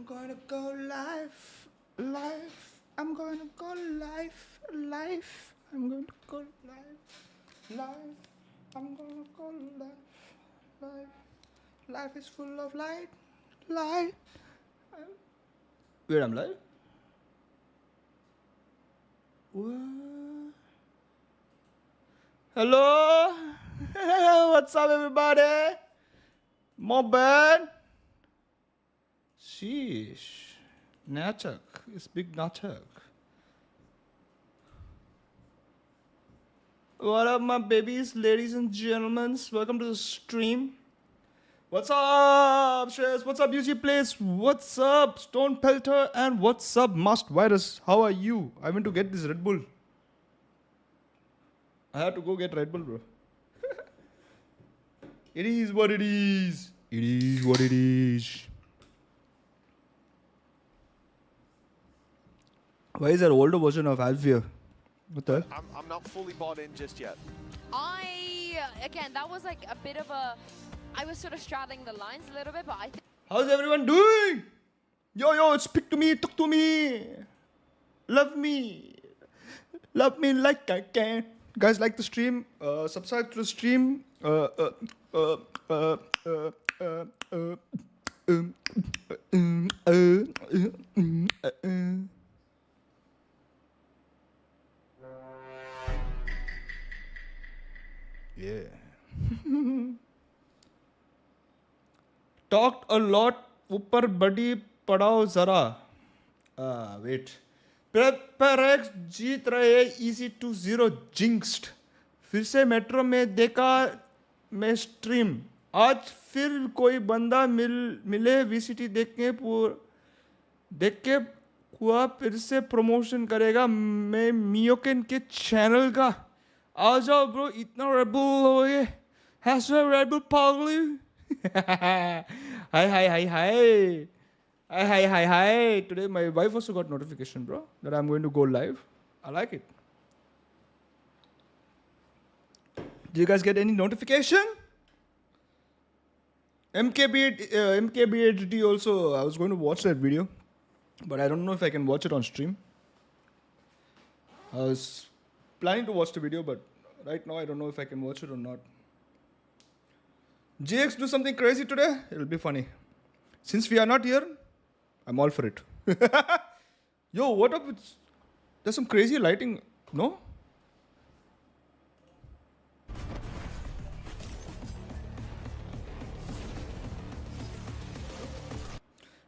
gonna go live, live. I'm gonna go live, live. I'm gonna go live, live. I'm gonna go live, live. Life is full of light, light. Wait, I'm live? What? Hello? What's up, everybody? Mumbai? Sheesh. Natak. It's big Natak. What up, my babies, ladies and gentlemen? Welcome to the stream. What's up, Shreyas? What's up, UG Place? What's up, Stone Pelter? And what's up, Must Virus? How are you? I went to get this Red Bull. I had to go get Red Bull, bro. It is what it is. It is what it is. Why is there an older version of Alfia? What the hell? I'm not fully bought in just yet. Again, that was like a bit of a... I was sort of straddling the lines a little bit, but I think... How's everyone doing? Yo, speak to me, talk to me. Love me. Love me like I can. Guys, like the stream. Subscribe to the stream. Yeah. Talked a lot. ऊपर बड़ी पड़ाओ जरा. Wait. PRX जीत रहे. Easy 2-0 jinxed. फिर से metro में देखा मैं stream. आज फिर कोई बंदा मिले VCT देख के हुआ फिर से प्रमोशन करेगा मैं MiokeN के चैनल का. आ जाओ ब्रो इतना रेबल हो गए. हैशटैग रेबल पागली. Hi. Today my wife also got notification, bro, that I'm going to go live. I like it. Do you guys get any notification? MKBHD also, I was going to watch that video, but I don't know if I can watch it on stream. I was planning to watch the video, but right now I don't know if I can watch it or not. GX do something crazy today? It'll be funny. Since we are not here, I'm all for it. Yo, what up? There's some crazy lighting, no?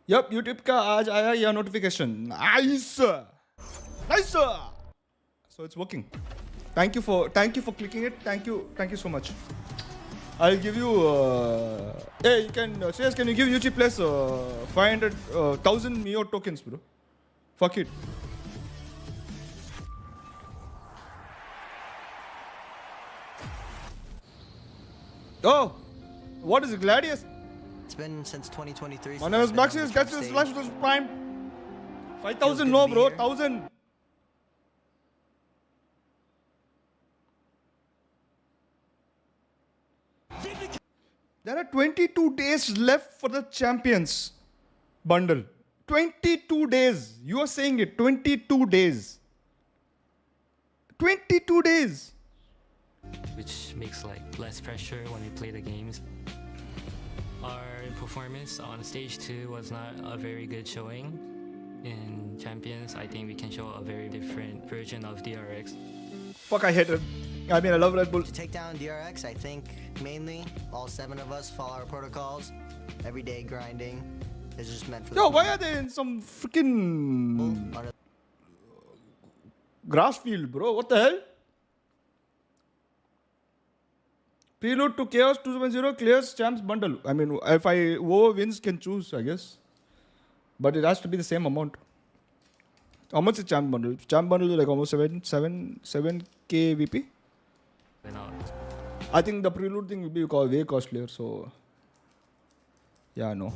Yup, YouTube का आज आया यह notification. Nice. So it's working. Thank you for clicking it. Thank you so much. I'll give you. Hey, you can. Shreyas, can you give UG Plus 500,000 Mio tokens, bro? Fuck it. Oh, what is it, Gladius? It's been since 2023. My name is Maximus. Catch this slash was prime. 5,000, no, bro. 1,000. There are 22 days left for the Champions bundle. 22 days. You are saying it. 22 days. 22 days. Which makes like less pressure when we play the games. Our performance on stage 2 was not a very good showing. In Champions, I think we can show a very different version of DRX. Fuck, I hate it. I mean, I love Red Bull. To take down DRX, I think mainly all 7 of us follow our protocols. Everyday grinding is just meant for. Yo, why are they in some freaking grass field, bro? What the hell? Prelude to Chaos 210 clears Champs bundle. I mean, if WoW wins, can choose, I guess. But it has to be the same amount. How much is Champ bundle? Champ bundle is like almost 7k VP. I think the Prelude thing will be way costlier, so yeah, no.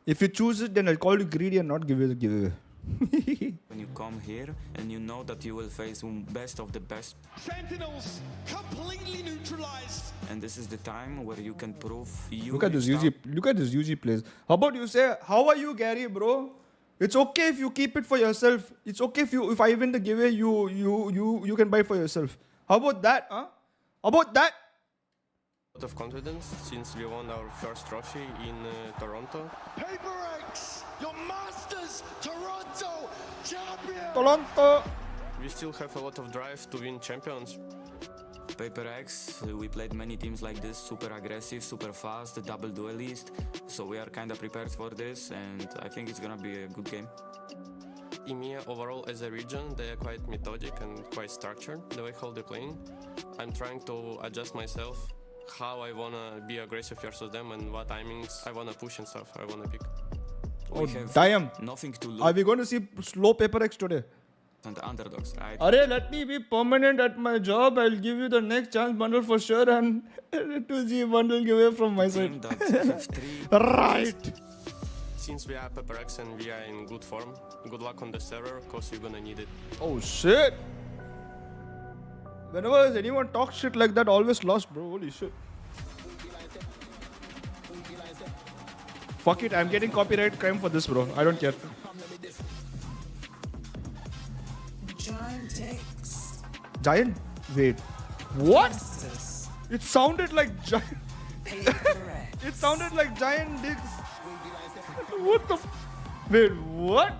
If you choose it, then I'll call you greedy and not give you the giveaway. When you come here and you know that you will face best of the best, Sentinels completely neutralized. and this is the time where you can prove you. Look at this UG. Look at this UG plays. How about you say, "How are you, Gary, bro?" It's okay if you keep it for yourself. It's okay if I win the giveaway, you can buy it for yourself. How about that, huh? How about that? Lot of confidence since we won our first trophy in Toronto. PRX, your Masters Toronto champion. Toronto. We still have a lot of drive to win champions. PRX, we played many teams like this, super aggressive, super fast, double duelist. So we are kind of prepared for this, and I think it's gonna be a good game. EMEA overall as a region, they are quite methodic and quite structured the way how they're playing. I'm trying to adjust myself how I wanna be aggressive versus them and what timings I wanna push and stuff I wanna pick. Oh, We have damn. nothing to Are lose we going to see slow PRX today? and the underdogs, right? Arey, let me be permanent at my job. I'll give you the next chance bundle for sure, and 2G bundle giveaway from my Team side. that have three. Right. Since we are PRX and we are in good form, good luck on the server, cause you're gonna need it. Oh shit. Whenever anyone talks shit like that, always lost, bro. Holy shit. Fuck it, I'm getting copyright crime for this, bro. I don't care. Giant? Wait. What? It sounded like giant. It sounded like giant dicks. What the? Wait, what?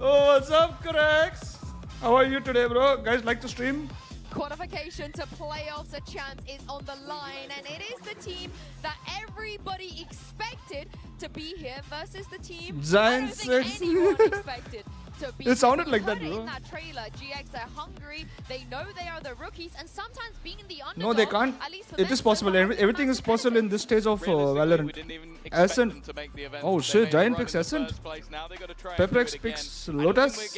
Oh, what's up, cracks? How are you today, bro? Guys, like to stream? Qualification to playoffs, a chance is on the line, and it is the team that everybody expected to be here versus the team Giant I don't think sex. anyone expected to be It sounded here. like We that, heard it bro. in that trailer. GX, they're hungry, they know they are the rookies, and sometimes being the underdog, No, they can't. at least for It them, is possible. sometimes Everything it's is possible in this stage of Valorant. Ascent. Oh shit, Giant picks Ascent. PRX picks Lotus.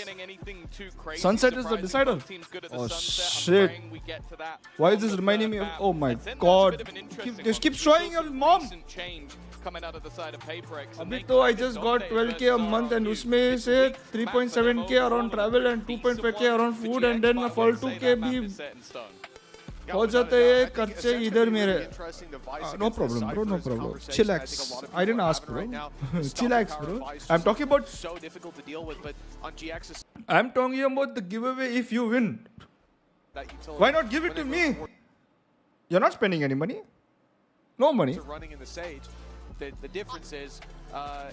Sunset is the decider. Oh shit. Why is this reminding me of? Oh my god. Just keep showing your mom. Abhi to I just got 12k a month and usme se 3.7k around travel and 2.5k around food and then fall 2k bhi हो जाते हैं खर्चे इधर मेरे. No problem, bro. No problem. Chillax. I didn't ask, bro. Chillax, bro. I'm talking about. So difficult to deal with, but on GX's I'm talking about the giveaway if you win. that utility. Why not give it to me? You're not spending any money. No money. Running in the Sage. The difference is,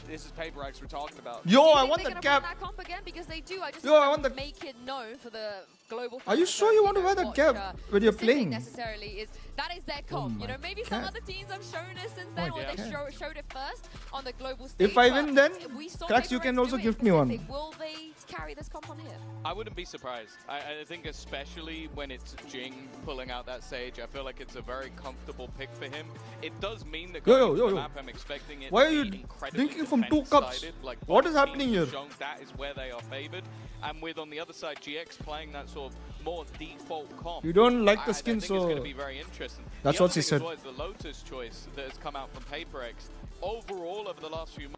this is PRX we're talking about. Yo, Do you I think want they're that gonna cap. run that comp again? Because they do. I just Yo, I want want to the- make it known for the global. Are you fans sure you want to wear don't that cap watch, when you're specific playing? Necessarily is that is their comp. You know, maybe some God. other teams have shown it since then, Oh, or yeah. they showed it first on the global stage. If I but win, then we saw cracks, you PRX can do also it in gift me one. Pacific. Will they carry this comp on here? I wouldn't be surprised. I think especially when it's Jing pulling out that Sage, I feel like it's a very comfortable pick for him. It does mean that Yo, going yo, into yo, the yo. map, I'm expecting it Why to are you be incredibly drinking from two cups? defense-sided. Like, What both is happening teams here? have shown that is where they are favored. And with, on the other side, GX playing that sort of more default comp. You don't like the I skin, think it's going so to be very interesting. that's The what other she thing as said. well is the Lotus choice that has come out from PRX. Overall, over the last few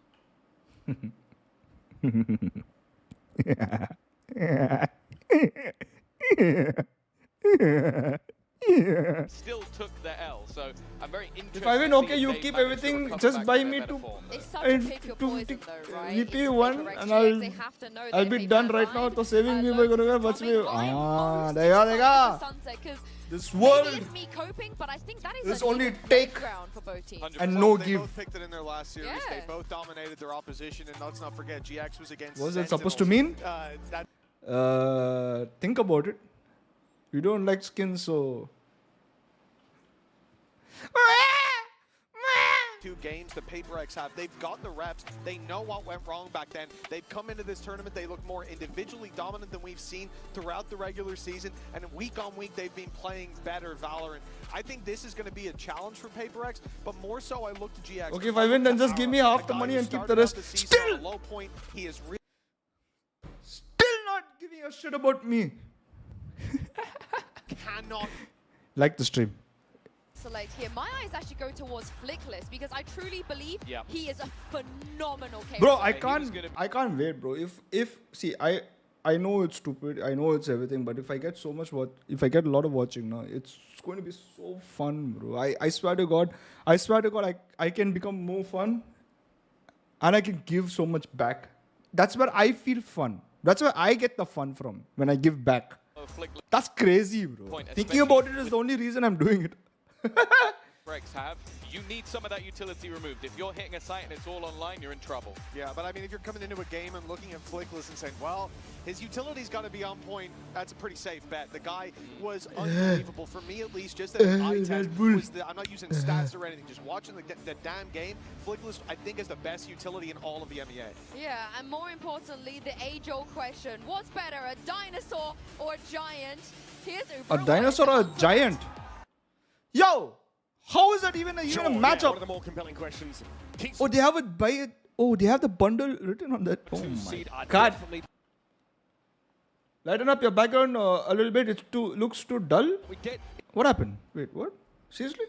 still took the L, so I'm very interested. If I win, to see okay, if you they keep manage to everything. recover Just back buy to their me better two. form. It's such a And pick your to poison, though, right? VP It's one, PRX. and GX, they have to know I'll that be if done they right now. find So saving me by Lotus going is what's me? coming, I'm Ah, most dega, excited dega. for Sunset, 'cause This maybe world it's me coping, but I think that is is a only needed take ground for both teams. and no They give. both picked it in their last series. Yeah. They both dominated their opposition, and let's not forget, GX was against. What was it supposed to Sentinels. mean? That Think about it. You don't like skin, so. two games the PRX have. They've got the reps. They know what went wrong back then. They've come into this tournament. They look more individually dominant than we've seen throughout the regular season. And week on week, they've been playing better Valorant. I think this is going to be a challenge for PRX, but more so I look to GX. Okay, if I win, then just give me half the money and keep the rest. Still, low point. He is really still not giving a shit about me. cannot. Like the stream. select here. My eyes actually go towards Flickless because I truly believe he is a phenomenal character. Bro, I can't wait, bro. I know it's stupid, I know it's everything, but if I get if I get a lot of watching now, it's going to be so fun, bro. I swear to God, I can become more fun, and I can give so much back. That's where I feel fun. That's where I get the fun from, when I give back. That's crazy, bro. Thinking about it is the only reason I'm doing it. PRX have, you need some of that utility removed. If you're hitting a site and it's all online, you're in trouble. Yeah, but I mean, if you're coming into a game and looking at Flickless and saying, well, his utility's got to be on point, that's a pretty safe bet. The guy was unbelievable, for me at least, just as an eye test. I'm not using stats or anything, just watching the damn game. Flickless, I think, is the best utility in all of the MEA. Yeah, and more importantly, the age-old question. What's better, a dinosaur or a giant? Here's a dinosaur or a giant? Yo! How is that even a matchup? One of the more compelling questions. Oh, they have it by it. Oh, they have the bundle written on that. Oh my God. Lighten up your background a little bit. It looks too dull. What happened? Wait, what? Seriously?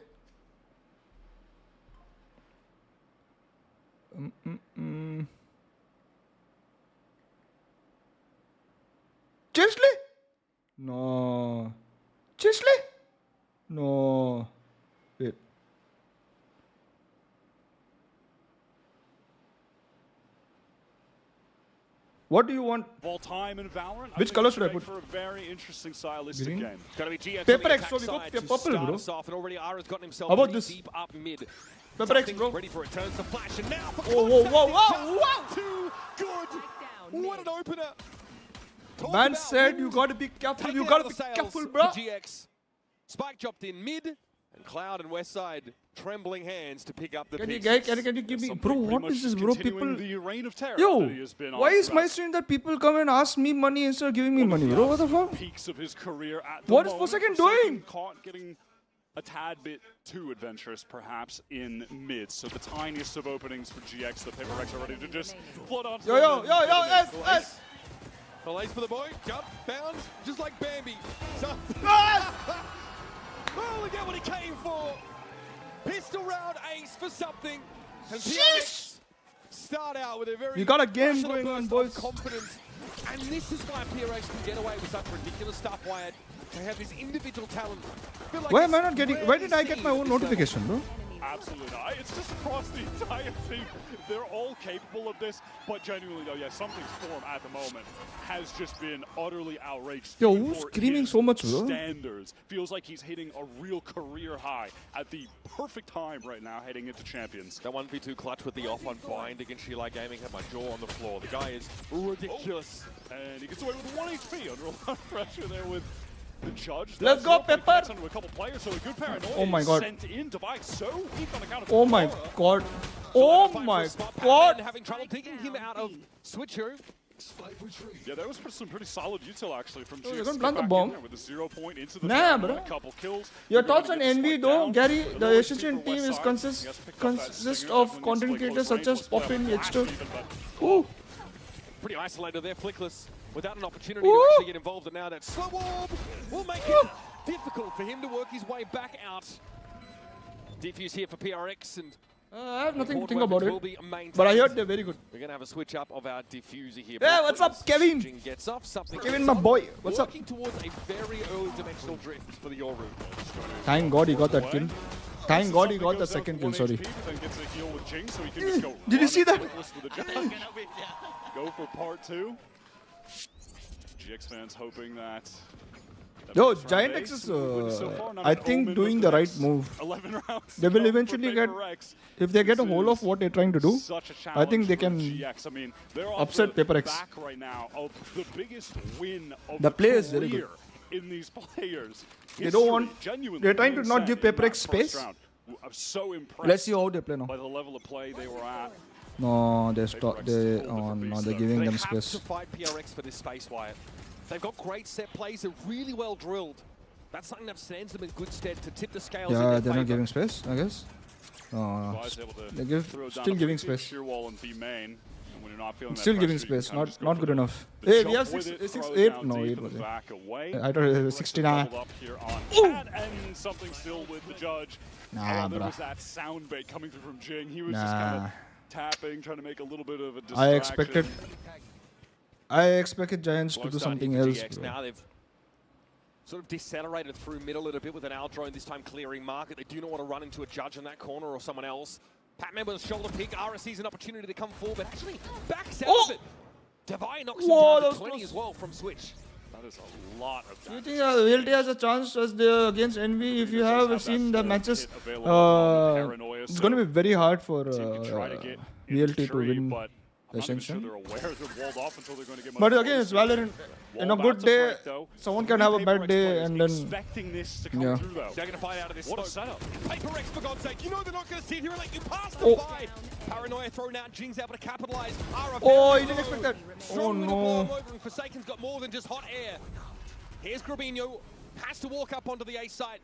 Seriously? No. Seriously? No. Wait. What do you want? Of all time in Valorant, Which color should I put? For a very interesting stylistic Green? game. It's going to be GX PRX, so we go purple, bro. Off, and already Ara's gotten himself How about this? deep up mid. PRX, bro. Ready for it, turns to flash, and now for whoa. Too good. What an opener. Man said you gotta be careful. You gotta be careful, bro. GX. Spike dropped in mid, and Cloud and Westside trembling hands to pick up the Can you pieces. give me, bro? What is this, bro? People, the reign of terror yo, that he has been why on is my throughout stream that people come and ask me money instead of giving me money, bro? What the fuck? peaks of his career at the What is moment. Forsaken doing? Caught getting a tad bit too adventurous, perhaps, in mid. So the tiniest of openings for GX, the PRX are ready to just flood onto Yo, S. The lace for the boy, jump, bounce, just like Bambi. So oh, look at what he came for. Pistol round ace for something. And PRX start out with a very You got a game passionate going on, burst boys. of confidence. And this is why PRX can get away with such ridiculous stuff, Wyatt. They have this individual talent. Like Why am I not getting? Why did I get my own notification, bro? Absolutely not. It's just across the entire team. They're all capable of this, but genuinely though, yeah, something's form at the moment has just been utterly outrageous. Yo, who's screaming so much, bro? Standards. Feels like he's hitting a real career high at the perfect time right now heading into Champions. That 1v2 clutch with the off on bind against Sheila Gaming had my jaw on the floor. The guy is ridiculous. And he gets away with 1 HP under a lot of pressure there with the judge. Let's go, Pepper! Onto a couple players, so a good paranoia Oh my God. sent in. Device so weak on account of Oh my God. Oh my God. Having trouble taking him out of Switcher. Yeah, that was some pretty solid util actually from you're GX. gonna plant the bomb. With a 0 point into the Nah, bro. bro. A couple kills. Your They're thoughts gonna on get Envy spiked though, down. Gary? A The little assistant bit team is for Westside. He has picked up that consists stinger of when content he gets creators close such as range. Let's Poppin, play a Extra. flash even, but Ooh. Pretty isolated there, Flickless, without an opportunity to actually get involved. And now that slow orb will make it difficult for him to work his way back out. Defuse here for PRX, and I have nothing to Horde think about weapons it, will be maintained. but I heard they're very good. We're going to have a switch up of our diffuser here. Yeah, what's up, Kevin? Jing gets off something. Kevin, my boy, what's up? Working towards a very early dimensional drift for the Yoru. Thank God he got that kill. Thank God he got the second kill, sorry. Did you see that? Go for part 2. GX fans hoping that... Yo, Giant X is, I think, doing the right move. They will eventually get, if they get a hold of what they're trying to do, I think they can upset PRX. Right now of the biggest win of the play is very good. In these players. They don't want, they're trying to not give PRX space. I'm so impressed. Let's see how they play now. By the level of play they were at. No, they're giving them space. They have to fight PRX for this space, Wyatt. They've got great set plays, they're really well drilled. That's something that stands them in good stead to tip the scales in Yeah, their they're not favor. giving space, I guess. They're still giving space. Wall and B main. And when you're not feeling that Still pressure, giving you can space, kinda just go not for good enough. the Hey, jump we have with 6, it, 6, throw it 8. down No, deep 8 and was then it? back away. I thought it was PRX 69. doubled up here on Cat, and something still with the judge. Nah, there bruh. was that sound bait coming through from Jing. He was just kind Nah. of tapping, trying to make a little bit of a distraction. I expected Giants to do something else. GX. Now they've sort of decelerated through middle a little bit with an Al drone, this time clearing market. They do not want to run into a judge in that corner or someone else. Pac-Man with a shoulder pick. Ara sees an opportunity to come forward, but actually backs out of it. Devi knocks him down to 20 as well from Switch. That is a lot of Do you think VLT has a chance as against Envy? If you have seen the matches, it's going to be very hard for VLT to win the Ascension. But again, it's Valorant. In a good day, someone can have a bad day and then. Yeah. They're going to find out of this. What a setup. PRX, for God's sake. You know they're not going to sit here and let you pass them by. Paranoia thrown out. Jing's able to capitalize. Oh, he didn't expect that. Oh, no. Forsaken's got more than just hot air. Here's Grabinho. Has to walk up onto the A side.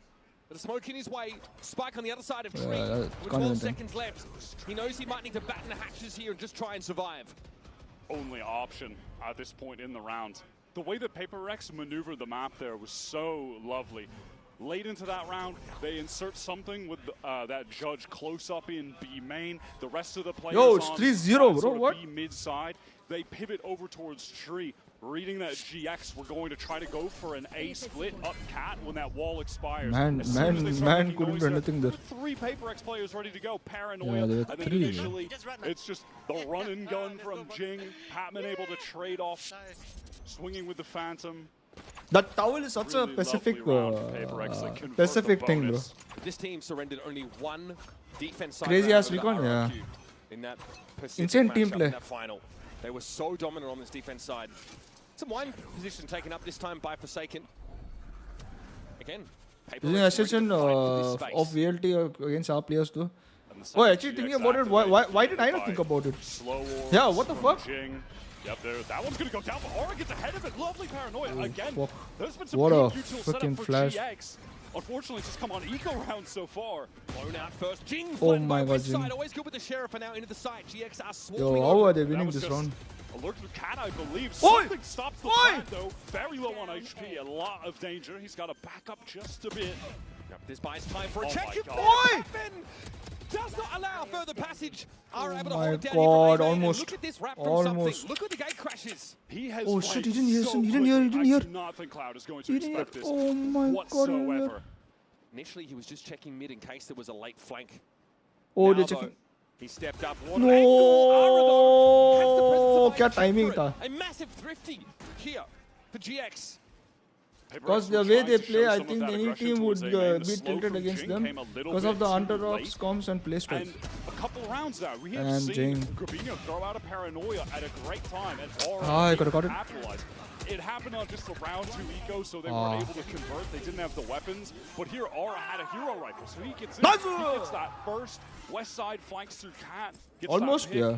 But a smoke in his way. Spike on the other side of Tree. With 12 seconds left. He knows he might need to batten the hatches here and just try and survive. Only option at this point in the round. The way that PRX maneuvered the map there was so lovely. Late into that round, they insert something with that judge close up in B main. The rest of the players it's on 3-0, bro. What? B mid side. They pivot over towards Tree, reading that GX. We're going to try to go for an A split up Cat when that wall expires. Man couldn't do anything there. 3 PRX players ready to go. Paranoia. Yeah, there were I think 3. initially it's just the run and gun from Jing. Patman able to trade off, swinging with the Phantom. That towel is such a specific thing, bro. This team surrendered only one defense side. Crazy ass recon, yeah. In that Insane team play. in that final. They were so dominant on this defense side. Some wine position taken up this time by Forsaken. Again, Using Ascension of VLT against our players too. Oh, actually thinking about it, why did I not think about it? Yeah, what the fuck? Yep, that one's gonna go down, but Aura gets ahead of it. Lovely Paranoia again. Fuck. There's been some What a neutral fucking setup for flash. GX. Unfortunately, it's just come on eco round so far. Blown out first. Jing Oh my god, Jing. side. Always good with the Sheriff, and now into the side. GX are swarming. Yo, how over. are they winning this round? Alert with Cat, I believe. Oi! Something stops the plan, though. Very low on HP, a lot of danger. He's got to back up just a bit. Yep, this buys time for a check. Oi! Does not allow further passage. Are able to my hold it down god, even almost. Look at this wrap from Almost. something. Look at the gate crashes. He has Oh shit, he played didn't hear, so he didn't hear. I do not think Cloud is going to He didn't expect hear. this Oh my whatsoever. god. Initially, he was just checking mid in case there was a late flank. Oh, Now, they're though, checking. he stepped up. No, क्या timing था. A massive thrifty here for GX. Because the way they play, I think any team would be tilted against them because of the under-rocks, comms, and play styles. And a couple rounds now, we have And seen Jing. Grabinho throw out a Paranoia at a great time and I could have got it. capitalized. It happened on just the round 2 eco, so they weren't able to convert. They didn't have the weapons. But here, Aura had a hero rifle, so he gets in. Nice! He gets that first. West side flanks through Cat. Gets Almost, that pick. yeah.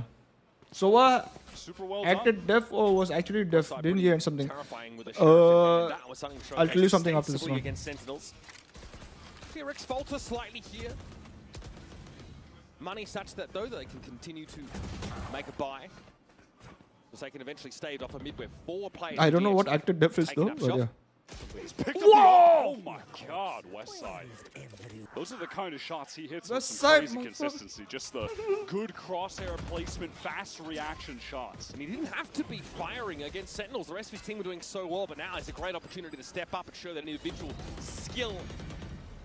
Sova Super well acted deaf or was actually deaf? Didn't hear something. Terrifying with a That was something I'll tell you something after this one. Against Sentinels. PRX falter slightly here. Money such that though they can continue to make a buy. They can eventually stave off a mid with 4 players. I don't know what acted deaf is though, but yeah. He's picked up the oh my god, West Side. Those are the kind of shots he hits with some crazy consistency. Just the good crosshair placement, fast reaction shots. And he didn't have to be firing against Sentinels. The rest of his team were doing so well, but now it's a great opportunity to step up and show that individual skill.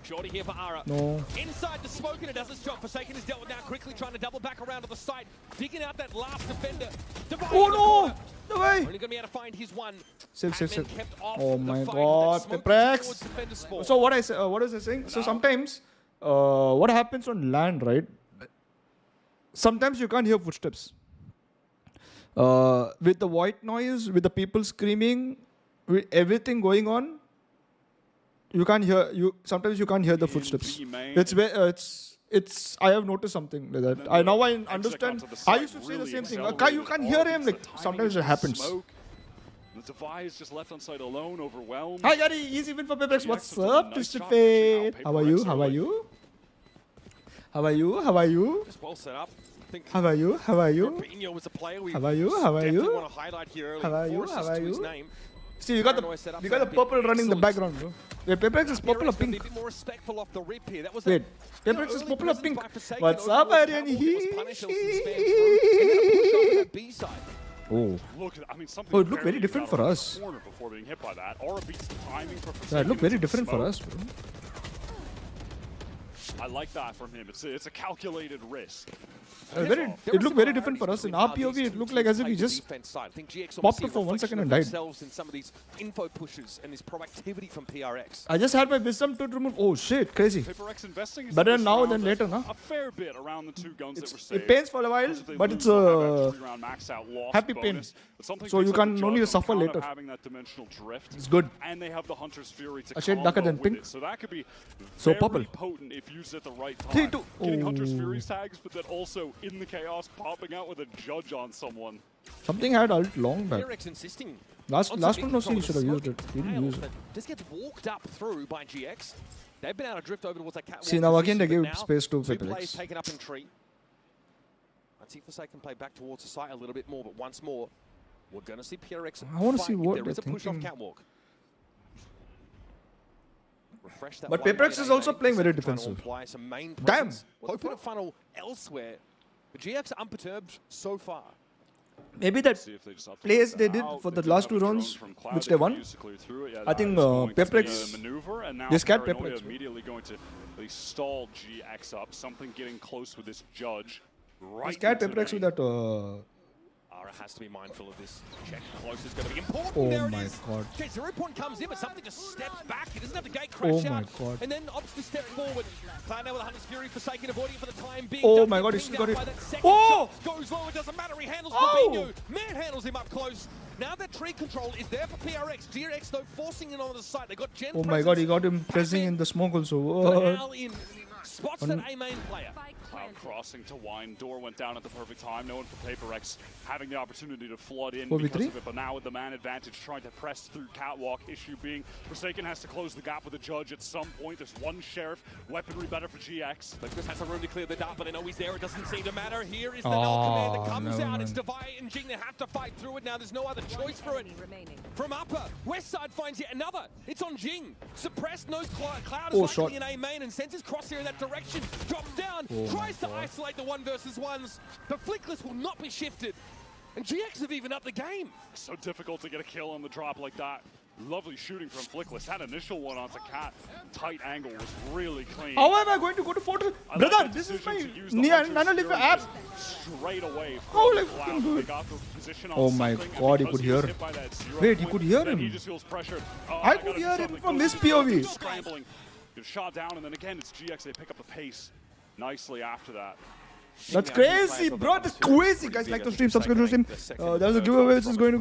Shorty here for Ara. No. Inside the smoke and it does its job. Forsaken is dealt with now quickly, trying to double back around to the side. Digging out that last defender. Oh no! No way! Only going to be able to find his one. Save. Oh my god, PRX. So what is I saying? So sometimes, what happens on land, right? Sometimes you can't hear footsteps. With the white noise, with the people screaming, with everything going on, you can't hear. Sometimes you can't hear the footsteps. It's. I have noticed something like that. I understand. I used to say the same thing. You can't hear him. Like sometimes it happens. The device just left on site alone, overwhelmed. Hi Gary, easy win for PRX. What's up, Twisted Fate? How are you? Just well set up. think How are you? How are you? Robinho was a player we How are you? How are definitely you? want to highlight here early. How are you? 4 assists How are to his you? name. See, you got the purple running in the background, bro. Wait, PRX is purple or PRX gonna be pink? a bit more respectful off the rip here. That was Wait, a, PRX is early purple or presence pink? by Forsaken What's over up, towards Aryan? Catwalk. It was punished, Elson's fan through. And then a push off that B side. Oh. Look, I mean, something Oh, it looked very barely different got for around us. the corner before being hit by that. Aura beats the timing for Yeah, it Forsaken looked very into the different for smoke. us, bro. I like that from him. It's a calculated risk. It looked very different for us. In our POV, it looked like as if he just popped up for 1 second and died. In some of these info pushes and this proactivity from PRX. I just had my wisdom to remove. Oh shit, crazy. PRX investing is Better this now round than later, no? a fair bit around the 2 guns that were saved. It pains for a while, Because if they but lose, it's they'll have a that 3-round max out loss happy pain. bonus. But something So you takes up can the only judge on suffer account of later. having that dimensional drift. It's good. And they have the Hunter's Fury to A shade darker combo than with pink. it. So that could be So very purple. potent if used at the right time. 3, 2. Getting Hunter's Oh. Fury tags, but then also in the chaos popping out with a judge on someone. Something had ult long back. PRX insisting. Last on one some also he big should have control used of it. the He didn't smoke use it. that just gets walked up through by GX. They've been able to drift over towards that catwalk. See, now again they position, gave but now space to 2 PRX. players taken up in tree. Let's see if Forsaken play back towards the site a little bit more, but once more, we're going to see PRX. I wanna see fight if what there is a they're push off thinking. catwalk. Refresh that But one PRX way is also main, playing very trying to defensive. apply some main Damn! presence, hoping to funnel elsewhere. But GX are unperturbed so far. Maybe that See if they just update plays that they did out. for They the do last have 2 a drone rounds, from Cloud which they they can won. use to clear through it. Yeah, I that think is going to be PRX a maneuver, and now they scared Paranoia PRX. immediately going to at least stall GX up. Something getting close with this judge. He Right scared into PRX the with main. that. Ara has to be mindful of this. Check close is going to be important. Oh there it my is. god. Okay, 0 point comes in, but something just steps back. He doesn't have the gate Oh crash my out. god. And then opts to step forward. Cloud now with a Hunter's Fury, Forsaken avoiding it for the time being. Oh Does my get god, he pinged still out got it. by that second Oh! shot. Goes low, it doesn't matter. He handles Oh! Robinho. Manhandles him up close. Now that tree control is there for PRX. DRX though forcing it on the site. They got Gen Oh my god, he got him pressing in the smoke also. What? Al in spots that A main player. Cloud crossing to Wine. Door went down at the perfect time. No one for PRX having the opportunity to flood in 4v3? because of it. But now with the man advantage trying to press through catwalk. Issue being Forsaken has to close the gap with the judge at some point. There's 1 sheriff. Weaponry better for GX. But just has some room to clear the dart, but they know he's there. It doesn't seem to matter. Here is the null command that comes no, out. man. It's Devi and Jing. They have to fight through it now. There's no other choice for it. From upper, West side finds yet another. It's on Jing. Suppressed, no Cloud is Oh, likely shot. in A main and sends his crosshair in that direction. Drops down, Oh tries to my God. isolate the 1 versus 1s. The flickless will not be shifted. And GX have even up the game. So difficult to get a kill on the drop like that. Lovely shooting from Flickless. That initial one onto Cat. Tight angle was really clean. How am I going to go to Fortress? I like Brother, the this is decision my to use the Hunter's nano live Fury app. straight away from How like Cloud. fucking They good? got the position on Oh my something, and god, he because could was hear. hit by that 0 Wait, he point, could hear then him. He just feels pressure. Oh, I gotta could do hear him something. from Goes this to the POV. Scrambling. Gets shot down, and then again, it's GX. They pick up the pace nicely after that. That's crazy, bro. That's crazy. Guys, like the stream, subscribe to the stream. There's a giveaway which is going to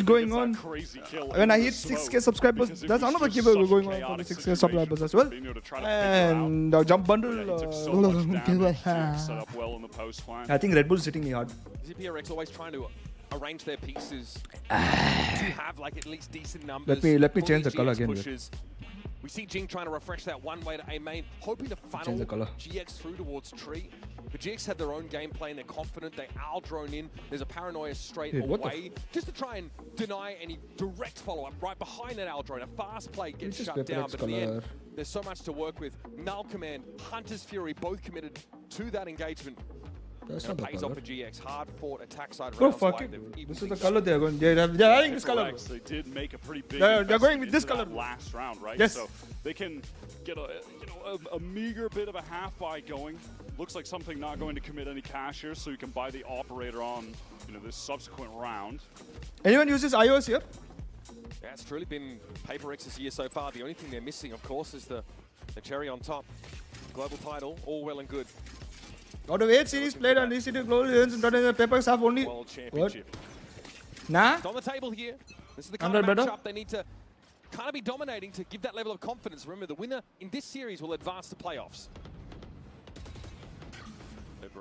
going on. When I hit 6k subscribers, there's another giveaway going on for the 6k subscribers as well. And jump bundle. I think Red Bull's hitting me hard. PRX always trying to arrange their pieces to have like at least decent numbers. Let me for change the these color GX again. pushes. We see Jing trying to refresh that one way to A main, hoping to funnel the color. GX through towards tree. But GX have their own game plan, they're confident, they owl drone in. There's a paranoia straight Dude, what the away, just to try and deny any direct follow-up right behind that owl drone. A fast play gets Which is shut down, PRX but in the end, color? there's so much to work with. Null Command, Hunter's Fury, both committed to that engagement. That's And not it the pays off color. for GX. Hard fought attack side Bro, rounds. fuck wide. it. They've This is the evenly color they're going. They're having this color. They did make a pretty big. They're going with this investment into color. that last round, right? Yes. So they can get a meager bit of a half buy going. Looks like something not going to commit any cash here, so you can buy the operator on this subsequent round. Anyone uses iOS here? Yeah, it's truly been PRX's year so far. The only thing they're missing, of course, is the cherry on top. Global title, all well and good. Out of 8 series played on ECT Global Events, the PRX have only. World Championship. Nah. It's on the table here. This is the I'm kind of not better. matchup they need to kind of be dominating to give that level of confidence. Remember, the winner in this series will advance to playoffs.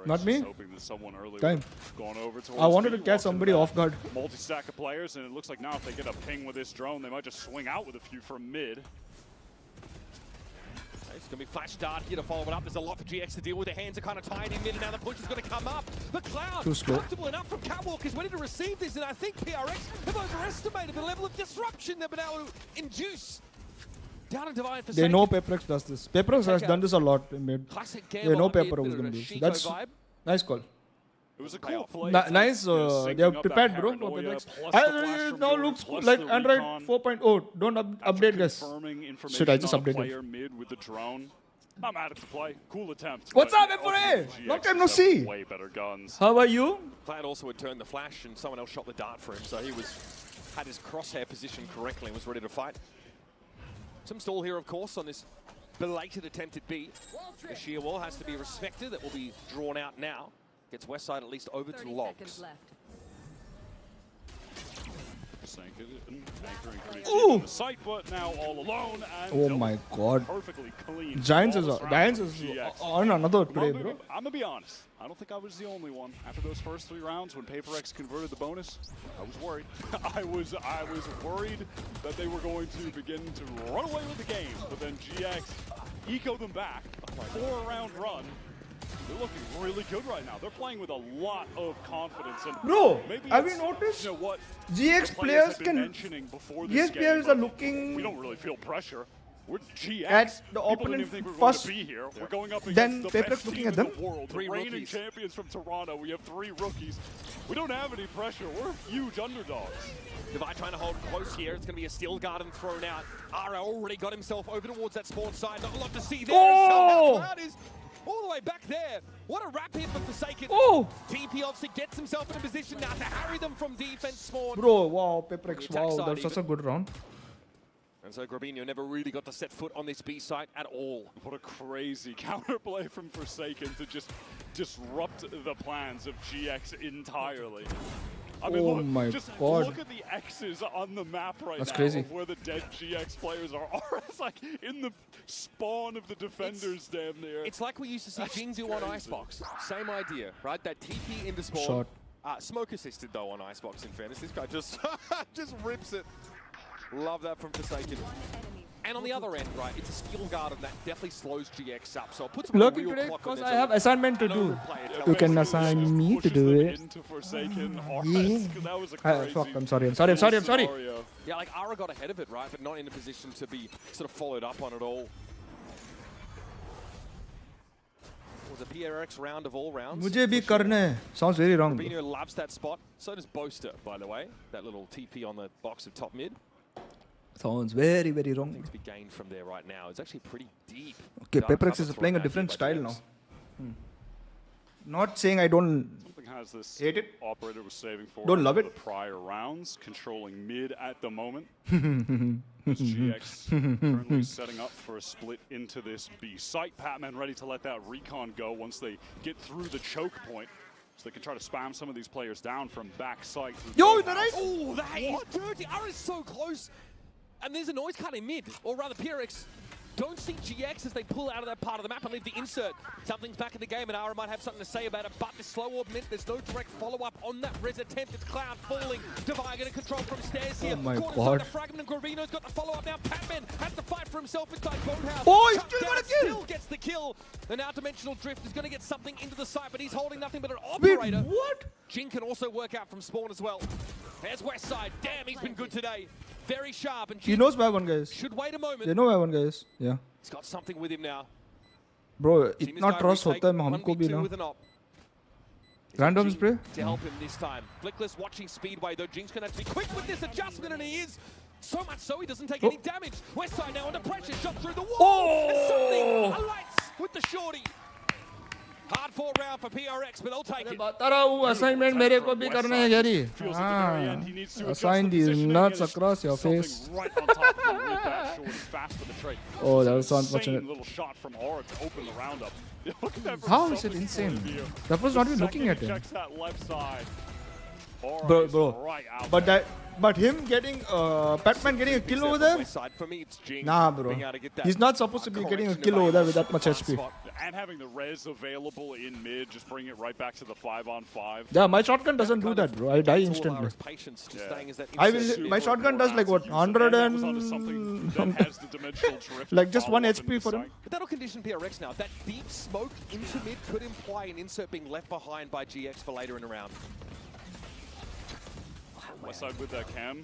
Not me. Hoping that someone early Time. gone over I wanted to B, catch walked somebody into off guard. Multi-stack of players, and it looks like now if they get a ping with this drone, they might just swing out with a few from mid. It's going to be flash dart here to follow it up. There's a lot for GX to deal with. Their hands are kind of tied in mid, and now the push is going to come up. But Cloud, Too slow. comfortable enough from Catwalk, is ready to receive this, and I think PRX have overestimated the level of disruption they've been able to induce. Down and Divine for They know PRX does this. PRX has done this a lot in mid. Classic They gamble know on mid, PRX was bit of going a to lose. Chico That's vibe. nice call. It was a cool play. Nice. They syncing have up prepared, that bro. paranoia, PRX. plus the flash from Now Jordan, looks plus like the Android recon. 4.0. Don't update, guys. Confirming information Shit, I just on a updated. player mid with the drone. Not mad at the play. Cool attempt. What's but up, F4A? ultimately, Long GX time no have see. Way better guns. How are you? Cloud also had turned the flash, and someone else shot the dart for him, so he had his crosshair positioned correctly and was ready to fight. Some stall here, of course, on this belated attempt at B. The sheer wall has to be respected. That will be drawn out now. Gets Westside at least over to logs. Sank it and anchoring pretty Ooh. deep in the site, but now all alone. And Oh Dylan my god. Perfectly clean. Giants is Flawless round for GX. on another today, I'm bro. gonna be honest. I don't think I was the only one. After those first 3 rounds, when PRX converted the bonus, I was worried. I was worried that they were going to begin to run away with the game, but then GX eco them back. A 4-round run. They're looking really good right now. They're playing with a lot of confidence. And Bro, maybe have it's, you noticed? You know what? GX the players have been can. mentioning before this GX game, players are but looking. we don't really feel pressure. We're GX. At the People opponent didn't even think we were going first. to be here. We're going up Then against the PRX best looking team at in them. the world. The 3 reigning rookies. champions from Toronto. We have 3 rookies. We don't have any pressure. We're huge underdogs. Divine trying to hold close here. It's going to be a steel garden thrown out. Ara already got himself over towards that spawn side. Not a lot to see there. Oh! Somehow Cloud is all the way back there. What a wrap here for Forsaken. Oh! TP obviously gets himself in a position now to harry them from defense spawn. Bro, wow, PRX, The attack wow, side that's such a even. good round. And so Grabinho never really got to set foot on this B site at all. What a crazy counterplay from Forsaken to just disrupt the plans of GX entirely. I mean, Oh look, my just God. look at the X's on the map right That's now crazy. of where the dead GX players are. It's like in the spawn of the defenders damn near. It's like we used to see That's Jingzu on crazy. Icebox. Same idea, right? That TP into spawn. Shot. Smoke assisted though on Icebox, in fairness. This guy just just rips it. Love that from Forsaken. And on the other end, right, it's a steel garden that definitely slows GX up. So it puts them on a Lurking real today clock because when I there's have a assignment to no do. replay at You television. can assign me to Pushes do them it. into Forsaken. Yeah. That was a crazy Fuck, I'm sorry. scenario. Yeah, like Ara got ahead of it, right, but not in a position to be sort of followed up on it all. It was a PRX round of all rounds. मुझे भी करना है. Sounds very wrong. bro. Rubinho loves that spot. So does Boaster, by the way. That little TP on the box of top mid. Sounds very, very wrong. Things to be gained from there right now. It's actually pretty deep. Okay, Dark PRX cover is playing a thrown out different here style by now. GX. Not saying I don't Something has this hate it. operator was saving for Don't love the it. prior rounds, controlling mid at the moment. As GX currently setting up for a split into this B site. Patman ready to let that recon go once they get through the choke point. So they can try to spam some of these players down from back site. Yo, is that right? Oh, that is dirty. Ara is so close. And there's a noise cut in mid, or rather PRX don't see GX as they pull out of that part of the map and leave the insert. Something's back in the game and Ara might have something to say about it, but this slow orb meant there's no direct follow-up on that res attempt. It's Cloud falling. Divine getting control from stairs here. Oh my Corner God. side of Fragment and Gravino's got the follow-up now. Patman has to fight for himself inside Boathouse. Oh, he's Shut still down, got a kill. Still gets the kill. The now Dimensional Drift is going to get something into the site, but he's holding nothing but an Wait, operator. what? Jin can also work out from spawn as well. There's Westside. Damn, he's been good today. Very sharp. And He Jin knows where one guy is. should wait a moment. They know where one guy is. Yeah. He's got something with him now. Bro, Seen this इतना guy trust retake होता है हमको भी 1v2 ना. with an op. Random Jing spray? to help him this time. Flickless watching Speedway though. Jing's gonna have to be quick with this adjustment, and he is. So much so he doesn't take any damage. Westside now under pressure, shot through the wall. And something alights with the shorty. Hard fought round for PRX, but they'll take it. बता रहा हूँ assignment मेरे को भी करना है Gary. Feels at the very end he needs to adjust Assign the these positioning, nuts get his- across your something face. right on top of him with that short fast for the trade. Oh, that was so Insane unfortunate. little shot from Aura to open the roundup. Look at that from How is it someone's insane? point of view. That was The not even second looking at he him. checks that left side. Aura Bro, is bro. right out But there. but him getting Batman getting a kill over there? For me, it's Jing Nah, bro. being able to get that He's not supposed to be getting a correction kill over there with available that much HP. spot. And having the res available in mid, just bring it right back to the 5-on-5. Yeah, my shotgun doesn't do that, bro. I die instantly. Patience to staying as that I will. insert My super shotgun does like what, 100 and Has the dimensional drift like just one follow-up into HP the for him. site. But that'll condition PRX now. That deep smoke into mid could imply an insert being left behind by GX for later in the round. West side with that cam.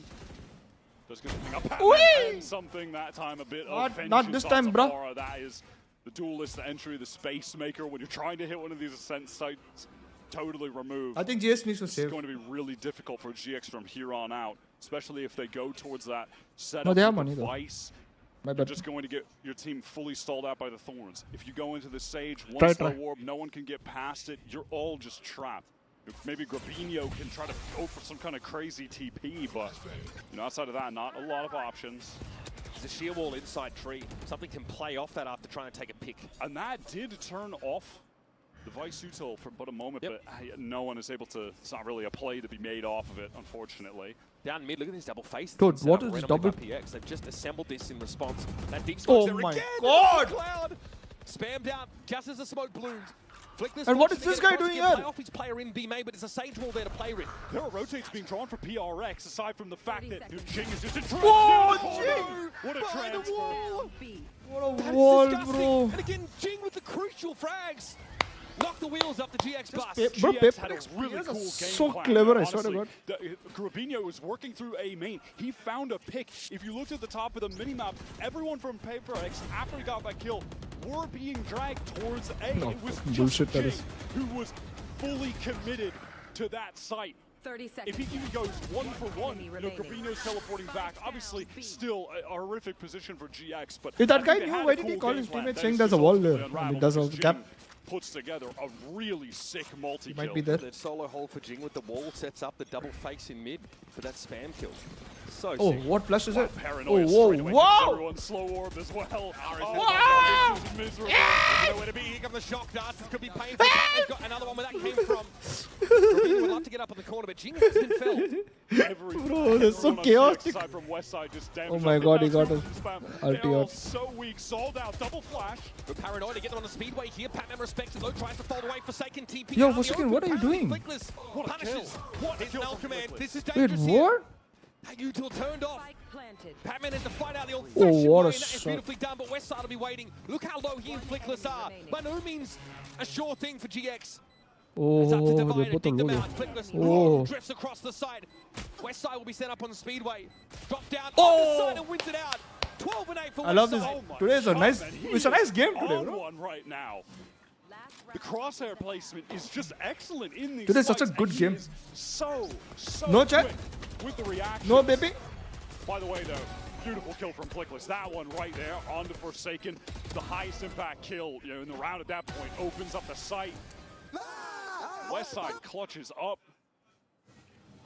Just gonna pick up Whee! and something that time, a bit Not- of vengeance not this time, onto bro. Aura. That is the duelist entry, the space maker. When you're trying to hit one of these ascent sites, totally removed. I think GS needs to It's save. going to be really difficult for GX from here on out, especially if they go towards that setup. No, they have with money, though. device. My You're bad. just going to get your team fully stalled out by the thorns. If you go into the sage, one Try, slow try. warp, no one can get past it. You're all just trapped. Maybe Grabinho can try to go for some kind of crazy TP, but outside of that, not a lot of options. There's a sheer wall inside tree. Something can play off that after trying to take a pick. And that did turn off the Vice Util for but a moment, but no one is able to, it's not really a play to be made off of it, unfortunately. Down mid, look at this double face. Dude, what is this double? PX? They've just assembled this in response. That deep Oh smoke's there my again. God! Cloud spammed out just as the smoke bloomed. Flick this And what force is to this get guy across, doing get here? play off his player in B main, but it's a Sage wall there to play with. There are rotates being drawn for PRX, aside from the fact that Jing is just a Whoa, Jing! What a transfer. What a That is wall, disgusting. bro. And again, Jing with the crucial frags. Knock the wheels off the GX bus. Bro, GX Pep had a really is cool game so plan. clever, I swear to Honestly, God. Grabinho was working through A main. He found a pick. If you looked at the top of the minimap, everyone from PRX, after he got that kill, were being dragged towards A. No, it was fucking just bullshit that Jing is. who was fully committed to that site. 30 seconds. If he even goes 1-for-1, Grabinho's teleporting back. Obviously, still a horrific position for GX. But If that I guy think they knew, had why a did he cool call game his plan teammates that saying is there's a just wall ultimately there? I mean, unraveled there's a because gap. Jing puts together a really sick multi-kill. He might be there. That solo hold for Jing with the wall sets up the double face in mid for that spam kill. So Oh, sick. what flash is it? Paranoia Oh, whoa, straight away. whoa! Everyone slow orb as well. Wow! This is miserable. Nowhere to be. Here come the shock darts. This could be painful. He's got another one where that came from. Grabinho would love to get up on the corner, but Jing has been felled. Bro, that's so Everyone on chaotic. GX side from West side just Oh damaged my up. God, he That's got really a spam. ulti They're all out. so weak. Sold out. Double flash. But Paranoid to get them on the speedway here. Patman respects it though. Tries to fold away. Forsaken TP. Yo, out in the Forsaken, open. what are you Apparently doing? Flickless What a punishes. kill. What a His kill null from command. Flickless. This is Wait, dangerous here. what? That util turned off. Patman has to fight out the Oh, old-fashioned what a way, and that is shot. beautifully done, but Westside will be waiting. Look how low he and Flickless are. By no means a sure thing for GX. It's up to Oh, Divide they're to both dig them low. out. Flickless Oh. drifts across the side. Westside will be set up on the speedway. Drop down Oh. on the side and wins it out. 12 and 8 for I love this. Westside. Today is a nice. Man, he It's a nice game is today, on bro. one right now. The crosshair placement is just excellent in these Today is such a fights, good and he game. is so No chat. quick with the reaction. No, baby. By the way, though, beautiful kill from Flickless. That one right there on the Forsaken, the highest impact kill in the round at that point, opens up the site. Westside clutches up.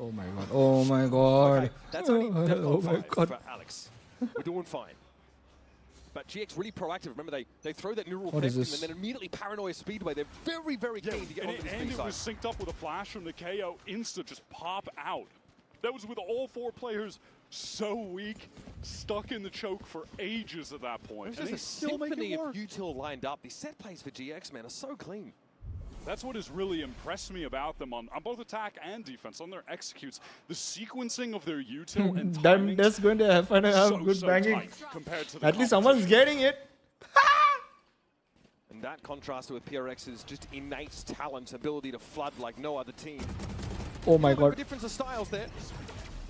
Oh my God. Oh my God. That's only Oh my God. for Alex. We're doing fine. But GX really proactive. Remember, they throw that neural What is theft this? and then immediately Paranoia Speedway. They're very, very keen to get onto this and big it side. was synced up with a flash from the KO. Insta just pop out. That was with all four players so weak, stuck in the choke for ages at that point. It And was they just a still make symphony it of work. util lined up. These set plays for GX, man, are so clean. That's what has really impressed me about them on both attack and defense, on their executes. The sequencing of their util and Then timings that's going to have good so banging. tight compared to the At least someone's getting it. And that contrasted with PRX's just innate talent, ability to flood like no other team. Oh my A little bit of God. a difference of styles there.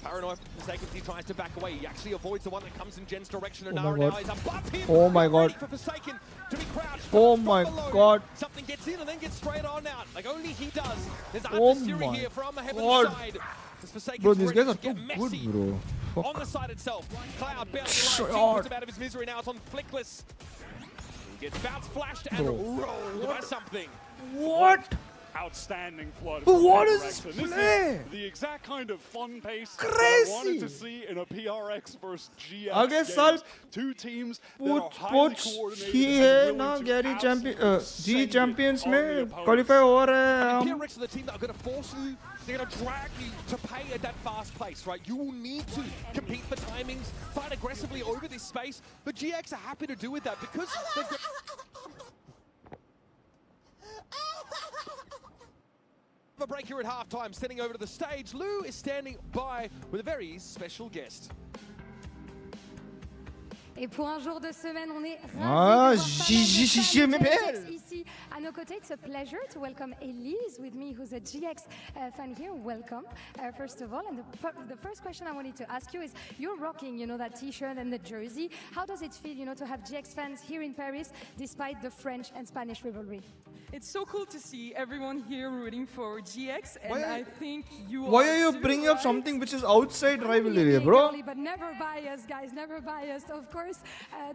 Paranoid, Forsaken, he tries to back away. He actually avoids the one that comes in Jen's direction. And Oh my now God. is above him. Oh my Ready God. for Forsaken to be crouched. Oh from my below. God. Something gets in and then gets straight on out. Like only he does. There's Oh adversary my here from the heaven God. side. As Forsaken's Bro, these ready guys are to get too messy. good, bro. On Fuck. the side itself, Cloud barely Shut alive. Puts up. him out of his misery now. It's on Flickless. He gets bounce flashed and Bro. rolled by something. What? outstanding flood. But from what is PRX, this and this play? is the exact kind of fun pace that Crazy. I wanted to see in a PRX versus GX Agar game. sal Two teams that are पूछ highly पूछ coordinated he and है willing ना to Gary absolutely G send it champions on में the opponents. Qualify हो रहे हैं हम PRX are the team that are going to force you, they're going to drag you to pay at that fast pace, right? You will need to compete for timings, fight aggressively over this space, but GX are happy to do with that because they've got... A break here at halftime, standing over to the stage. Lou is standing by with a very special guest. Et pour un jour de semaine, on est Ah, ravis de voir ici à nos côtés. It's a pleasure to welcome Elise with me, who's a GX fan here. Welcome, first of all. And the first question I wanted to ask you is, you're rocking, you know, that T-shirt and the jersey. How does it feel, you know, to have GX fans here in Paris, despite the French and Spanish rivalry? It's so cool to see everyone here rooting for GX, and I think you Why are you bringing up something which is outside rivalry, bro? But never biased, guys, never biased, of course.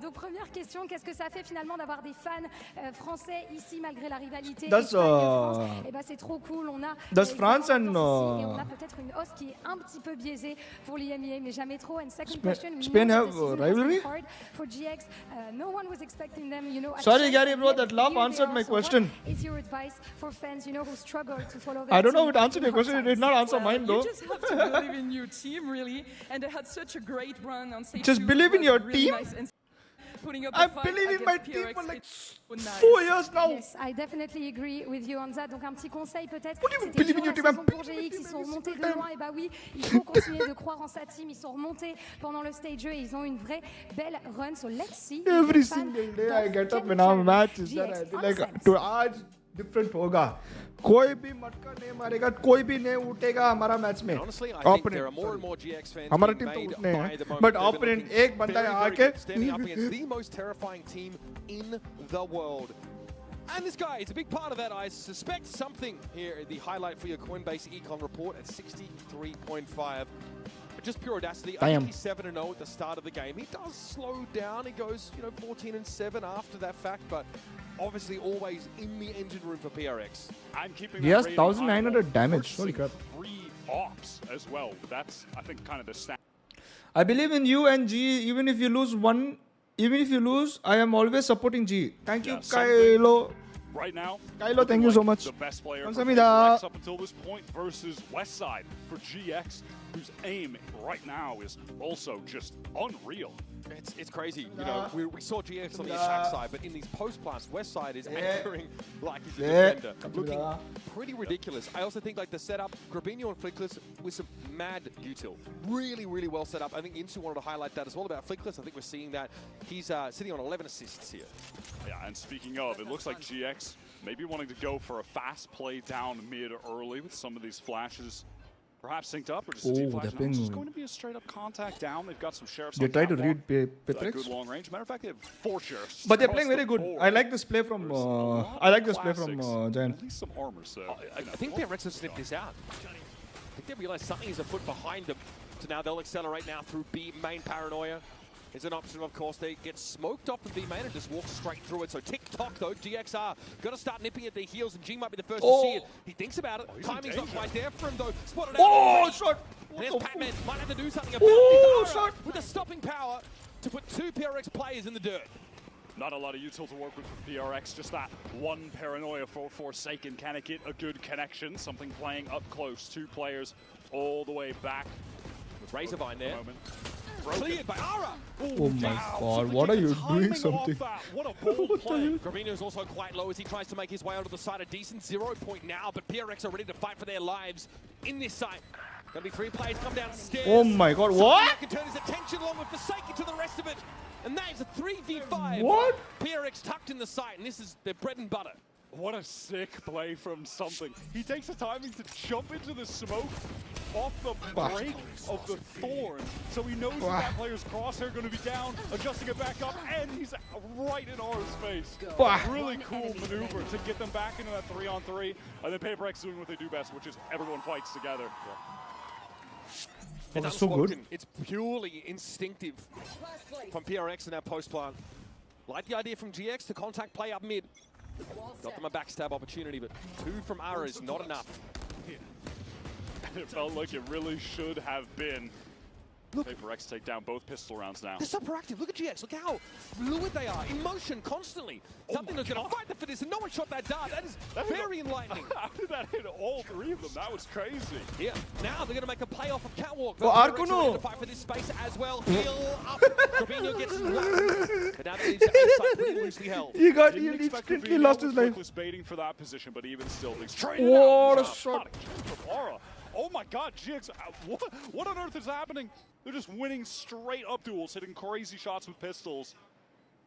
Donc première question, qu'est-ce que ça fait finalement d'avoir des fans français ici malgré la rivalité Espagne-France? Eh ben c'est trop cool. On a France and et on a peut-être une hausse qui est un petit peu biaisée pour l'IMEA, mais jamais trop. And second question, Spain have rivalry? For GX, no one was expecting them, you know. Sorry, Gary, bro, that laugh answered my question. Is your advice for fans, you know, who struggle to follow their I don't know team if it answered your question. It did not answer mine, though. You just have to believe in your team, really. And they had such a great run on stage. Just believe in your team? I'm believing in my team for like 4 years now. Yes, I definitely agree with you on that. Donc un petit conseil peut-être. What do you believe in your team? Pour GX, ils sont remontés de loin. Et bah oui, il faut continuer de croire en sa team. Ils sont remontés pendant le stage 2 et ils ont une vraie belle run. So let's see. Every single day I get up when I'm matches that I feel like to aaj different होगा. कोई भी मटका नहीं मारेगा, कोई भी नहीं उठेगा हमारा मैच में. Honestly, I think there are more and more GX fans हमारा being टीम तो made उठने by हैं. the moment. But They've been opponent looking एक बंदा very, आके very good, standing up against the most terrifying team in the world. And this guy is a big part of that. I suspect something here. The highlight for your Coinbase Econ report at 63.5. But just pure audacity. I think he's 7-0 at the start of the game. He does slow down. He goes, 14-7 after that fact, but obviously always in the engine room for PRX. I'm keeping He has 1,900 damage. Holy crap. 3 ops as well. That's, I think, kind of the stat. I believe in you and G. Even if you lose, I am always supporting G. Thank you, Kylo. Right now, Kylo, thank you so much. The best player for Kamsahamnida. PRX up until this point versus Westside for GX, whose aim right now is also just unreal. It's crazy. You know, we saw GX on the attack side, but in these post plants, Westside is anchoring like he's a defender, looking pretty ridiculous. I also think like the setup, Grabinho and Flickless with some mad util. Really, really well set up. I think Insu wanted to highlight that as well about Flickless. I think we're seeing that. He's sitting on 11 assists here. Yeah, and speaking of, it looks like GX maybe wanting to go for a fast play down mid early with some of these flashes. Perhaps synced up or just a deep flash. No, it's just going to be a straight up contact down. They've got some sheriffs. They try to read Good PRX. long range. Matter of fact, they have 4 sheriffs. But they're playing very good. I like this play from Giant. At least some armor, so. I think PRX have sniffed this out. I think they realize something is afoot behind them. So now they'll accelerate now through B main paranoia. Is an option, of course. They get smoked off the B main and just walk straight through it. So tick-tock, though, GXR got to start nipping at their heels, and G might be the first to see it. He thinks about it. Timing's not quite there for him, though. Spotted out. Shot! There's Pac-Man. Might have to do something about it. Shot! With the stopping power to put 2 PRX players in the dirt. Not a lot of util to work with for PRX, just that one paranoia for Forsaken. Can it get a good connection? Something playing up close. 2 players all the way back. With Razorvine there. Cleared by Ara! Oh my god, what are you doing something? What a bold play. Grabinho is also quite low as he tries to make his way onto the side. A decent 0 point now, but PRX are ready to fight for their lives in this site. Gonna be 3 players come downstairs. Oh my god, what? Can turn his attention along with Forsaken to the rest of it. And that is a 3v5. What? PRX tucked in the site, and this is their bread and butter. What a sick play from something. He takes the timing to jump into the smoke off the break of the thorn. So he knows that player's crosshair going to be down, adjusting it back up, and he's right in Aura's face. Really cool maneuver to get them back into that 3-on-3. And then PRX doing what they do best, which is everyone fights together. Oh, that's so good. It's purely instinctive from PRX in that post plant. Like the idea from GX to contact play up mid. Got them a backstab opportunity, but 2 from Ara is not enough. It felt like it really should have been. PaperX take down both pistol rounds now. They're so proactive. Look at GX. Look how fluid they are. In motion constantly. Something that's going to fight for this, and no one shot that dart. That is very enlightening. How did that hit all 3 of them? That was crazy. Yeah. Now they're going to make a play off of Catwalk. Oh, Arkuno! To fight for this space as well. Heal up. Trevino gets his one. But now they need to A-side pretty loosely held. He He lost his life. Was baiting for that position, but even still, he's What a shot. Aura. Oh my god, GX, what on earth is happening? They're just winning straight up duels, hitting crazy shots with pistols.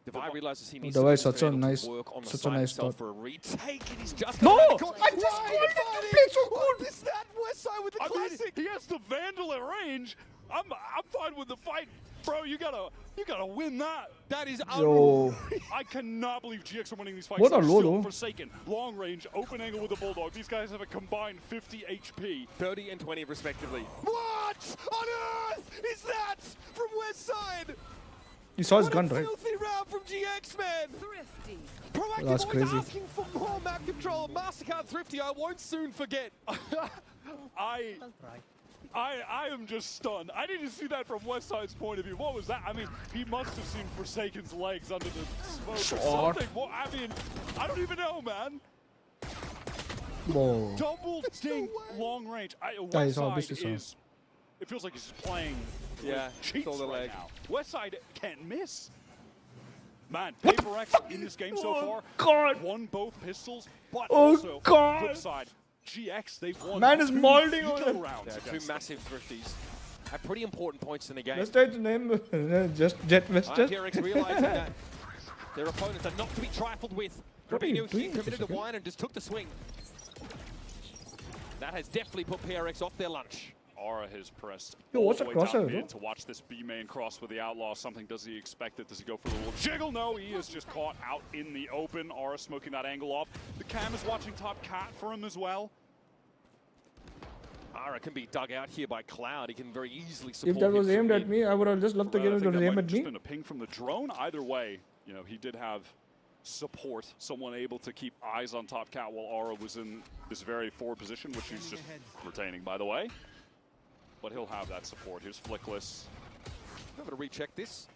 Divide realizes he needs to such a nice thought for a retake, and he's just No! I just wanted to play so cool! Is that Westside with the classic? He has the Vandal at range. I'm fine with the fight, bro. You gotta win that. That is Yo. I cannot believe GX are winning these fights. What a They're low, still though. Forsaken, long range, open angle with the Bulldog. These guys have a combined 50 HP. 30 and 20 respectively. What on earth is that from Westside? You saw his gun, right? Filthy round from GX, man. Thrifty. Proactive, That's always crazy. asking for more map control. Mastercard Thrifty, I won't soon forget. I am just stunned. I didn't see that from Westside's point of view. What was that? I mean, he must have seen Forsaken's legs under the smoke or something. Well, I mean, I don't even know, man. Whoa. Double dink long range. Westside is. It feels like he's just playing. Yeah, cheats shoulder right leg. now. Westside can't miss. Man, PaperX in this game so far God. won both pistols, but Oh, also God. flip side. GX, they've won Man is 2 molding eco over there. rounds. Yeah, 2 against massive Thrifties at pretty important points in the game. Let's try to name just Jet Wester. PRX realizing that their opponents are not to be trifled with. What are you Trevino here doing, committed to Forsaken? wine and just took the swing. That has definitely put PRX off their lunch. Aura has pressed Yo, all what's the that way down crossover, mid bro? to watch this B main cross with the Outlaw. Something, does he expect it? Does he go for the little jiggle? No, he is just caught out in the open. Aura smoking that angle off. The cam is watching top cat for him as well. Ara can be dug out here by Cloud. He can very easily support If that was him aimed from at mid. me, I would have just loved to I get think it that to aim might at have just me. been a ping from the drone. Either way, you know, he did have support, someone able to keep eyes on top cat while Aura was in this very forward position, which he's just retaining, by the way. But he'll have that support. Here's Flickless. I'm going to recheck this.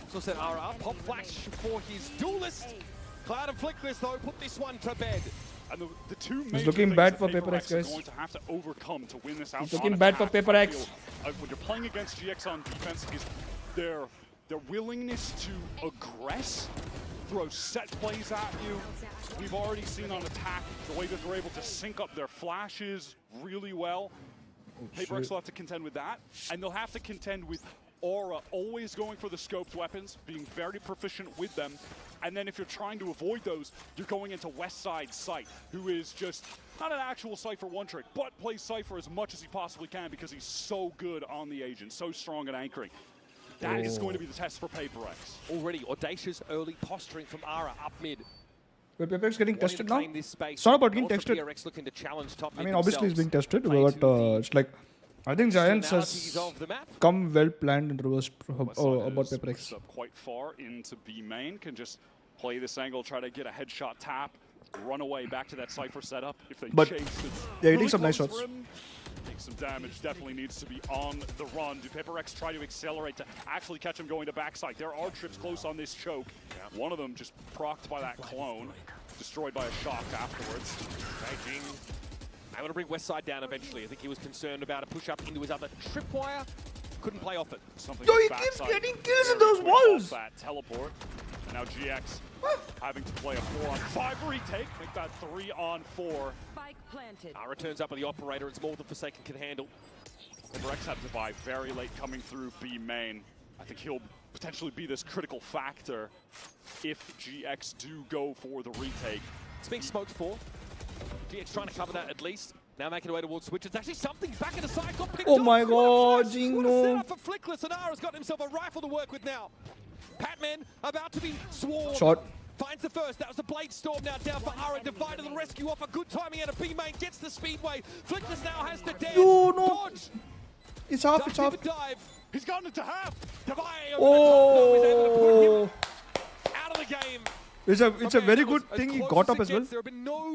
So set Ara up. Pop flash for his duelist. Cloud and Flickless, though, put this one to bed. And the two major looking things bad that for PaperX, are guys. going to have to overcome to win this out. He's looking on bad for attack PaperX. field, when you're playing against GX on defense, is their willingness to aggress, throw set plays at you. We've already seen on attack the way that they're able to sync up their flashes really well. PaperX will have to contend with that, and they'll have to contend with Aura always going for the scoped weapons, being very proficient with them. And then if you're trying to avoid those, you're going into Westside Sight, who is just not an actual Cypher one-trick, but plays Cypher as much as he possibly can because he's so good on the agent, so strong at anchoring. That is going to be the test for PaperX. Already audacious early posturing from Ara up mid. Well, PaperX getting Wanting tested to now. claim this space. It's not about getting Also tested. PRX looking to challenge top I mid mean, obviously he's themselves. being tested, Playing but to the it's like I think Giants externalities has of the map. come well planned and reversed about Has PaperX. pushed up quite far into B main, can just play this angle, try to get a headshot tap, run away back to that Cypher setup. If they But chase, it's they're hitting really some nice close shots. for him. Take some damage, definitely needs to be on the run. Do PaperX try to accelerate to actually catch him going to backside? There are trips close on this choke. One of them just procced by that clone, destroyed by a shock afterwards. Beijing. I'm going to bring Westside down eventually. I think he was concerned about a push up into his other tripwire. Couldn't play off it. Something Yo, like he keeps backside getting kills in very those quick off walls. That teleport. And now GX having to play a 4-on-5 retake, make that 3-on-4. Spike planted. Ara turns up with the operator. It's more than Forsaken can handle. PaperX had Divide very late coming through B main. I think he'll potentially be this critical factor if GX do go for the retake. It's being smoked for. GX trying to cover that at least. Now making away towards Switch. It's actually something back in the side. Got picked Oh off. my God, What a Jingo. setup for Flickless, and Ara's got himself a rifle to work with now. Patman about to be swarmed. Shot. Finds the first. That was a Blade Storm now down for Ara. Divide to the rescue off a good timing out of B main. Gets the speedway. Flickless now has to dance. No, no. Dodge. It's half, it's half. Dive. He's gotten it to half. Divide over the top. No, he's able to put Oh. him out of the game. It's a very good thing he got up as well.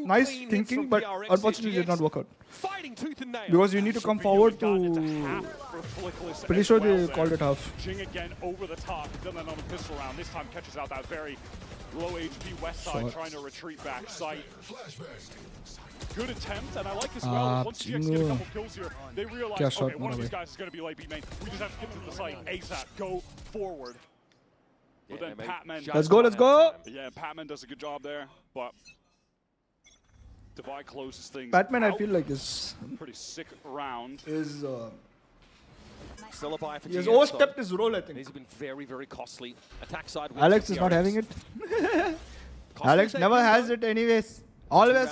Nice thinking, but unfortunately it did not work out. Because you need to come forward to... Pretty sure they called it half. Jing again over the top. Done that on the pistol round. This time catches out that very low HP West side, trying to retreat back. Sight. Good attempt, and I like as well. Once GX get a couple kills here, they realize, okay, one of these guys is going to be late B main. We just have to get to the site ASAP. Go forward. But then Patman. Let's go. Yeah, Patman does a good job there, but Divide closes things. Patman, I feel like is pretty sick round. Still a buy for he has overstepped his role, I think. These have been very, very costly. Attack side. Alex is not having it. Alex never has it anyways. Always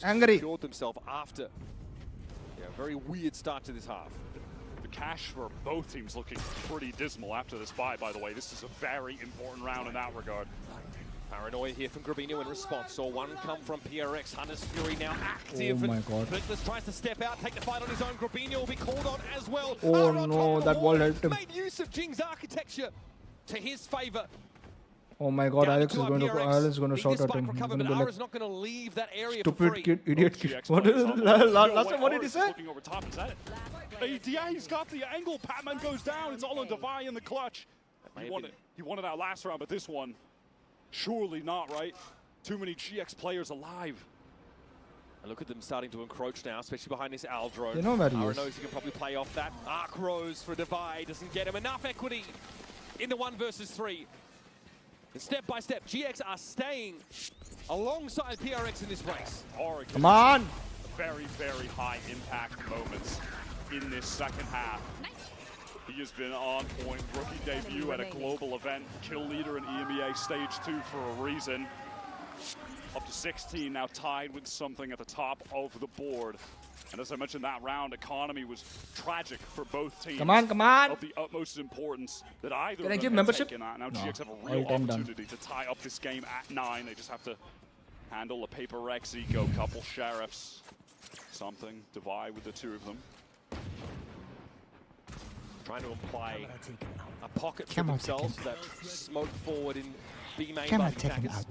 angry. Secured themselves after a very weird start to this half. The cash for both teams looking pretty dismal after this buy, by the way. This is a very important round in that regard. Paranoia here from Grabino in response. Saw one come from PRX. Hunter's Fury now active. Oh my god. Flickless tries to step out, take the fight on his own. Grabino will be called on as well. Oh no, that wall helped him. Made use of Jing's architecture to his favor. Oh my god, Alex is going to shout at him. He's going to be like, not going to leave that area stupid kid, idiot kid. What is last time, what did he say? Over top, is that it? Yeah, he's got the angle. Patman goes down. It's all on Divide in the clutch. He won it that last round, but this one, surely not, right? Too many GX players alive. And look at them starting to encroach now, especially behind this Aldro. You know where he is. knows he can probably play off that. Arc Rose for Divide doesn't get him enough equity in the 1 versus 3. And step by step, GX are staying alongside PRX in this race. Come on! Very, very high impact moments in this second half. He has been on point. Rookie debut at a global event. Kill leader in EMEA Stage 2 for a reason. Up to 16, now tied with something at the top of the board. And as I mentioned, that round economy was tragic for both teams. Come on. Of the utmost importance that either Can I of give them membership? taken at. Now No. GX have a real opportunity to tie up this game at 9. They just have to handle a PRX eco, couple sheriffs, something, divide with the two of them. Trying to apply a pocket for themselves that smoke forward in B main. Camera taken out.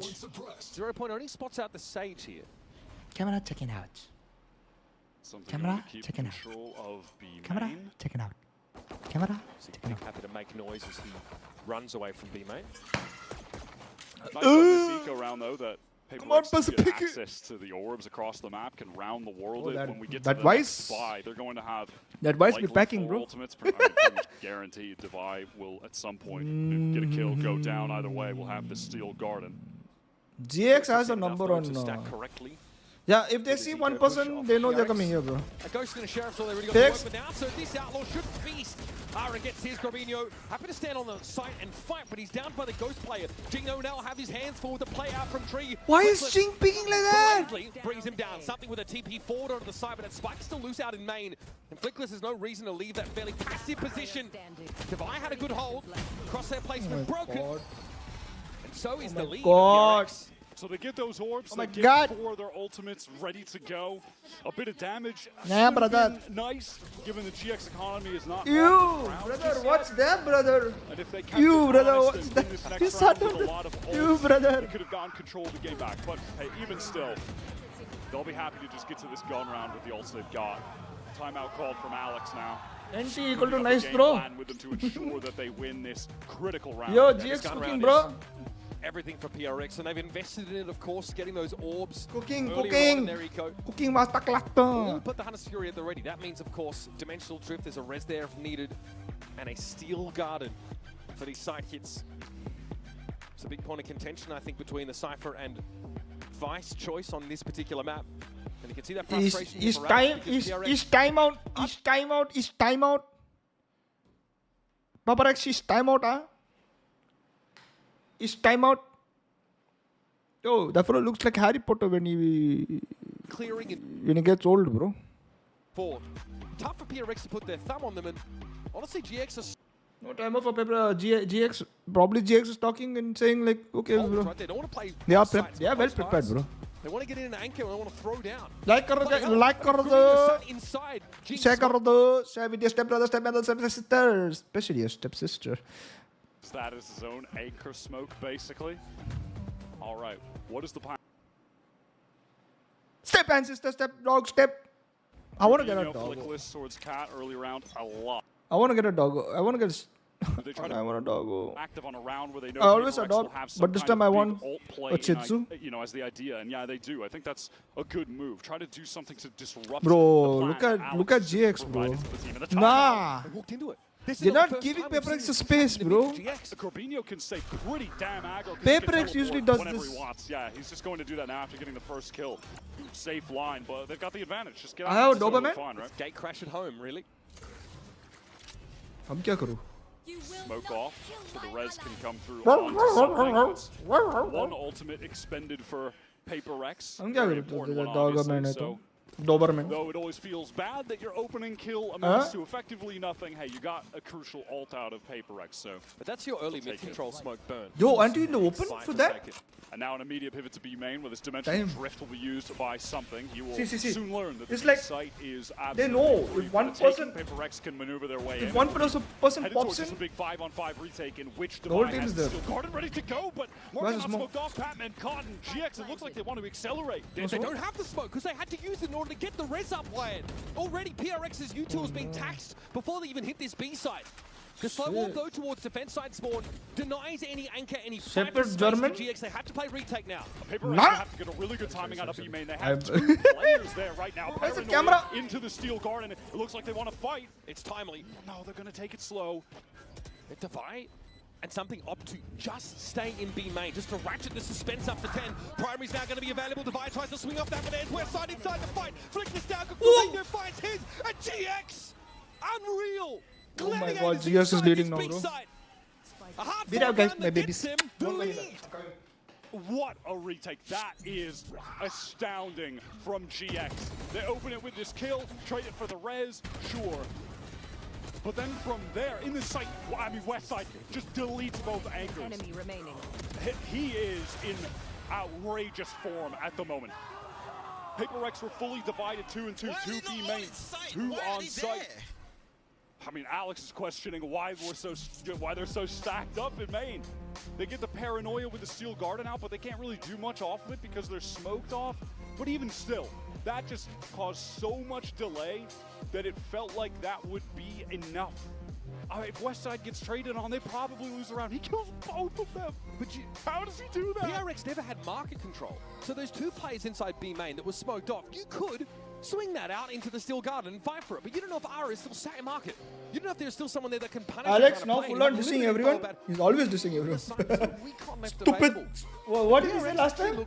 0 Point only spots out the Sage here. Camera taken out. Something Camera to keep taken out. control of B Camera main. taken out. Camera taken out. Happy to make noise as he runs away from B main. Nice on this eco round though that Come on, PRX get Pacific. access to the orbs across the map, can round the world Oh, when we get to that the Vice- next buy. They're going to have That Vice be likely packing, 4 bro. ultimates, pretty much guaranteed. Divide will at some point get a kill, go down. Either way, we'll have the Steel Garden. GX has a number on... Stack correctly. yeah, if they see one person, they know they're coming here, bro. A Ghost and a Sheriff's all they really got Fix. to work with now, so this Outlaw should feast. Ara gets his Grabino, happy to stand on the site and fight, but he's down by the Ghost player. Jingo now have his hands full with the play out from Tree. Why is Jing picking like that? Brings him down, something with a TP forward onto the side, but that Spike's still loose out in main. And Flickless has no reason to leave that fairly passive position. Divide had a good hold, crosshair placement broken. And so is the lead. God. So they get those orbs, Oh my they God. get 4 of their ultimates ready to go. A bit of damage. Yeah, should have brother. been nice, given the GX economy is not You, off the ground brother, just what's yet. that, brother? And if they kept You, it brother, honest what's and that? win this You next round son with of a lot of You, ults, brother. they could have gotten control of the game back. But hey, even still, they'll be happy to just get to this gun round with the ults they've got. Timeout called from Alex now. NT equal to Game nice throw. plan with them to ensure that they win this critical round. Yo, And this GX gun cooking, round bro. is everything for PRX, and they've invested in it, of course, getting those orbs Cooking, earlier on cooking. in their eco. Cooking was All paklakta. put the Hunter's Fury at the ready. That means, of course, Dimensional Drift, there's a res there if needed, and a Steel Garden for these side hits. It's a big point of contention, I think, between the Cypher and Vice choice on this particular map. And you can see that frustration here Is for time Alex because PRX is timeout? Is timeout? Is timeout? PRX is timeout, huh? Is timeout? Yo, that fellow looks like Harry Potter when he gets old, bro. forward. Tough for PRX to put their thumb on them, and honestly, GX are No time for paper. GX probably GX is talking and saying like, okay, bro. right there. They don't want to play. They are sides they are with well both prepared, sides. bro. They want to get in an anchor and they want to throw down. Like Play out. कर Grabino दो sat inside. Jinx share कर दो share with your stepbrother, stepsister, especially your stepsister. That is his own anchor smoke, basically. All right, what is the plan? Step, ancestor, step, dog, step. I want to get a dog. Flickless towards Cat early round a lot. I want to get a dog. I want to get. They try to I want a doggo. active on a round where they know I always PRX a dog, will have some but this kind time of I big want ult play a Shih Tzu. you know, as the idea, and yeah, they do. I think that's a good move. Try to do something to disrupt. Bro, the plan look at Alex GX, bro. provided to the team. And the Nah, They walked into it. This is they're not the not first giving time we've PRX seen the this space, happen bro. to GX. Corbino can stay pretty damn aggro. PRX usually does whenever this. he wants. Yeah, he's just going to do that now after getting the first kill. Safe line, but they've got the advantage. Just get out. I have a It's totally Doberman. fine, right? Gate crash at home, really. हम क्या करूँ? Smoke off so the res can come through onto something. One ultimate expended for PRX. हम क्या Very करूँ? important one, Doberman है obviously, तो. so Doberman. though it always feels bad that your opening kill amounts to effectively nothing, hey, you got a crucial ult out of PRX, so. But that's your early mid-control smoke burn. Yo, aren't you in the open Fine for a that? second. And now an immediate pivot to B main where this dimensional drift will be used by something. You will See. soon learn that It's the like site is they absolutely know free if for one the taking. person- PRX can maneuver their way in. If one person Headed pops towards in, just a big 5-on-5 retake in which the whole Divine team has is there. still guarded, ready to go, but Where's Morgan the not smoke? smoked off. Patman, Cotton, GX, it looks like they want to accelerate. They don't have the smoke because they had to use it in order to get the res up wide. Already PRX's util has been taxed before they even hit this B side. The slow wall though towards defense side spawn denies any anchor, any Shepherd space German. to GX. They had to play retake now. PRX Nah. have to get a really good timing out of B main. They have I'm- 2 players there right now. Where's the Paranoia camera? into the steel garden. It looks like they want to fight. It's timely. No, they're going to take it slow. Hit to fight. And something opt to just stay in B main, just to ratchet the suspense up to 10. Primary's now going to be available. Divide tries to swing off that, but there's West side inside the fight. Flick this down, Corbino finds his, and GX! Unreal! Oh my Gladiators God, GX is inside leading this now, B bro. side. A hard Beat fought up, guys, round my that babies. gets them the lead. What a retake. That is astounding from GX. They open it with this kill, trade it for the res, sure. But then from there, in the site, I mean west side, just deletes both anchors. Enemy remaining. He is in outrageous form at the moment. PRX were fully divided 2 and 2, 2 B main, 2 on site. I mean, Alex is questioning why they're so stacked up in main. They get the paranoia with the steel garden out, but they can't really do much off of it because they're smoked off. But even still, that just caused so much delay that it felt like that would be enough. If Westside gets traded on, they probably lose the round. He kills both of them. But how does he do that? PRX never had market control. So those 2 players inside B main that was smoked off, you could swing that out into the steel garden and fight for it. But you don't know if Ara is still sat in market. You don't know if there's still someone there that can punish Alex you. now full on dissing everyone. He's always dissing everyone. Stupid. What did he say last time?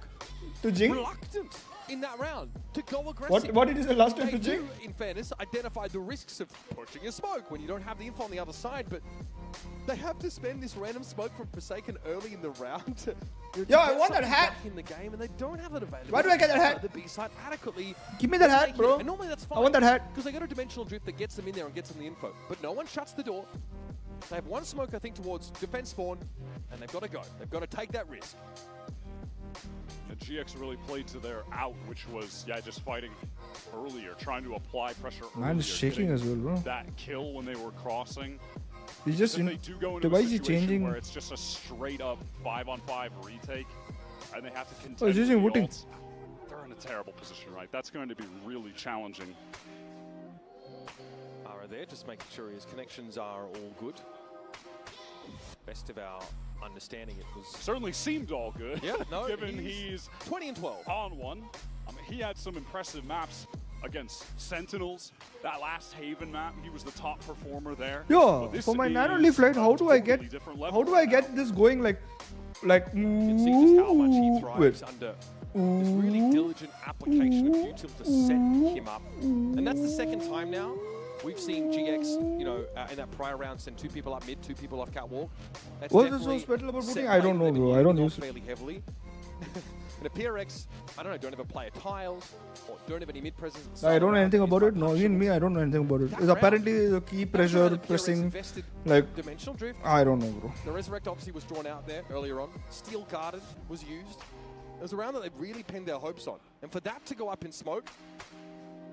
To Jing? Reluctant in that round to go aggressive. What did he say last time to They Jing? do, in fairness, identify the risks of pushing a smoke when you don't have the info on the other side, but they have to spend this random smoke from Forsaken early in the round to Yo, I get want that something hat. back in the game, and they don't have it available. Why do I get that hat? The B side adequately. Give me that hat, bro. And normally that's fine. I want that hat. Because they got a dimensional drift that gets them in there and gets them the info. But no one shuts the door. They have 1 smoke, I think, towards defense spawn, and they've got to go. They've got to take that risk. And GX really played to their out, which was, just fighting earlier, trying to apply pressure earlier. Man is shaking getting as well, bro. That kill when they were crossing. He's just Then they do go into why a is he situation changing? where it's just a straight up 5-on-5 retake, and they have to contend Oh, he's using with the Wooting. ults. They're in a terrible position, right? That's going to be really challenging. Ara there, just making sure his connections are all good. Best of our understanding, it was Certainly seemed all good. Yeah, no, given he's 20 and 12 on one. I mean, he had some impressive maps against Sentinels. That last Haven map, he was the top performer there. Yo, But this for my is nano leaf light, a how do I get totally different level this going like You can see just how much he thrives under this really diligent application of util to set him up. And that's the second time now we've seen GX, in that prior round send 2 people up mid, 2 people off catwalk. That's What's so definitely special about set Wooting? I don't play know, they've bro. been I don't using use it. fairly heavily. And a PRX, I don't know, don't have a player tiles or don't have any mid presence. I don't know anything about it. No, even me, I don't know anything about it. It's apparently the key pressure pressing, like, dimensional drift. I don't know, bro. The Resurrect obviously was drawn out there earlier on. Steel Guarded was used. It was a round that they really pinned their hopes on. And for that to go up in smoke,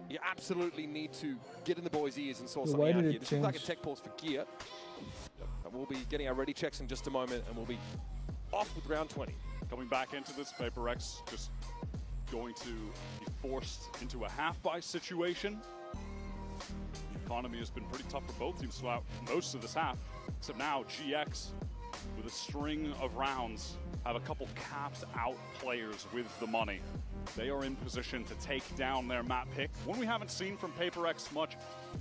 you absolutely need to get in the boys' ears and sort something out here. This looks like a tech pause for gear. And we'll be getting our ready checks in just a moment, and we'll be off with round 20. Coming back into this, PRX just going to be forced into a half-buy situation. The economy has been pretty tough for both teams throughout most of this half, except now GX, with a string of rounds, have a couple capped out players with the money. They are in position to take down their map pick. One we haven't seen from PRX much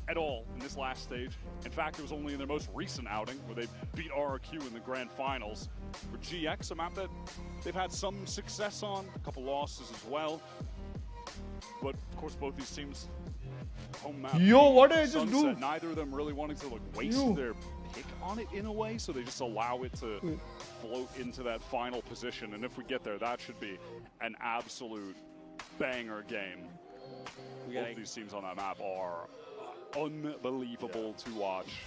at all in this last stage. In fact, it was only in their most recent outing where they beat RRQ in the grand finals. For GX, a map that they've had some success on, a couple losses as well. But of course, both these teams, home map. Yo, what did I just Sunset, do? neither of them really wanting to like waste their pick on it in a way, so they just allow it to float into that final position. And if we get there, that should be an absolute banger game. Both of these teams on that map are unbelievable to watch.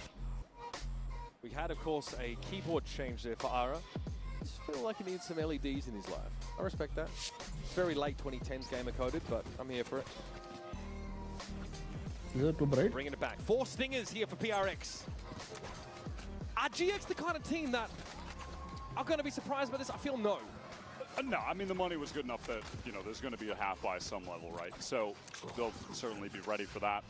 We had, of course, a keyboard change there for Ara. Just feel like he needs some LEDs in his life. I respect that. It's very late 2010s gamer coded, but I'm here for it. Is it too bright? Bringing it back. 4 stingers here for PRX. Are GX the kind of team that are going to be surprised by this? I feel no. No, I mean, the money was good enough that, you know, there's going to be a half by some level, right? So they'll certainly be ready for that.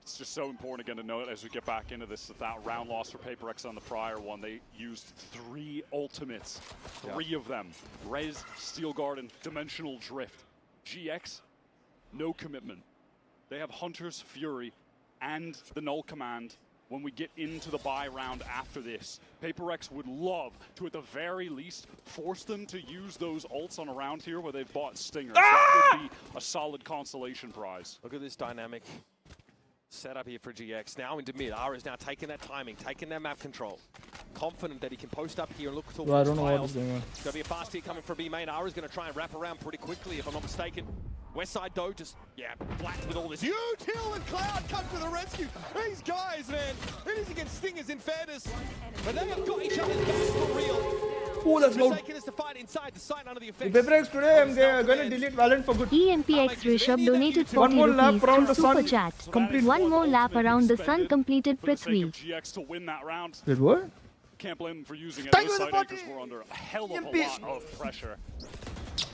It's just so important again to note as we get back into this that round loss for PRX on the prior one. They used 3 ultimates, 3 of them. Res, Steel Garden, Dimensional Drift. GX, no commitment. They have Hunter's Fury and the Null Command. When we get into the buy round after this, PRX would love to, at the very least, force them to use those ults on a round here where they've bought Stingers. That would be a solid consolation prize. Look at this dynamic setup here for GX. Now into mid. Ara is now taking that timing, taking that map control. Confident that he can post up here and look towards I don't know what tiles. is going on. It's going to be a fast hit coming from B main. Ara's going to try and wrap around pretty quickly, if I'm not mistaken. Westside, though, just, flat with all this. Till and Cloud come to the rescue. These guys, man, it is against Stingers in fairness. But they have got each other's back for real. Oh, that's loud. Taking us to fight inside the site under the effects. PRX today, I'm going to delete Valorant for good. EMPX Rishabh donated 40 One more lap rupees around to the Super sun. Chat. Complete. One more lap around the sun completed Prithvi. GX to win that round. Wait, what? Can't blame them for using it. Thank Those you for side the anchors were under a hell of a EMPs. lot of pressure.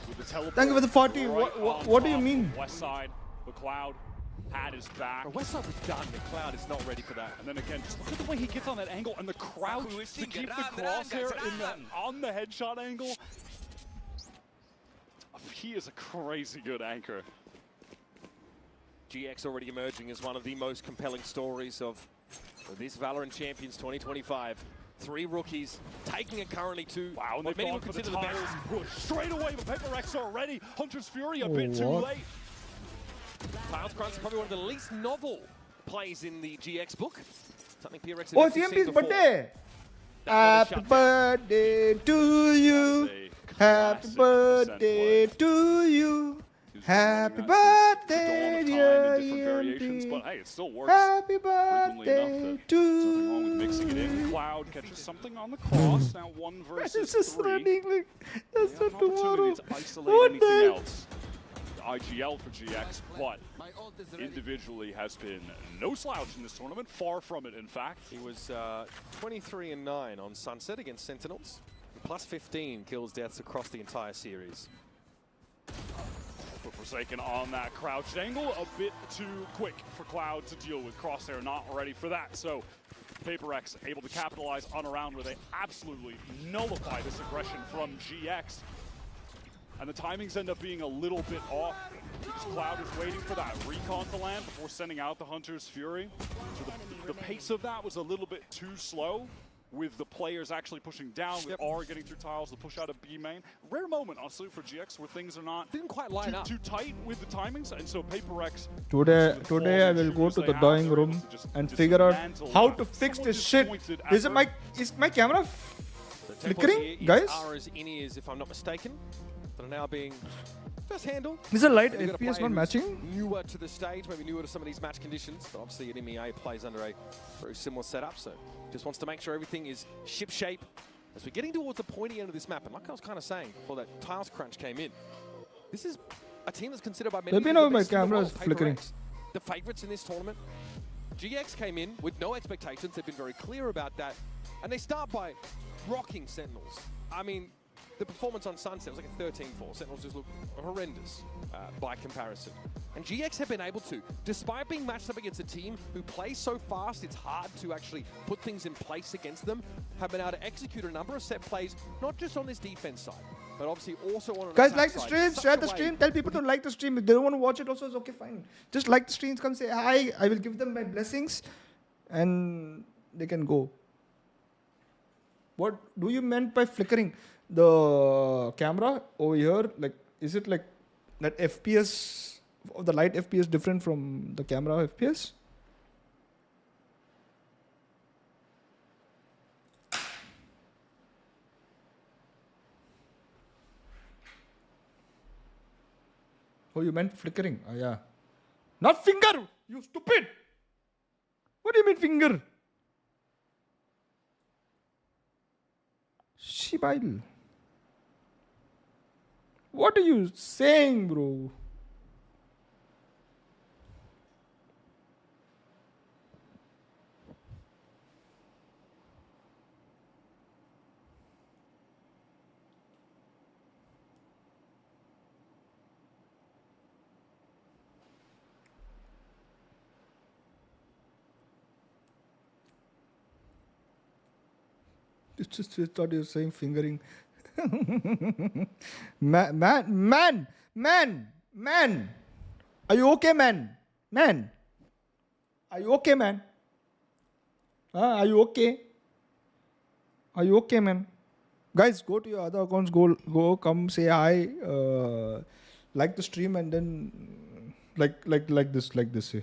With the teleport Thank you for the 40. right What do you on mean? West side, the Cloud had his back. Westside was done. The Cloud is not ready for that. And then again, just look at the way he gets on that angle and the crouch to keep the crosshair on the headshot angle. He is a crazy good anchor. GX already emerging as one of the most compelling stories of this VALORANT Champions 2025. 3 rookies taking it currently to and what they've many gone would for the consider the best. tiles push straight away, but PRX already. Hunter's Fury a bit too late. Tiles Crunch is probably one of the least novel plays in the GX book. Something PRX Oh, it's EMP's birthday. Happy birthday to you. Happy birthday to you. Happy birthday, dear EMP. But hey, it still works. Happy frequently birthday enough that to there's nothing wrong with mixing it in. Cloud catches something on the cross. Now 1 versus 3. That's not tomorrow. To isolate anything else. IGL for GX, but individually has been no slouch in this tournament. Far from it, in fact. He was 23-9 on Sunset against Sentinels. Plus 15 kills deaths across the entire series. But Forsaken on that crouched angle, a bit too quick for Cloud to deal with. Crosshair not ready for that. So PRX able to capitalize on a round where they absolutely nullify this aggression from GX. And the timings end up being a little bit off because Cloud is waiting for that recon to land before sending out the Hunter's Fury. So the pace of that was a little bit too slow, with the players actually pushing down, with R getting through tiles to push out of B main. Rare moment, honestly, for GX where things are not didn't quite line up too tight with the timings, and so PRX. Today I will go to the drawing room and figure out how to fix this shit. Is my camera flickering, guys? Ara's in-ears, if I'm not mistaken, that are now being just handled. Is the light FPS not matching? Newer to the stage, maybe newer to some of these match conditions, but obviously an MEA plays under a very similar setup, so just wants to make sure everything is ship-shape as we're getting towards the pointy end of this map. And like I was kind of saying before that Tiles Crunch came in, this is a team that's considered by many Let me know if my best in the camera is world. flickering. PRX, the favorites in this tournament. GX came in with no expectations. They've been very clear about that. And they start by rocking Sentinels. I mean, the performance on Sunset was like a 13-4. Sentinels just look horrendous by comparison. And GX have been able to, despite being matched up against a team who plays so fast, it's hard to actually put things in place against them, have been able to execute a number of set plays, not just on this defense side, but obviously also on an Guys, attack like the side, stream, such share a the way- stream, tell people to like the stream. If they don't want to watch it also, it's okay, fine. Just like the streams, come say hi, I will give them my blessings, and they can go. What do you meant by flickering? The camera over here, like, is it like that FPS of the light FPS different from the camera FPS? Oh, you meant flickering. Oh, yeah. Not finger, you stupid. What do you mean finger? Shibail. What are you saying, bro? Just thought you were saying fingering. Man. Are you okay, man? Man. Are you okay, man? Are you okay? Are you okay, man? Guys, go to your other accounts. Go, come say hi. Like the stream and then like this.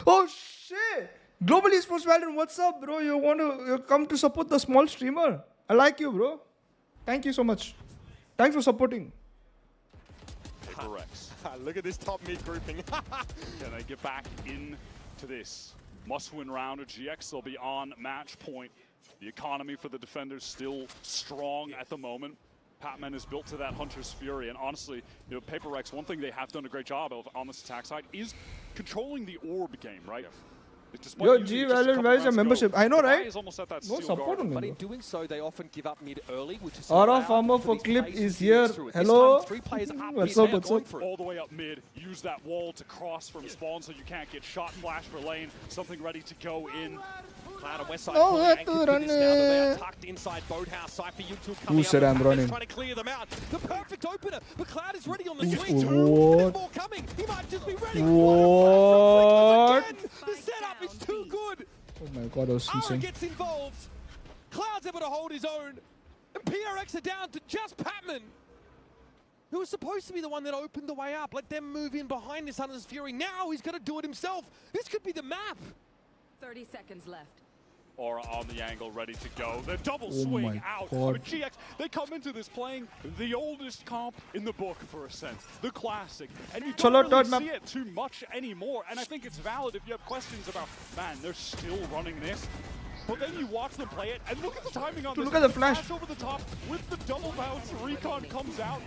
Oh shit! Global Esports Valorant, what's up, bro? You come to support the small streamer? I like you, bro. Thank you so much. Thanks for supporting. PRX. Look at this top mid grouping. Can they get back into this must-win round of GX? They'll be on match point. The economy for the defenders still strong at the moment. Patman is built to that Hunter's Fury, and honestly, PRX, one thing they have done a great job of on this attack side is controlling the orb game, right? Despite Yo, using G it just a Valorant, couple where's your rounds ago, membership? I know, the guy right? is almost at that No steel support guard. on But me, in doing so, they often give up mid early, which is Aura allowed Farmer for for these Clip plays is to here. use through it. This Hello. time, 3 players up What's mid, up, they are what's going up? for it. All the way up mid, use that wall to cross from spawn so you can't get shot and flash for lane. Something ready to go in. Cloud and Westside Oh, pulling anchors to run this now, though they are it. tucked inside Boathouse. Cypher YouTube Who coming said up. I'm Patman's running? trying to clear them out. The perfect opener, but Cloud is ready on the Oof, swing. what? There's more coming. He might just be ready. What? Again. The setup is too good. Oh my god, that was Aura insane. gets involved. Cloud's able to hold his own. And PRX are down to just Patman, who was supposed to be the one that opened the way up. Let them move in behind this Hunter's Fury. Now he's going to do it himself. This could be the map. 30 seconds left. Aura on the angle, ready to go. The double Oh swing my out. God. But GX, they come into this playing the oldest comp in the book for a sense, the classic. And you Chalo, don't really third map. see it too much anymore. And I think it's valid if you have questions about, man, they're still running this. But then you watch them play it, and look at the timing on this. Look at the flash. Over the top with the double bounce. Recon comes out.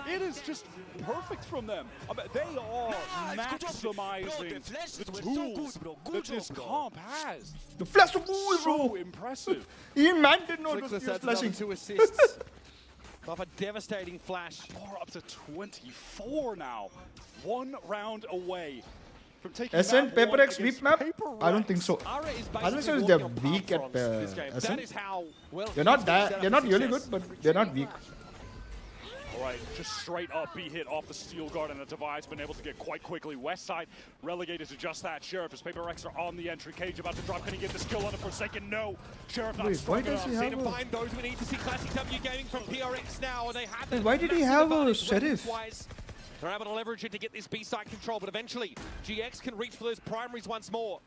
It is just perfect from them. I mean, they are maximizing the tools that this comp has. The flash of bro. So impressive. He man did not Flickless do adds another flashing. 2 assists. Off a devastating flash. Far up to 24 now. 1 round away from taking SN that one PRX sweep against map? PRX. I don't think so. Aura is Unless basically they're walking on weak palm at fronds this game. SN. That is how well They're not he's that. set up They're not for really success. good, but they're not weak. All right, just straight up B hit off the steel guard, and the Divide's been able to get quite quickly. Westside relegated to just that. Sheriff, as PRX are on the entry. Cage about to drop. Can he get the skill on a Forsaken? No. Sheriff not Wait, strong why does enough. he See have to a... find those we need to see. Classic W gaming from PRX now, and they have Wait, why did he have a Sheriff? They're able to leverage it to get this B-side control, but eventually GX can reach for those primaries once more.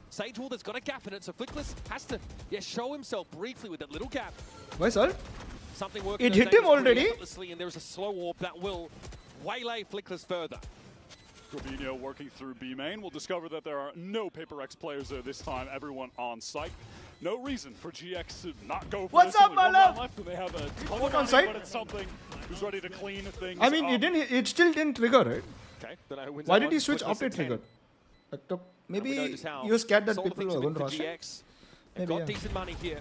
Sage Wall, that's got a gap in it, so Flickless has to show himself briefly with that little gap. Why, sir? Something working. It hit him already. And there's a slow warp that will waylay Flickless further. Gravino working through B main. We'll discover that there are no PRX players there this time. Everyone on site. No reason for GX to not go for What's this. up, Only my one love? round left, and they have a What on site? but it's something who's ready to clean things I mean, up. it still didn't trigger, right? Okay, then I wins Why that did he one. switch Flickless after at 10. trigger? Maybe we know just how you're scared that sort of people things are have going been to for rush. GX. Maybe, Got yeah. decent money here.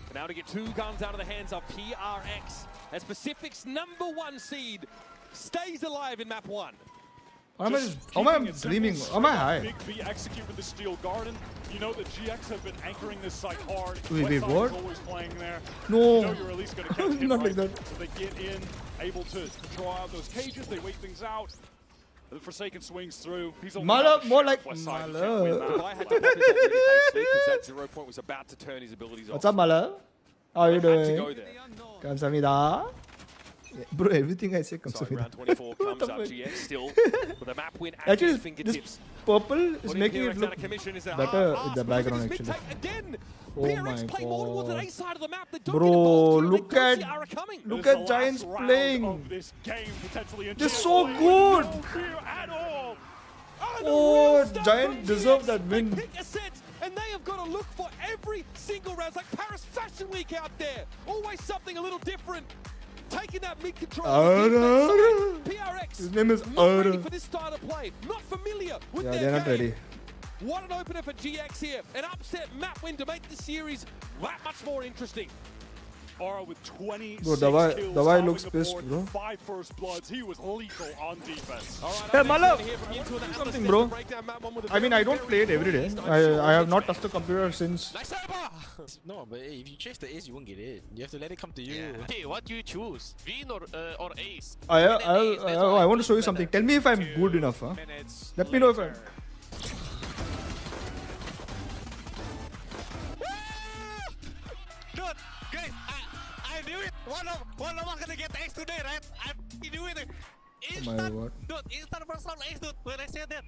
And now to get 2 guns out of the hands of PRX. As Pacific's #1 seed stays alive in map 1. Am I dreaming? Am I high? Big B execute with the Steel Garden. You know that GX have been anchoring this site hard. Wait, Westside what? is always playing there. No. You know you're at least going to catch him Not right. like that. So they get in, able to draw out those cages. They wait things out. The Forsaken swings through. He's only Mala, got a more share like of Westside. He Mala. can't win that. I had to pop his ult really hastily because that 0 point was about to turn his abilities off. What's up, Mala? How are you Had to doing? go there. Kamsahamnida. Yeah, bro, everything I say comes So to round 24 comes up. GX still with a map win at Actually, his fingertips. this purple is Putting making PRX it look out of commission is a better hard with the ask. background, Pacific's actually. mid-take again. Oh PRX my play more towards an God. A side of the map. They don't Bro, get involved here. look They don't at- see Ara coming. Look It is at the Giants last round playing. of this game, potentially in They're jail so play. good. No fear at all. Oh, Giant deserve that win. Pick a set, and they have got to look for every single round. It's like Paris Fashion Week out there. Always something a little different. Taking that mid control. PRX. His name is not ready Ara. for this style of play. Not familiar with Yeah, their they're not game. ready. What an opener for GX here. An upset map win to make the series that much more interesting. Aura with 26 Bro, Dawai kills, Dawai topping looks the pissed, board, bro. 5 first bloods. He was lethal on defense. All right, Hey, up next, Mala, we're gonna hear from Into the something, Atlas bro. to break down map 1 with a I mean, very, I don't very play it every day. poised, I'm sure I have it's not right. touched a computer since. No, but hey, if you chase the ace, you won't get it. You have to let it come to you. Yeah. Okay, what do you choose? Win or ace? I want to show you something. Tell me if I'm good enough. Huh? Let me know if I'm. Dude, guys, I knew it. One of us gonna get ace today, right? I knew it. Oh my God. Dude, instant first round ace, dude. When I said that.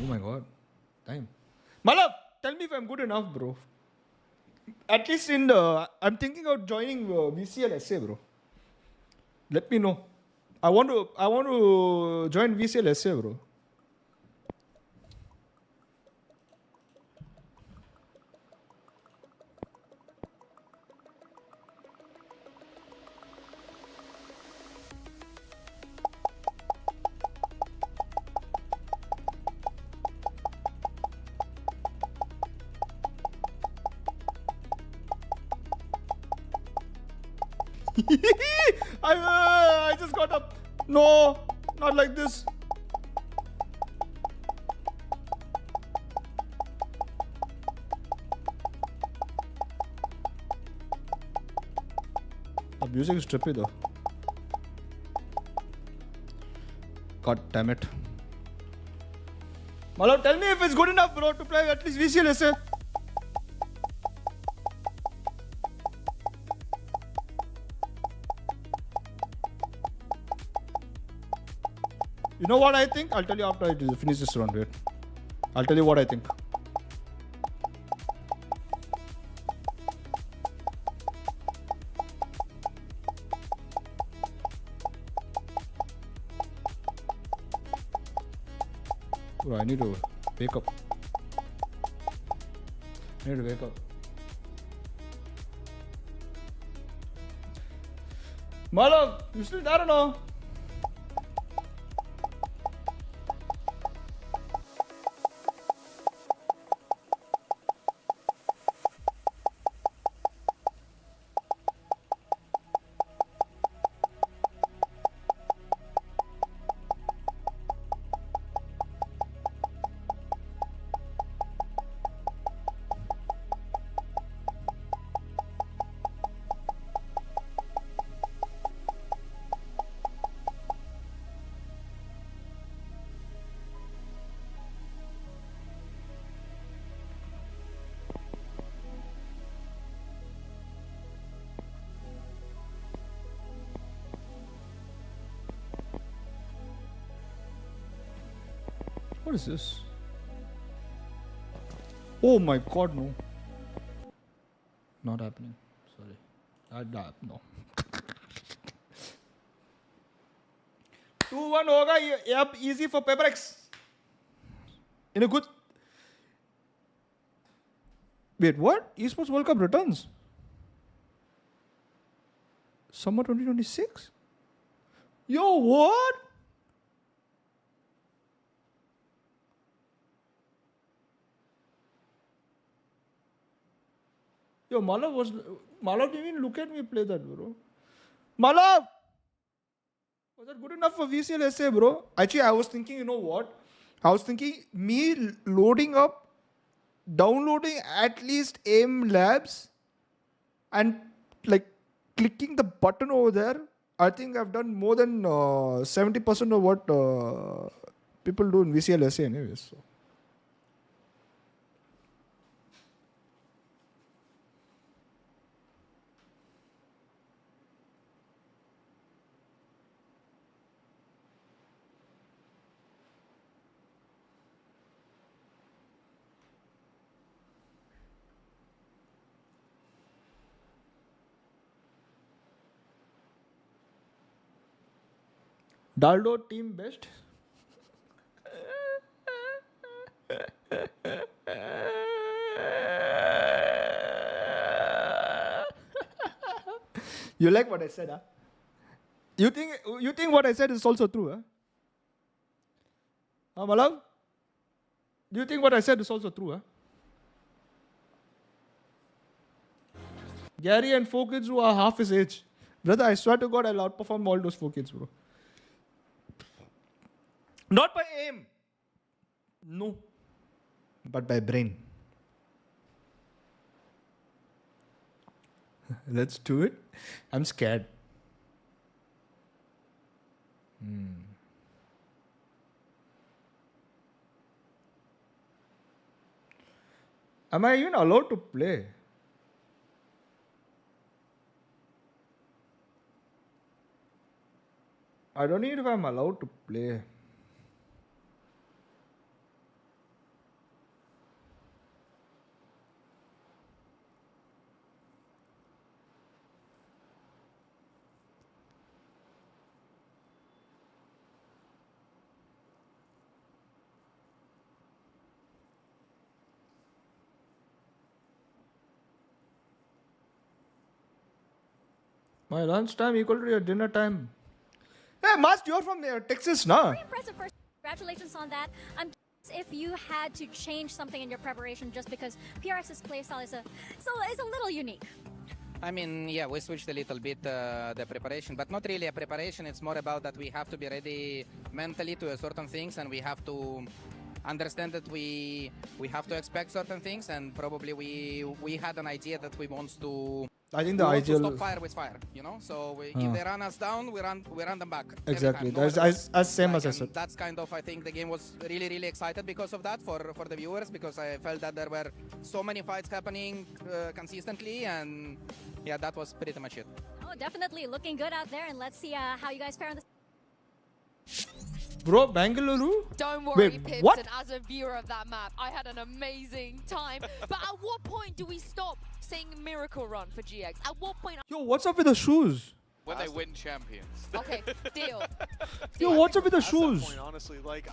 Oh my God. Time. Malab, tell me if I'm good enough, bro. At least in the. I'm thinking of joining VCL SA, bro. Let me know. I want to join VCL SA, bro. I just got up. No, not like this. The music is trippy though. God damn it. Malab, tell me if it's good enough, bro, to play at least VCL SA. You know what I think? I'll tell you after I finish this round. Wait. I'll tell you what I think. Bro, I need to wake up. I need to wake up. Malak, you still there or no? What is this? Oh my God, no. Not happening. Sorry. No. 2-1 होगा ये अब easy for PRX. In a good. Wait, what? Esports World Cup returns. Summer 2026? Yo, what? Yo, Malav didn't even look at me play that, bro. Malav! Was that good enough for VCL SA, bro? Actually, I was thinking, you know what? I was thinking me loading up, downloading at least AIM Labs and like clicking the button over there. I think I've done more than 70% of what people do in VCL SA anyways. So. Daldo team best. You like what I said, huh? You think what I said is also true, huh? Huh, Malav? Do you think what I said is also true, huh? Gary and 4 kids who are half his age. Brother, I swear to God, I'll outperform all those 4 kids, bro. Not by aim. No. But by brain. Let's do it. I'm scared. Am I even allowed to play? I don't know if I'm allowed to play. My lunch time equal to your dinner time. Hey, Mast, you're from Texas, nah? Very impressive first. Congratulations on that. I'm curious if you had to change something in your preparation just because PRX's playstyle is a little unique. I mean, yeah, we switched a little bit the preparation, but not really a preparation. It's more about that we have to be ready mentally to certain things, and we have to understand that we have to expect certain things, and probably we had an idea that we want to. I think the ideal. To stop fire with fire, you know. So if they run us down, we run them back. Exactly. That's as same as I said. That's kind of, I think the game was really excited because of that for the viewers, because I felt that there were so many fights happening consistently, and yeah, that was pretty much it. Oh, definitely looking good out there, and let's see how you guys fare on this. Bro, Bangalore? Don't worry, Wait, what? Pipson. As a viewer of that map, I had an amazing time. But at what point do we stop saying miracle run for GX? At what point? Yo, what's up with the shoes? When they win champions. Okay, deal. Yo, what's up with the shoes? Point, honestly, like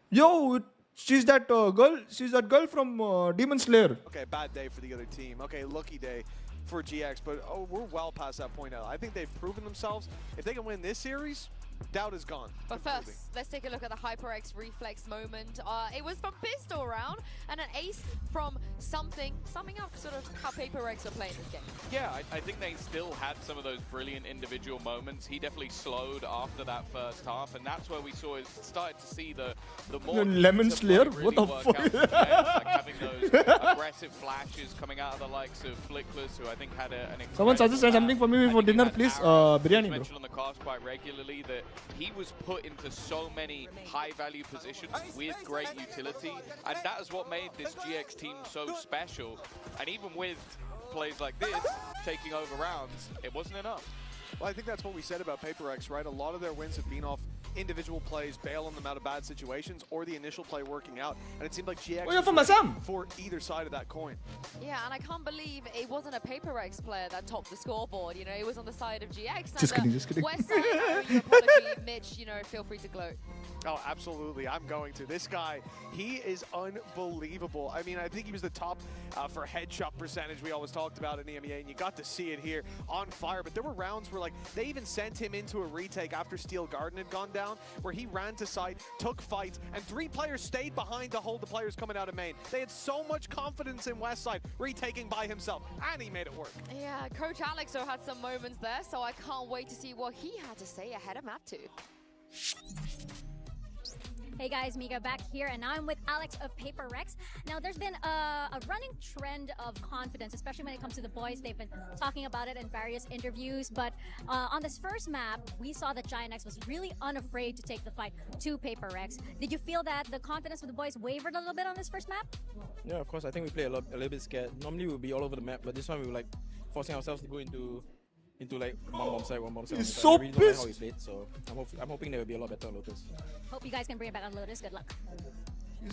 Yo, she's that girl. She's that girl from Demon Slayer. Okay, bad day for the other team. Okay, lucky day for GX, but we're well past that point now. I think they've proven themselves. If they can win this series, doubt is gone. But first, let's take a look at the HyperX reflex moment. It was from pistol round and an ace from summing up sort of how PRX are playing this game. Yeah, I think they still had some of those brilliant individual moments. He definitely slowed after that first half, and that's where we started to see the more Lemon Slayer? Really what the fuck? Like having those aggressive flashes coming out of the likes of Flickless, who I think had an Someone suggested something for me for dinner, please. Biryani, bro. Mentioned on the cast quite regularly that he was put into so many high-value positions with great utility, and that is what made this GX team so special. And even with plays like this, taking over rounds, it wasn't enough. Well, I think that's what we said about PRX, right? A lot of their wins have been off individual plays, bailing them out of bad situations, or the initial play working out. And it seemed like GX was for either side of that coin. Yeah, and I can't believe it wasn't a PRX player that topped the scoreboard. You know, it was on the side of GX. Just kidding. West side, your apology, Mitch, you know, feel free to gloat. Oh, absolutely. I'm going to. This guy, he is unbelievable. I mean, I think he was the top for headshot percentage we always talked about in EMEA, and you got to see it here on fire. But there were rounds where, like, they even sent him into a retake after Steel Garden had gone down, where he ran to site, took fights, and 3 players stayed behind to hold the players coming out of main. They had so much confidence in Westside, retaking by himself, and he made it work. Yeah, Coach Alexo had some moments there, so I can't wait to see what he had to say ahead of map 2. Hey guys, Mika back here, and I'm with Alex of PRX. Now, there's been a running trend of confidence, especially when it comes to the boys. They've been talking about it in various interviews, but on this first map, we saw that GIANTX was really unafraid to take the fight to PRX. Did you feel that the confidence of the boys wavered a little bit on this first map? Yeah, of course. I think we play a little bit scared. Normally we'll be all over the map, but this one we were like forcing ourselves to go into like one bomb side. He's So so I really don't like pissed. how we played, so I'm hoping there will be a lot better on Lotus. Hope you guys can bring it back on Lotus. Good luck.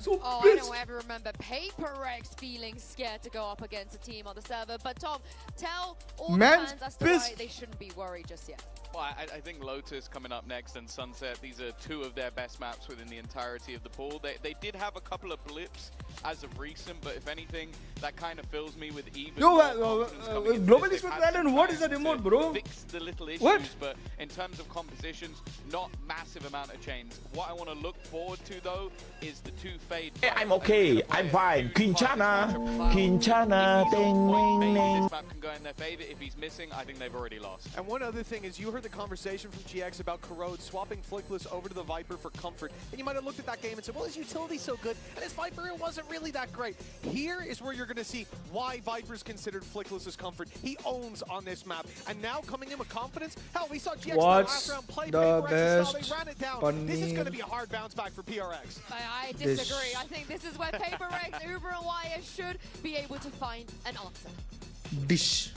So oh, I don't ever remember PRX feeling scared to go up against a team on the server. But Tom, tell all the fans as to why they shouldn't be worried just yet. Well, I think Lotus coming up next and Sunset, these are 2 of their best maps within the entirety of the pool. They did have a couple of blips as of recent, but if anything, that kind of fills me with even Yo, more confidence coming into Global this. Esports They've had Island, some what is time that to emote, bro? Fix the little issues, What? but in terms of compositions, not massive amount of change. What I want to look forward to, though, is the 2 fade. Hey, I'm okay. I'm fine. Quinchana. Ding, ding, ding. This map can go in their favor. If he's missing, I think they've already lost. And one other thing is, you heard the conversation from GX about Corrode swapping Flickless over to the Viper for comfort. And you might have looked at that game and said, well, his utility's so good, and his Viper, it wasn't really that great. Here is where you're going to see why Viper's considered Flickless as comfort. He owns on this map. And now coming in with confidence, hell, we saw GX in the last round play PRX style. They ran it down. This is going to be a hard bounce back for PRX. I disagree. I think this is where PRX, Uber, and Wire should be able to find an answer. Dish.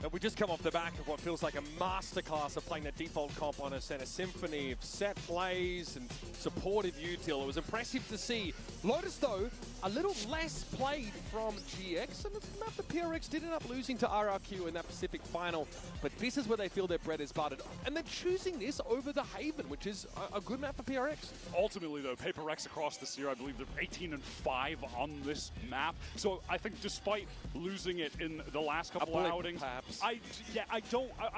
And we just come off the back of what feels like a masterclass of playing the default comp on us and a symphony of set plays and supportive util. It was impressive to see. Lotus, though, a little less played from GX, and it's a map that PRX did end up losing to RRQ in that Pacific final. But this is where they feel their bread is buttered. And they're choosing this over the Haven, which is a good map for PRX. Ultimately, though, PRX across this year, I believe they're 18-5 on this map. So I think despite losing it in the last couple of outings, I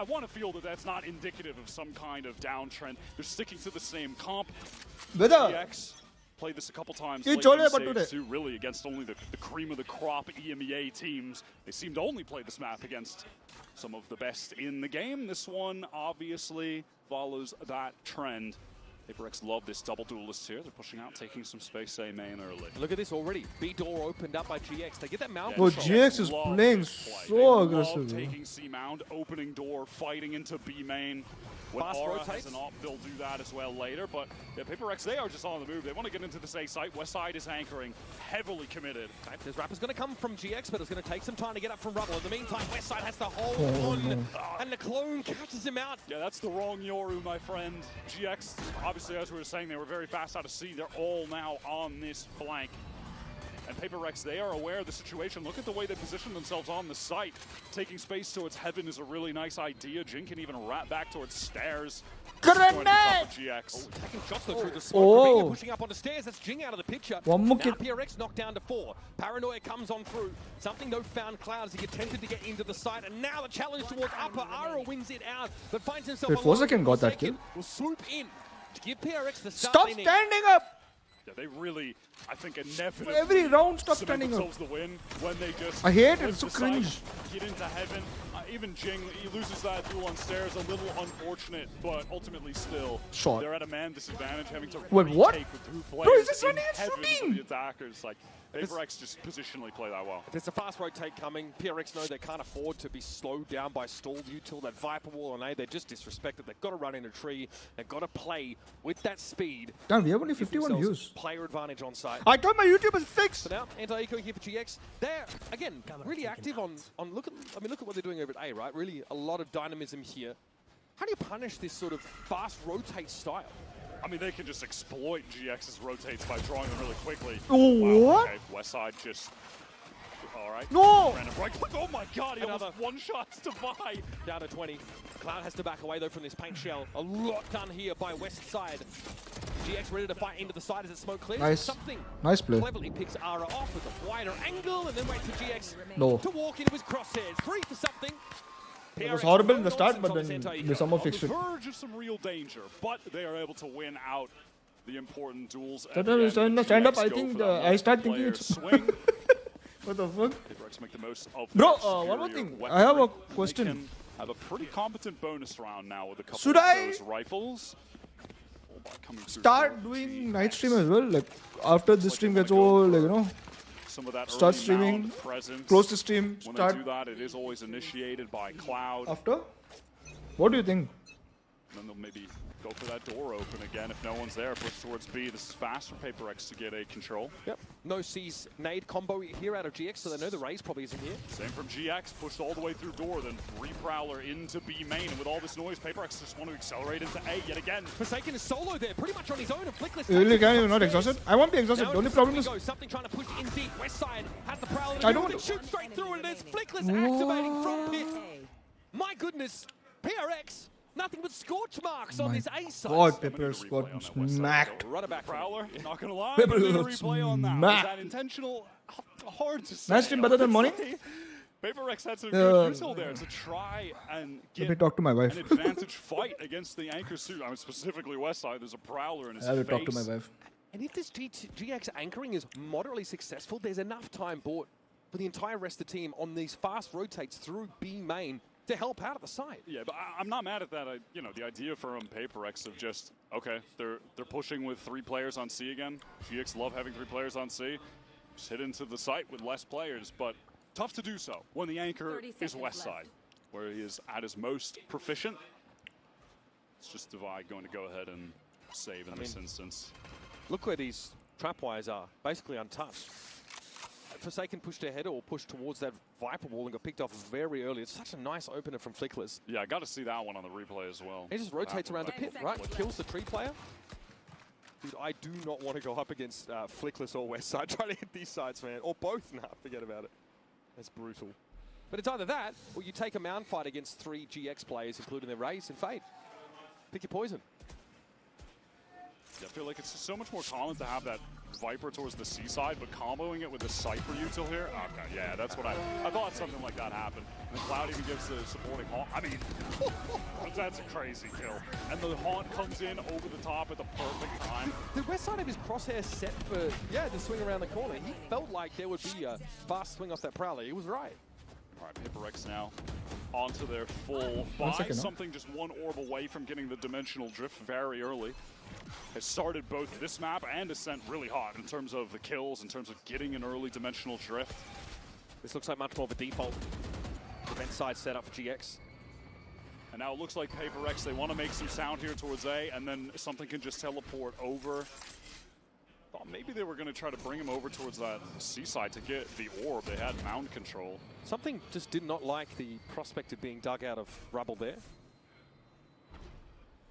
want to feel that that's not indicative of some kind of downtrend. They're sticking to the same comp. GX played this a couple times late in stage 2, really against only the cream of the crop EMEA teams. They seem to only play this map against some of the best in the game. This one obviously follows that trend. PRX love this double duelist here. They're pushing out, taking some space A main early. Look at this already. B door opened up by GX. They get that mount. Well, GX is playing so aggressively. Taking C mound, opening door, fighting into B main. When Fast Aura rotates. has an op, they'll do that as well later. But yeah, PRX, they are just on the move. They want to get into this A site. Westside is anchoring, heavily committed. Okay, this wrap is going to come from GX, but it's going to take some time to get up from Rubble. In the meantime, Westside has to hold on, and the clone catches him out. Yeah, that's the wrong Yoru, my friend. GX, obviously, as we were saying, they were very fast out of C. They're all now on this flank. And PRX, they are aware of the situation. Look at the way they position themselves on the site. Taking space towards Heaven is a really nice idea. Jin can even wrap back towards stairs. Grenade! GX. Taking shots though through the smoke. Rubinho pushing up on the stairs. That's Jing out of the picture. One more now PRX knocked down to 4. Paranoia comes on through. Something though found Cloud as he attempted to get into the site. And now the challenge towards upper. Ara wins it out, but finds himself Wait, 4 seconds got that kill. Will swoop in to give PRX the start Stop they need. standing up! Yeah, they really, I think, inevitably Every round, stop cement standing up. themselves the win when they just I hate it, live it's so the site, cringe. Get into Heaven. Even Jing, he loses that duel on stairs, a little unfortunate, but ultimately still, Shot. they're at a man disadvantage, having to Wait, what? retake with 2 Bro, players is this in running Heaven at for me? the attackers. Like, PRX just positionally play that well. There's a fast rotate coming. PRX know they can't afford to be slowed down by stalled util. That Viper wall on A, they're just disrespected. They've got to run in a tree. They've got to play with that speed. Damn, we have only Give 51 themselves views. Player advantage on site. I thought my YouTube was fixed. So now, anti-eco here for GX. They're, again, really active on look at what they're doing over at A, right? Really a lot of dynamism here. How do you punish this sort of fast rotate style? I mean, they can just exploit GX's rotates by drawing them really quickly. Oh, Wow, what? okay, Westside just All right. No! Random right click. Oh my god, he almost one-shots Divide. Down to 20. Cloud has to back away though from this paint shell. A lot done here by West Side. GX ready to fight into the side as the smoke clears. Nice. Something Nice play. cleverly picks Ara off with a wider angle and then waits for GX No. to walk into his crosshairs. 3 for something. It was PRX horrible in no the start, but nonsense then on this the anti-eco. summer On fixed the it. verge of some real danger, but they are able to win out the important duels. at That the was end. in the stand-up, GX I go think for that I start thinking multiplayer it's... swing. What the fuck? PRX make the most of Bro, their one more superior thing. weaponry. I have a They question. can have a pretty competent bonus round now with a couple Should of I those rifles. Coming through Start doing night stream as well? Like, after this stream gets over, like, you know, some of that start early streaming, mound presence. close the stream, When start they do that, it is always initiated by Cloud. after? What do you think? Then they'll maybe go for that door open again if no one's there. Push towards B. This is fast for PaperX to get a control. Yep. No C's nade combo here out of GX, so they know the raise probably isn't here. Same from GX, pushed all the way through door, then re-prowler into B main. And with all this noise, PaperX just want to accelerate into A yet again. Forsaken is solo there, pretty much on his own, and Flickless. You really can, you're not exhausted? I won't be exhausted. Now The only into problem is... something goes, something trying to push in deep. West side has the prowler. I don't want want to shoot straight through, and there's Flickless What? activating from pit. My goodness, PRX. Nothing but scorch marks on this A side. God, PaperX got smacked. Run it back, Prowler, not gonna lie, PaperX a got replay on that. Was smacked. that intentional? Hard to say. Nice stream better than morning? PaperX had some good util there to try and Let me get talk to my wife. an advantage fight against the anchor suit. I mean, specifically West Side. There's a Prowler in his I will face. talk to my wife. And if this GX anchoring is moderately successful, there's enough time bought for the entire rest of the team on these fast rotates through B main to help out at the side. Yeah, but I'm not mad at that. You know, the idea from PaperX of just, okay, they're pushing with 3 players on C again. GX love having 3 players on C. Just hit into the site with less players, but tough to do so when the anchor is West Side, where he is at his most proficient. It's just Divide going to go ahead and save in this instance. Look where these trap wires are, basically untouched. Forsaken pushed ahead or pushed towards that Viper wall and got picked off very early. It's such a nice opener from Flickless. Yeah, I got to see that one on the replay as well. He just rotates around the pit, right? Kills the tree player. Dude, I do not want to go up against Flickless or Westside trying to hit these sides, man. Or both. Nah, forget about it. That's brutal. But it's either that, or you take a mound fight against 3 GX players, including their Raze and Fade. Pick your poison. Yeah, I feel like it's so much more common to have that Viper towards the seaside, but comboing it with the Cypher util here. Okay, yeah, that's what I thought something like that happened. And the Cloud even gives the supporting haunt. I mean, that's a crazy kill. And the haunt comes in over the top at the perfect time. The west side of his crosshair set for, the swing around the corner. He felt like there would be a fast swing off that Prowler. He was right. All right, PaperX now onto their full buy. Something just one orb away from getting the dimensional drift very early. Has started both this map and Ascent really hot in terms of the kills, in terms of getting an early dimensional drift. This looks like much more of a default event side setup for GX. And now it looks like PaperX, they want to make some sound here towards A, and then something can just teleport over. Thought maybe they were going to try to bring him over towards that seaside to get the orb. They had mound control. Something just did not like the prospect of being dug out of rubble there.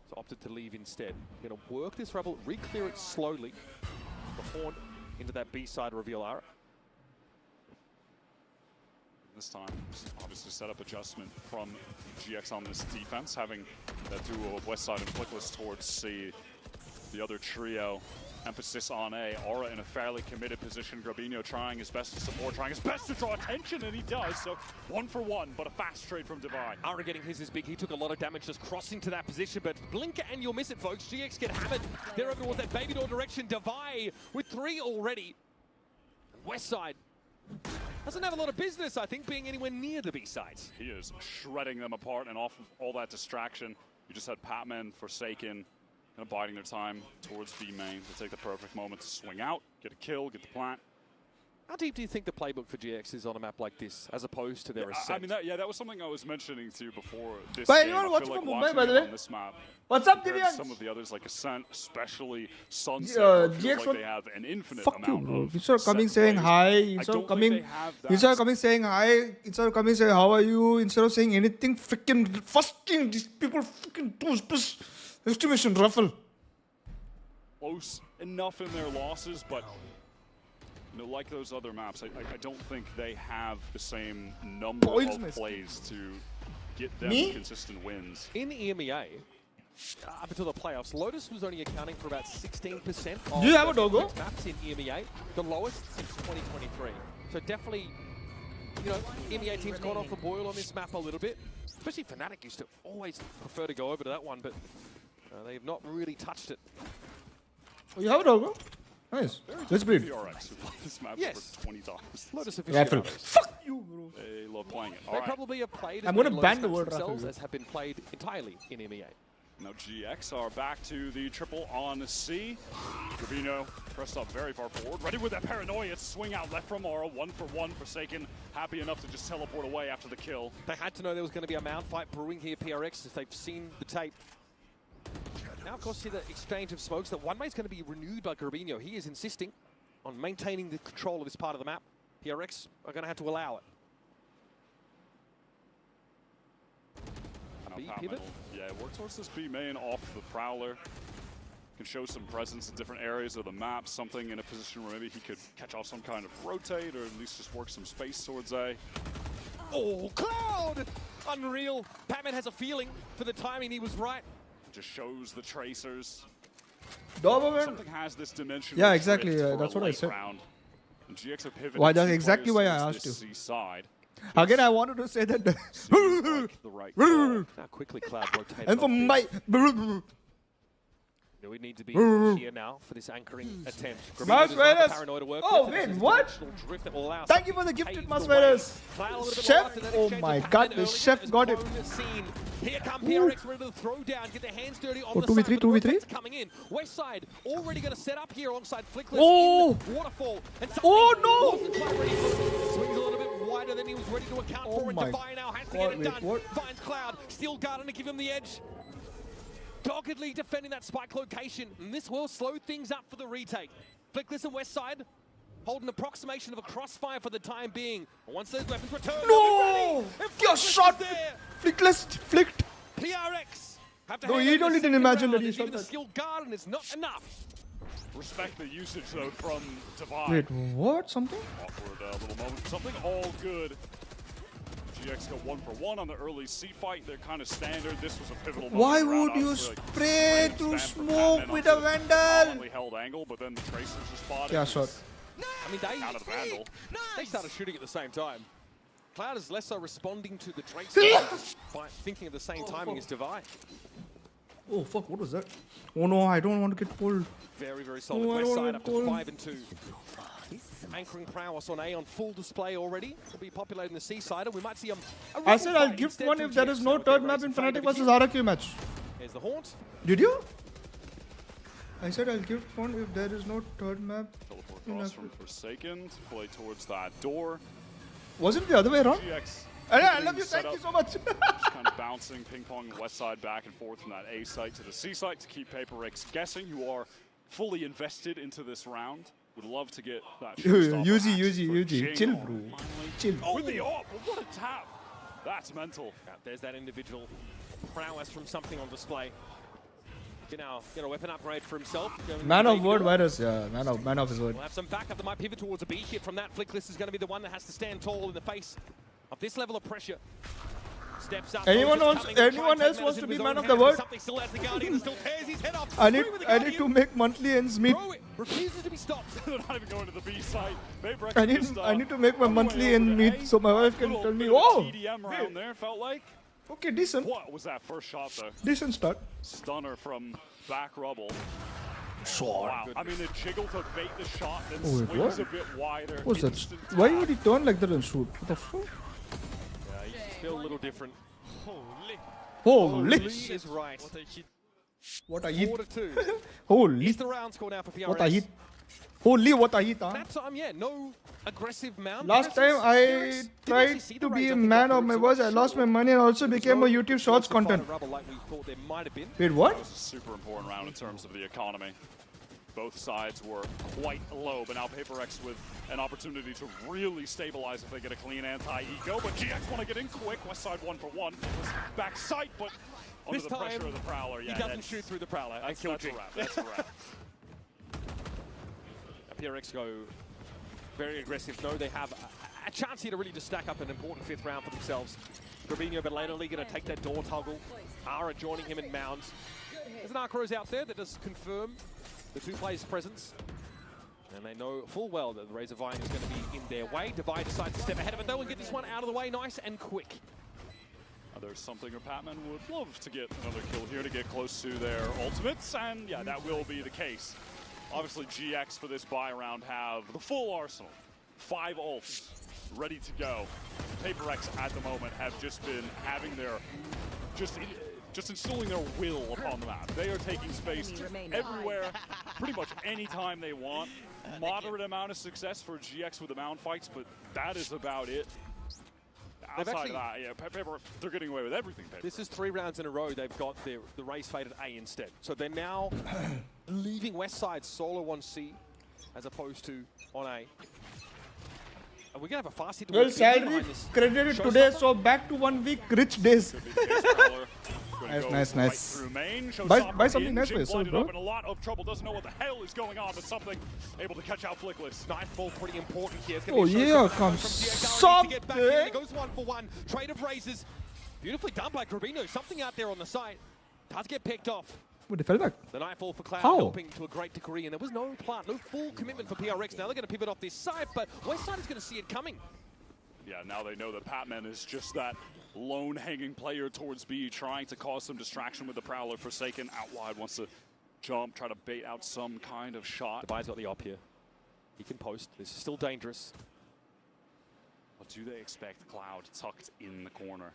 So opted to leave instead. Going to work this rubble, re-clear it slowly. The Haunt into that B-side reveal Ara. This time, obviously set up adjustment from GX on this defense, having that duo of Westside and Flickless towards C. The other trio, emphasis on A. Aura in a fairly committed position. Grabinho trying his best to support, trying his best to draw attention, and he does. So 1 for 1, but a fast trade from Divide. Ara getting his is big. He took a lot of damage just crossing to that position, but blinker and you'll miss it, folks. GX get hammered. They're over towards that baby door direction. Divide with 3 already. Westside doesn't have a lot of business, I think, being anywhere near the B-sides. He is shredding them apart, and off of all that distraction, you just had Patman, Forsaken, and biding their time towards B main to take the perfect moment to swing out, get a kill, get the plant. How deep do you think the playbook for GX is on a map like this, as opposed to their Ascent? I mean, that was something I was mentioning to you before this But game. you want to watch like from Mumbai, by the on way? this map, What's up, compared to Divyans? some of the others, like Ascent, especially Sunset, where it feels GX like they have an infinite Fuck you, amount bro. of Instead of coming set saying plays. hi, I instead don't of coming, think they have that. instead of coming saying hi, instead of coming saying how are you, instead of saying anything, freaking fucking these people freaking piss, exclamation ruffle. Close enough in their losses, but You know, like those other maps, I don't think they have the same number of plays to get them consistent wins. In EMEA, up until the playoffs, Lotus was only accounting for about 16% of Do you have a doggo? maps in EMEA, the lowest since 2023. So definitely, you know, EMEA teams gone off the boil on this map a little bit. Especially Fnatic used to always prefer to go over to that one, but they've not really touched it. Oh, you have a doggo? Nice. Let's breathe. PRX, who played this map Yes. for 20 times. Lotus Raffle. aficionados. Fuck you, bro. They love playing it. They probably have played I'm as gonna many ban the Lotus word maps themselves raffle. as have been played entirely in EMEA. Now GX are back to the triple on C. Gravino pressed up very far forward. Ready with that paranoia. Swing out left from Aura. 1-for-1. Forsaken happy enough to just teleport away after the kill. They had to know there was going to be a mound fight brewing here, PRX, if they've seen the tape. Now, of course, see the exchange of smokes. That one way is going to be renewed by Gravino. He is insisting on maintaining the control of this part of the map. PRX are going to have to allow it. B pivot? Yeah, work towards this B main off the Prowler. Can show some presence in different areas of the map. Something in a position where maybe he could catch off some kind of rotate or at least just work some space towards A. Oh, Cloud! Unreal. Batman has a feeling for the timing he was right. Just shows the tracers. Doberman. Something has this dimension. Yeah, exactly. That's what I said. And GX have pivoted Why? That's two exactly why I players asked towards you. this C side. Again, I wanted to say that. Like the right call. How quickly Cloud rotated. And for my. We need to be here now for this anchoring attempt. Mas Virus! Oh, with. wait, what? Drift that will allow Thank you for the gifted Mas Virus. Chef, oh my god, the chef got it. Here come PRX ready to throw down, get their hands dirty on Oh, the 2v3, side. 2v3? Coming in. West side already going to set up here alongside Flickless Oh! in Waterfall. And Oh no! Swings a little bit wider than he was ready to account for. And my Divine now has to God, get it wait, done. what? Finds Cloud, still guarding to give him the edge. Doggedly defending that spike location, and this will slow things up for the retake. Flickless and West Side hold an approximation of a crossfire for the time being. But once those weapons return, No! Your shot! Flickless, flicked. PRX have to No, hand he over only the didn't second imagine that round, he as shot even the that. skill garden is not enough. Respect the usage though from Divine. Wait, what? Something? Awkward little moment. Something all good. GX go 1-for-1 on the early C fight. They're kind of standard. This was a pivotal moment. Why around would you us. spray through smoke with a Vandal? Held angle, but then the tracers were spotted. Yeah, shot. I mean, they started shooting at the same time. Cloud is less so responding to the tracers, thinking at the same timing as Divine. Oh fuck, what was that? Oh no, I don't want to get pulled. Very, very solid. Oh, I West don't side want up to to pull. 5-2. Anchoring prowess on A on full display already. Will be populating the C-side, and we might see a I said I'll fight gift instead one from if there GX is no with their third map race in fight Fnatic over versus here. RQ match. Here's the haunt. Did you? I said I'll gift one if there is no third map. Teleport cross from Forsaken to play towards that door. Wasn't it the other way around? GX. I love you, thank you so much. Just kind of bouncing, ping-pong West side back and forth from that A site to the C site to keep PRX guessing, who are fully invested into this round. Would love to get that Yuzi, chill bro. Chill. With the AWP, what a tap. That's mental. Yeah, there's that individual prowess from something on display. Get a weapon upgrade for himself. Man of word Virus, yeah, man of his word. We'll have some backup that might pivot towards a B hit from that. Flickless is going to be the one that has to stand tall in the face of this level of pressure. Steps up. Anyone else wants to be man of the word? Something still has the Guardian that still tears his head off. I need to make monthly ends meet. Bro, it refuses to be stopped. They're not even going to the B site. I need to make my monthly end meet so my wife can tell me, oh, TDM round there, felt like. Okay, decent. What was that first shot though? Decent start. Stunner from back rubble. Sure. Wow. I mean, the jiggle to bait the shot, then Oh, wait, swings what? a bit wider. What's that? Why would he turn like that and shoot? What the fuck? Yeah, you just feel a little different. Holy. is right. What a hit. 4-2. Holy. Here's the round score now for PRX. What a hit. Holy, what a hit, huh? That time, yeah, no aggressive mount. Last time I tried to be a man of my words, I lost my money and also became a YouTube Shorts content. Wait, what? That was a super important round in terms of the economy. Both sides were quite low, but now PRX with an opportunity to really stabilize if they get a clean anti-eco. But GX want to get in quick. West side 1-for-1. Back sight, but under the pressure of the Prowler. Yeah, he doesn't shoot through the Prowler. I killed you. That's a wrap. PRX go very aggressive. No, they have a chance here to really just stack up an important 5th round for themselves. Grabino but lately going to take that door toggle. Ara joining him in mounds. There's an Arcros out there that does confirm the 2 players' presence. And they know full well that the Razor Vine is going to be in their way. Divide decides to step ahead of it though and get this one out of the way nice and quick. There's something or Patman would love to get another kill here to get close to their ultimates, and yeah, that will be the case. Obviously, GX for this buy round have the full arsenal. 5 ults ready to go. PRX at the moment have just been having their, just instilling their will upon the map. They are taking space everywhere, pretty much any time they want. Moderate amount of success for GX with the mound fights, but that is about it. Outside of that, yeah, they're getting away with everything. This is 3 rounds in a row. They've got the race fade at A instead. So they're now leaving Westside solo on C as opposed to on A. And we're going to have a fast hit. Well, salary credited today, so back to 1 week rich days. Nice. Buy something nice for yourself, bro. In a lot of trouble, doesn't know what the hell is going on, but something able to catch out Flickless. Nightfall pretty important here. Oh yeah, come something. It goes 1 for 1. Trade of razors. Beautifully done by Grabino. Something out there on the side. Does get picked off. Oh, they fell back. The Nightfall for Cloud How? helping to a great degree, and there was no plant, no full commitment for PRX. Now they're going to pivot off this side, but Westside is going to see it coming. Yeah, now they know that Patman is just that lone hanging player towards B, trying to cause some distraction with the Prowler. Forsaken out wide, wants to jump, try to bait out some kind of shot. Divide's got the op here. He can post. This is still dangerous. What do they expect? Cloud tucked in the corner.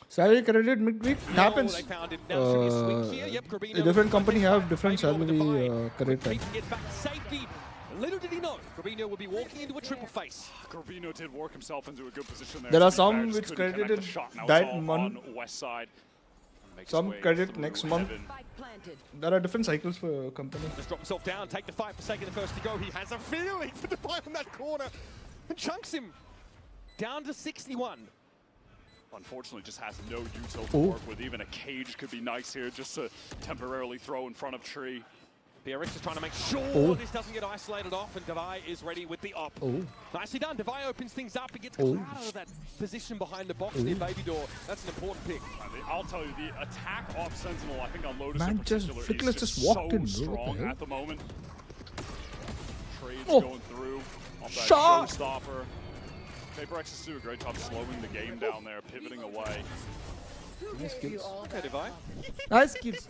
Salary credited midweek happens. They found it. Now should be a swing here. Yep, Grabino. A different company have different salary credited. Gets back to safety. Little did he know, Grabino will be walking into a triple face. Grabino did work himself into a good position there. There are some which credited that month. West side. Some credit next month. There are different cycles for company. Just drop himself down, take the fight, Forsaken the first to go. He has a feeling for the fight in that corner and chunks him down to 61. Unfortunately, just has no util to work with. Even a cage could be nice here just to temporarily throw in front of Tree. PRX is trying to make sure this doesn't get isolated off, and Devai is ready with the op. Nicely done. Devai opens things up. He gets Cloud out of that position behind the box near Baby Door. That's an important pick. I'll tell you, the attack off Sentinel, I think on Lotus Man, in particular, Flickless is just walked so in, strong bro. at the moment. Trades going through off that Shot. showstopper. PRX is doing a great job slowing the game down there, pivoting away. Nice kills. Okay, Devai. Nice kills.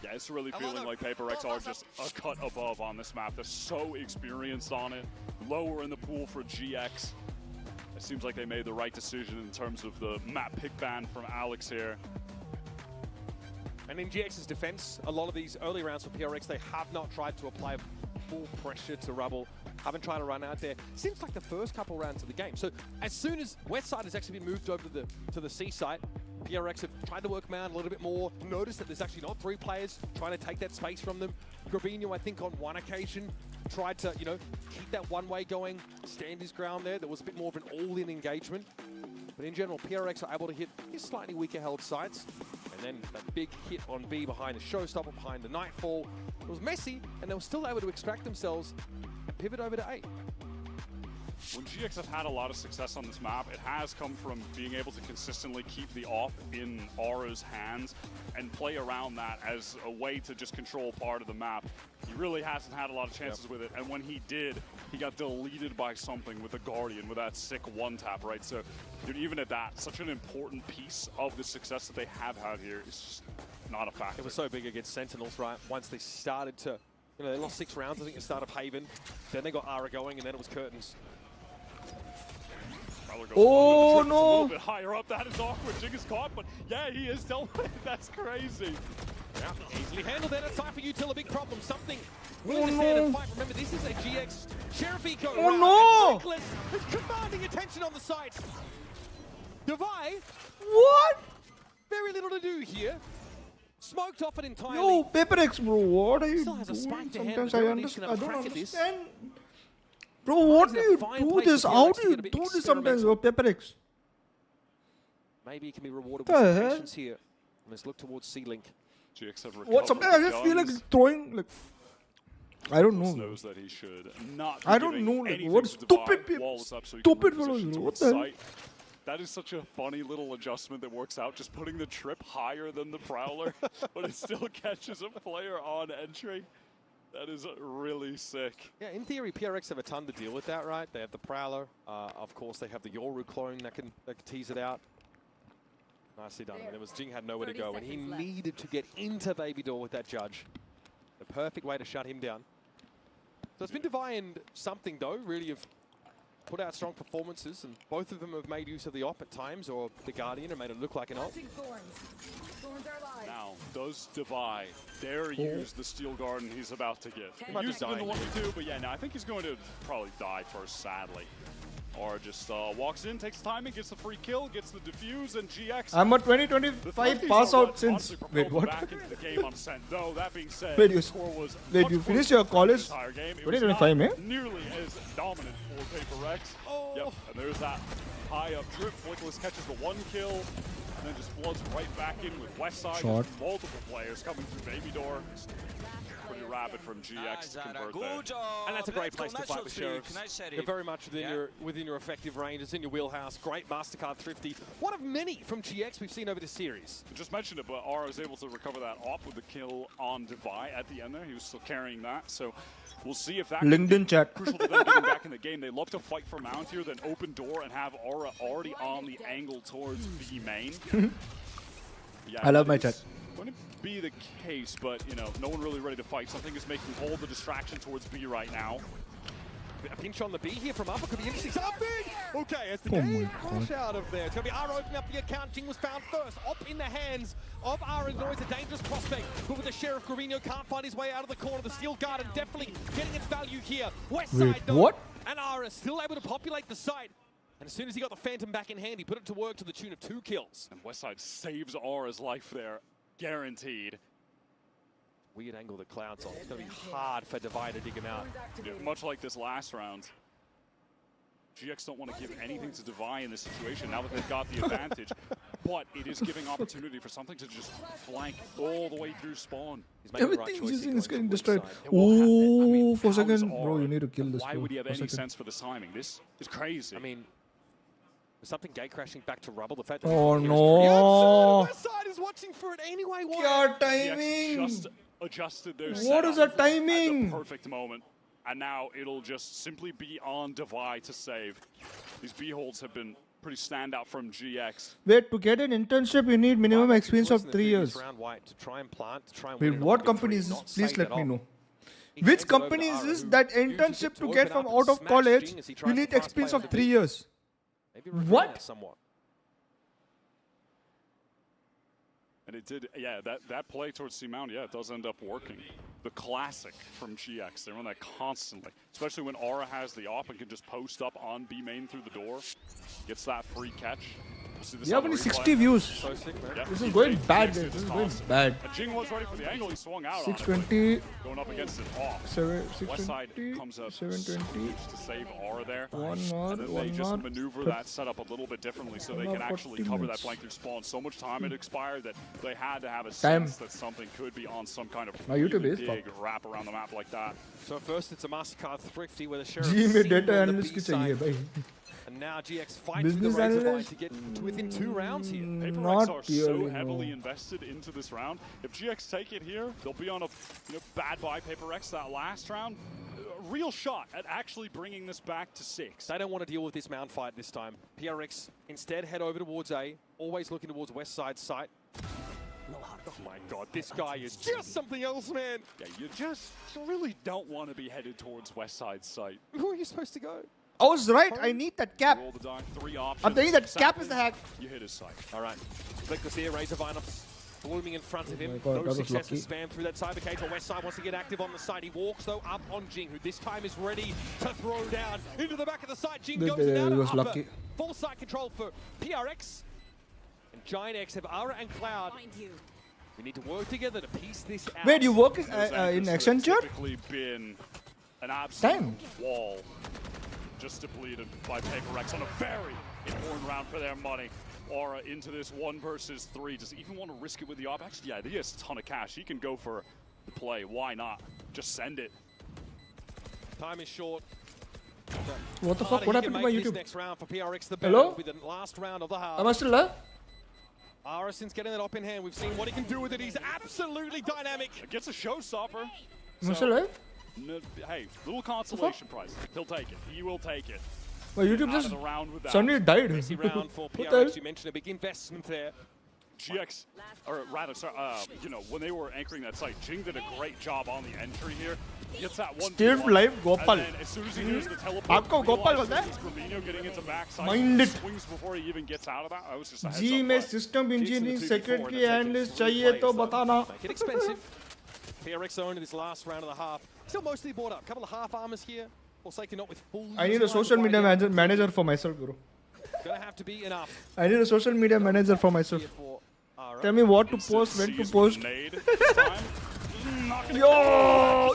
Yeah, it's really feeling like PRX are just a cut above on this map. They're so experienced on it. Lower in the pool for GX. It seems like they made the right decision in terms of the map pick ban from Alex here. And in GX's defense, a lot of these early rounds for PRX, they have not tried to apply full pressure to Rubble. Haven't tried to run out there since like the first couple rounds of the game. So as soon as Westside has actually been moved over to the C site, PRX have tried to work Mound a little bit more. Notice that there's actually not 3 players trying to take that space from them. Grabino, I think on one occasion, tried to, you know, keep that one-way going, stand his ground there. There was a bit more of an all-in engagement. But in general, PRX are able to hit his slightly weaker held sites. And then that big hit on B behind the showstopper, behind the Nightfall. It was messy, and they were still able to extract themselves and pivot over to A. When GX have had a lot of success on this map, it has come from being able to consistently keep the op in Aura's hands and play around that as a way to just control part of the map. He really hasn't had a lot of chances with it, and when he did, he got deleted by something with the Guardian, with that sick one-tap, right? So, dude, even at that, such an important piece of the success that they have had here is just not a factor. It was so big against Sentinels, right? Once they started to, you know, they lost 6 rounds, I think, at the start of Haven. Then they got Ara going, and then it was Curtains. Oh A no! little bit higher up, that is awkward. Jig is caught, but yeah, he is still. That's crazy. Yeah, easily handled that. It's time for Util, a big problem. Something Oh willing to stand no! and fight. Remember, this is a GX Sheriff Eco. Oh no! Flickless is commanding attention on the site. Devai. What? Very little to do here. Smoked off it entirely. Yo, PRX, bro, what are you Still has a doing? spike to hand, Sometimes but I Dominic's gonna don't crack at this. understand. Bro, what do you do this? How do you do this sometimes, bro, PRX? Maybe he can be rewarded with some patience here. Let's look towards C-Link. GX have What? Sometimes I just feel like throwing, like, I don't know. Knows that he should not be I don't giving know. Like, anything what to stupid Divide. Wall is up so he stupid can reposition fellows. What towards the hell? site. That is such a funny little adjustment that works out, just putting the trip higher than the Prowler, but it still catches a player on entry. That is really sick. Yeah, in theory, PRX have a ton to deal with that, right? They have the Prowler. Of course, they have the Yoru clone that can tease it out. Nicely done. I mean, it was Jing had nowhere to go, and he needed to get into Baby Door with that judge. The perfect way to shut him down. So it's been Divine something, though, really have put out strong performances, and both of them have made use of the op at times, or the Guardian, and made it look like an op. Now, does Divide dare use the Steel Garden he's about to get? He might Used be it in the dying. 1v2, but yeah, no, I think he's going to probably die first, sadly. Or just walks in, takes timing, gets the free kill, gets the defuse, and GX. I'm a 2025 pass out since. Wait, what? Back into the game on Scent. Though that being said, Wait, the you score was wait, much you worse finished than your the college entire game. It was 2025, not man? nearly as dominant for PaperX. Oh. Yep, and there's that high up drip. Flickless catches the 1 kill, and then just floods right back in with Westside. Shot. Multiple players coming through Baby Door. Pretty rapid from GX to convert there. And that's a great place to fight with Sheriffs. You're very much within your effective range. It's in your wheelhouse. Great MasterCard Thrifty. One of many from GX we've seen over this series. I just mentioned it, but Aura was able to recover that op with the kill on Devi at the end there. He was still carrying that, so we'll see if that LinkedIn chat. crucial to them getting back in the game. They love to fight for Mount here, then open door and have Aura already on the angle towards B main. Yeah, I love my chat. Going to be the case, but you know, no one really ready to fight. Something is making all the distraction towards B right now. A pinch on the B here from Upper could be interesting. Something! Okay, as the Oh game my crash out of there. It's going to be Ara opening up the account. Jing was found first. Op in the hands of Ara is always a dangerous prospect. But with the Sheriff, Guarino can't find his way out of the corner. The Steel Garden definitely getting its value here. West Wait, side, though. what? And Ara still able to populate the site. And as soon as he got the Phantom back in hand, he put it to work to the tune of 2 kills. And Westside saves Aura's life there, guaranteed. Weird angle the Cloud's on. It's going to be hard for Divide to dig him out. Yeah, much like this last round. GX don't want to give anything to Devi in this situation now that they've got the advantage, but it is giving opportunity for something to just flank all the way through spawn. Everything's using is getting destroyed. Oh, for a second. Bro, you need to kill this. Why would he have any sense for the timing? This is crazy. I mean, there's something gate crashing back to rubble. The fact that Oh no. Westside is watching for it anyway. Kya GX timing? just adjusted their What is that setup timing? at the perfect moment. And now it'll just simply be on Devi to save. These B-holds have been pretty standout from GX. Wait, to get an internship, you need minimum experience of 3 years. Wait, what company is this? Please let me know. Which company is this? That internship to get from out of college, you need experience of 3 years. What? And it did, yeah, that play towards C-Mount, yeah, it does end up working. The classic from GX, they run that constantly. Especially when Aura has the op and can just post up on B main through the door. Gets that free catch. We'll see this You have on the only replay. 60 views. So sick, man. Yep. This is He going takes bad, it guys. This is just going constantly. bad. And Jing was ready for the angle, he swung out 620. on it. Going up against it off. 620. Westside comes up 720. to save Aura there. One more, And then they one just more. maneuver that setup a little bit differently so they can actually 40 cover that minutes. flank through spawn. So much time had expired that they had to have a Time. sense that something could be on some kind of My YouTube really is big wrap around the map like that. So first it's a MasterCard Thrifty where the Sheriff जी में seen data on the analyst B की चाहिए side. भाई. And now GX fights with the Business Razor Vine analyst? to get to within 2 rounds here. PaperX Not are really, so heavily no. invested into this round. If GX take it here, they'll be on a bad bye PaperX that last round. A real shot at actually bringing this back to 6. They don't want to deal with this Mount fight this time. PRX instead head over towards A, always looking towards West Side site. Oh my god, this guy is just something else, man. Yeah, you really don't want to be headed towards West Side site. Where are you supposed to go? I was right. I need that cap. Roll the die, 3 options. I'm telling you that cap is the hack. You hit his site. All right. Flickless here, Razor Vine up, blooming in front of him. Oh my God, No that was success lucky. to spam through that cyber cage. West Side wants to get active on the side. He walks though up on Jing, who this time is ready to throw down into the back of the site. Jing goes He down was upper. lucky. Full site control for PRX. And Giant X have Ara and Cloud. We need to work together to piece this out. Wait, you work Those in anchors have Accenture? typically been an absolute Damn. wall. Just depleted by PaperX on a very important round for their money. Aura into this 1 versus 3. Does he even want to risk it with the op? Actually, yeah, he has a ton of cash. He can go for the play. Why not? Just send it. Time is short. What the fuck? What happened to my YouTube? Next round for PRX, the Hello? with the last round of the half. Am I still there? Arison's getting that op in hand. We've seen what he can do with it. He's absolutely dynamic. Gets a showstopper. Am I still live? No, hey, little consolation prize. He'll take it. He will take it. My YouTube Out of just the round with that. suddenly died. Messy round for What the hell? PRX. You mentioned a big investment there. GX, or rather, sorry, you know, when they were anchoring that site, Jing did a great job on the entry here. He gets that one. Steve live Gopal. And then as soon as he hears the teleport, Aapko Gopal was there? Gramino getting into backside. Mind it. Swings before he even gets out of that. I was just a heads जी up में play. System engineering Jason secretary analyst चाहिए तो बताना. Make it expensive. PRX owned in this last round and a half. Still mostly bought up. A couple of half armors here. Forsaken not with full. I need a social media manager for myself, bro. Gonna have to be enough. I need a social media manager for myself. Tell me what to post, when to post. Yo!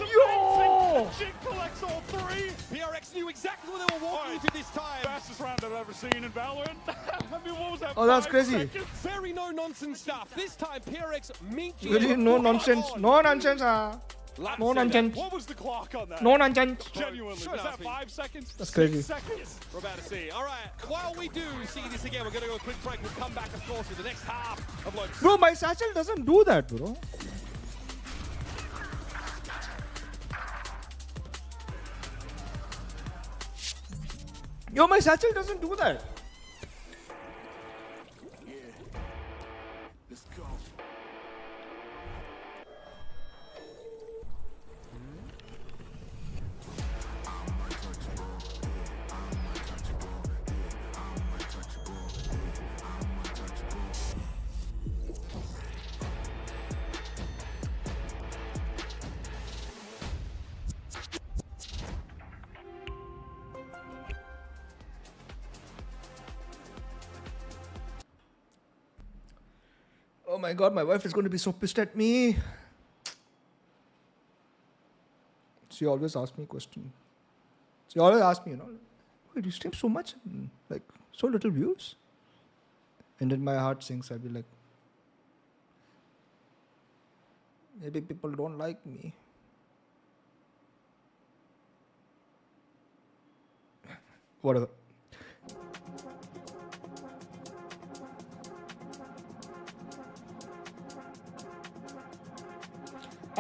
Jing collects all three. PRX knew exactly what they were walking into this time. Fastest round I've ever seen in Valorant. I mean, what was that? Oh, that's 5 crazy. seconds? Very no nonsense stuff. This time PRX meet you. Really, no nonsense. No nonsense. No nonsense. What was the clock on that? No nonsense. Genuinely, was that 5 seconds? That's crazy. 6 seconds? We're about to see. All right, while we do see this again, we're going to go a quick break. We'll come back, of course, with the next half of Lotus. Bro, my satchel doesn't do that, bro. Yo, my satchel doesn't do that. Let's go. Oh my god, my wife is going to be so pissed at me. She always asks me questions. She always asks me, you know, why do you stream so much? And, like, so little views? And then my heart sinks. I'll be like, maybe people don't like me. Whatever.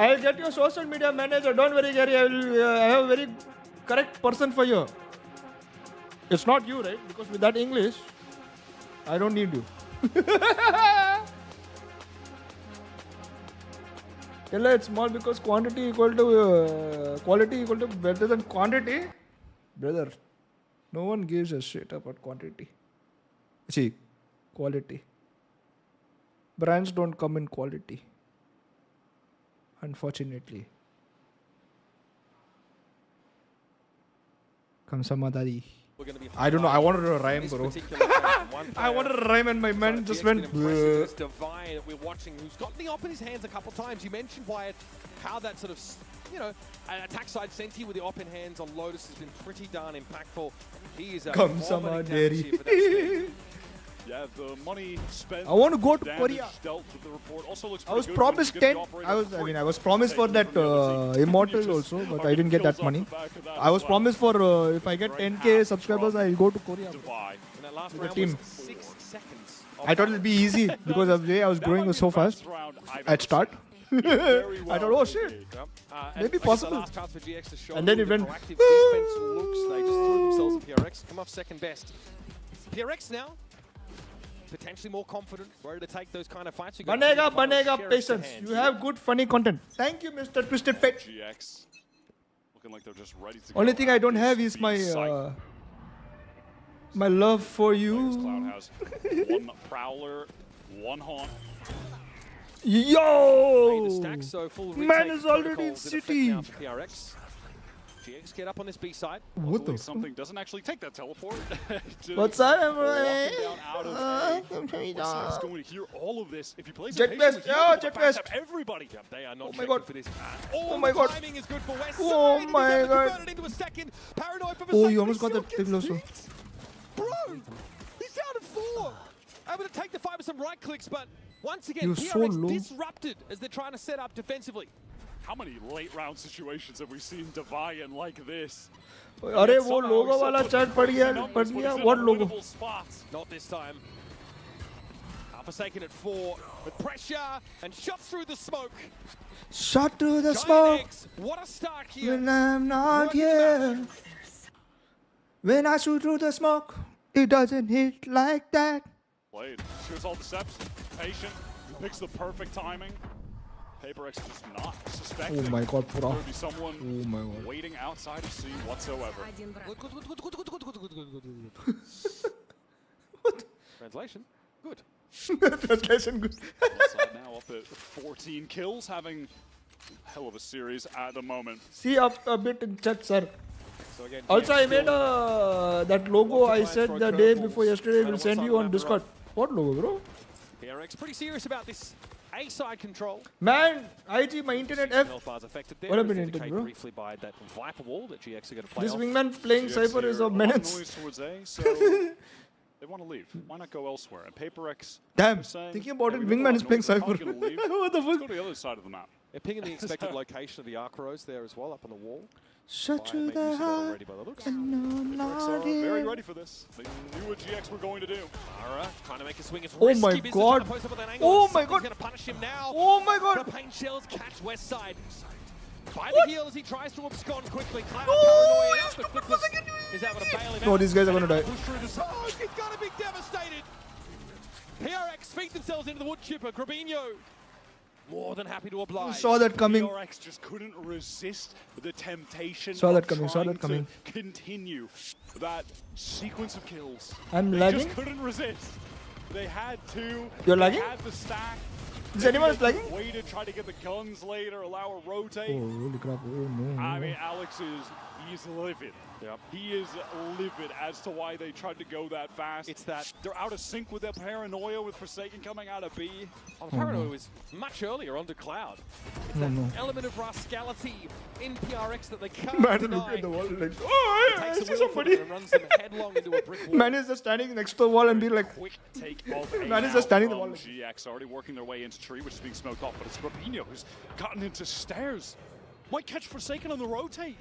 I'll get your social media manager. Don't worry, Gary. I will have a very correct person for you. It's not you, right? Because with that English, I don't need you. Tell her it's small because quantity equal to quality equal to better than quantity. Brother, no one gives a shit about quantity. See, quality. Brands don't come in quality. Unfortunately. Kamsamadari. I don't know. I wanted to rhyme, bro. I wanted to rhyme and my man just went. This Divine that we're watching, who's got the op in his hands a couple times. You mentioned, Wyatt, how that sort of, you know, attack side Senti with the op in hands on Lotus has been pretty darn impactful. He is a Kamsamadari. Yeah, the money spent. I want to go to Korea. Dealt with the report also looks I was good. promised 10. I was promised for that Immortal also, but I didn't get that money. I was promised for if I get 10k subscribers, I'll go to Korea. With the team. 6 seconds. I thought it'd be easy because of the way I was growing so fast at start. I thought, oh shit, maybe possible. And then it went. Defense looks, they just threw themselves at PRX. Come off second best. PRX now. Potentially more confident, ready to take those kind of fights. Banega, patience. You have good, funny content. Thank you, Mr. Twisted Fate. GX looking like they're just ready to Only go. thing I don't have is my my love for you. Cloud has one Prowler, one Haunt. Yo! Stack, so full Man is already in city. PRX. GX get up on this B side. What the? Something doesn't actually take that teleport. What's up, What's going to hear all of this? If he plays Jet West, yo, Jet West. Everybody, they are not oh my god. for this. Oh my god. Timing is good for West. Oh my god. Into a second. Paranoid for Oh, you almost got that thing also. Bro, he's down at 4. Able to take the fight with some right clicks, but once again, You're so PRX low. disrupted as they're trying to set up defensively. How many late round situations have we seen Deviant like this? अरे वो लोगो वाला chat पड़ गया what logo? Not this time. Forsaken at 4 with pressure and shot through the smoke. Shot through the smoke. What a start here. When I'm not here. When I shoot through the smoke, it doesn't hit like that. Played. Shows all the steps. Patient. Picks the perfect timing. PRX just not suspecting. Oh my god, Pura. There would be someone waiting outside to see whatsoever. Translation. Good. Translation good. Outside now up at 14 kills, having a hell of a series at the moment. See up a bit in chat, sir. So again, Also, I made that logo I said the day before yesterday. We'll send you on Discord. What logo, bro? PRX pretty serious about this A-side control. Man, IG, my internet F. What happened internet, bro? Briefly by that Viper wall that GX are going to play This off. wingman playing Cypher is a menace. Towards A, so they want to leave. Why not go elsewhere? And PRX. Damn, thinking about it, wingman is playing Cypher. What the fuck? Go to the other side of the map. They're pinging the expected location of the arc rows there as well, up on the wall. Shut to the heart. PRX are very ready for this. They knew what GX were going to do. Mara trying to make a swing. It's Oh my god. Oh my god. He's going to punish him now. Oh my god. The paint shells catch West Side. By the heel as he tries to abscond quickly. Paranoia is able to bail him out. No, these guys are going to die. Oh, he's going to be devastated. PRX feed themselves into the wood chipper. Grabinho more than happy to oblige. Saw that coming. PRX just couldn't resist the temptation. Saw that coming. Continue that sequence of kills. I'm they lagging. Just couldn't resist. They had to. You're lagging? Had the stack. Is anyone lagging? Way to try to get the guns later, allow a rotate. Oh, holy crap. Oh, no. I mean, Alex he's livid. Yep. He is livid as to why they tried to go that fast. It's that they're out of sync with their paranoia with Forsaken coming out of B. Oh, the paranoia was much earlier onto Cloud. It's that element of rascality in PRX that they can't Man, deny. look at the wall like, oh, I see somebody. And runs them headlong into a brick wall. Man is just standing next to the wall and be like, Quick take of A man is just standing in the wall. GX already working their way into tree, which is being smoked off, but it's Grabinho who's gotten into stairs. Might catch Forsaken on the rotate.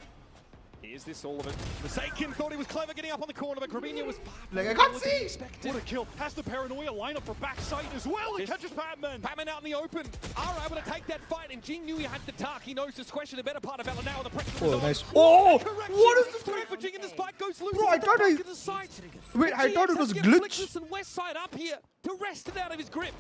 Here's this all of it. Forsaken thought he was clever getting up on the corner, but Grabinho was like, I can't see. What a kill. Has the paranoia line up for backside as well. He catches Patman. Patman out in the open. Are able to take that fight, and Jing knew he had the talk. He knows to question the better part of Valor now. The pressure oh, nice. Oh, what is this? For Jing, and the spike goes loose. Bro, I thought Wait, I thought it was glitch. And West Side up here to wrest it out of his grip.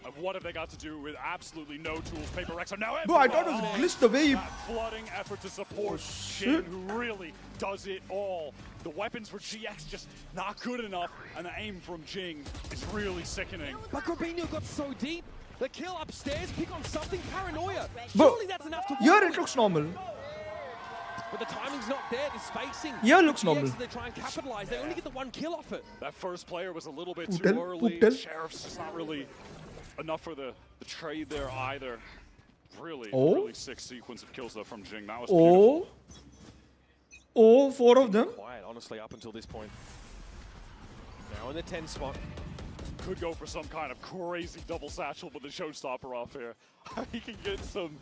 And what have they got to do with absolutely no tools? PRX are now. Bro, I thought it was glitched the way he. Flooding effort to support Chiu, who really does it all. The weapons for GX just not good enough, and the aim from Jing is really sickening. But Grabinho got so deep. The kill upstairs, pick on something, paranoia. Bro, surely that's enough to win. Here it looks normal. But the timing's not there, the spacing. Yeah, looks normal. They try and capitalize. They only get the one kill off it. That first player was a little bit too early. Sheriff's just not really enough for the trade there either. Really sick sequence of kills though from Jing. That was beautiful. Oh, 4 of them. Quiet, honestly, up until this point. Now in the 10 spot. Could go for some kind of crazy double satchel, but the showstopper off here. He can get some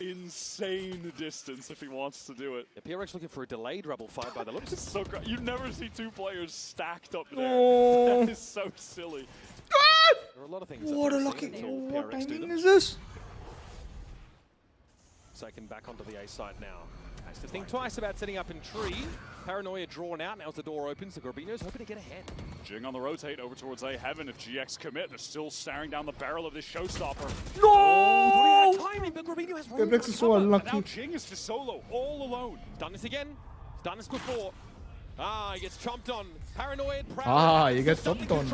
insane distance if he wants to do it. Yeah, PRX looking for a delayed rebel fight by the looks. It's so great. You never see 2 players stacked up there. Oh. That is so silly. There are a lot of things. What a lucky. What timing is this? Second back onto the A side now. Has to think twice about setting up in tree. Paranoia drawn out. Now as the door opens, the Grabinho's hoping to get ahead. Jing on the rotate over towards A Heaven. If GX commit, they're still staring down the barrel of this showstopper. No! Oh, timing, but Grabinho has room. PRX is so unlucky. Now Jing is just solo, all alone. Done this again. Done this before. He gets chomped on. Paranoid. He gets chomped on.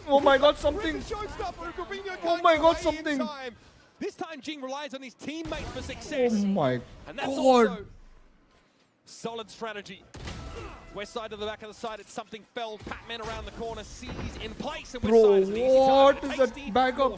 Oh my god, something. Oh my god, something. This time Jing relies on his teammates for success. Oh my and that's god. Also solid strategy. West side to the back of the side, it's something fell. Patman around the corner, sees in place. And bro, what is that back up?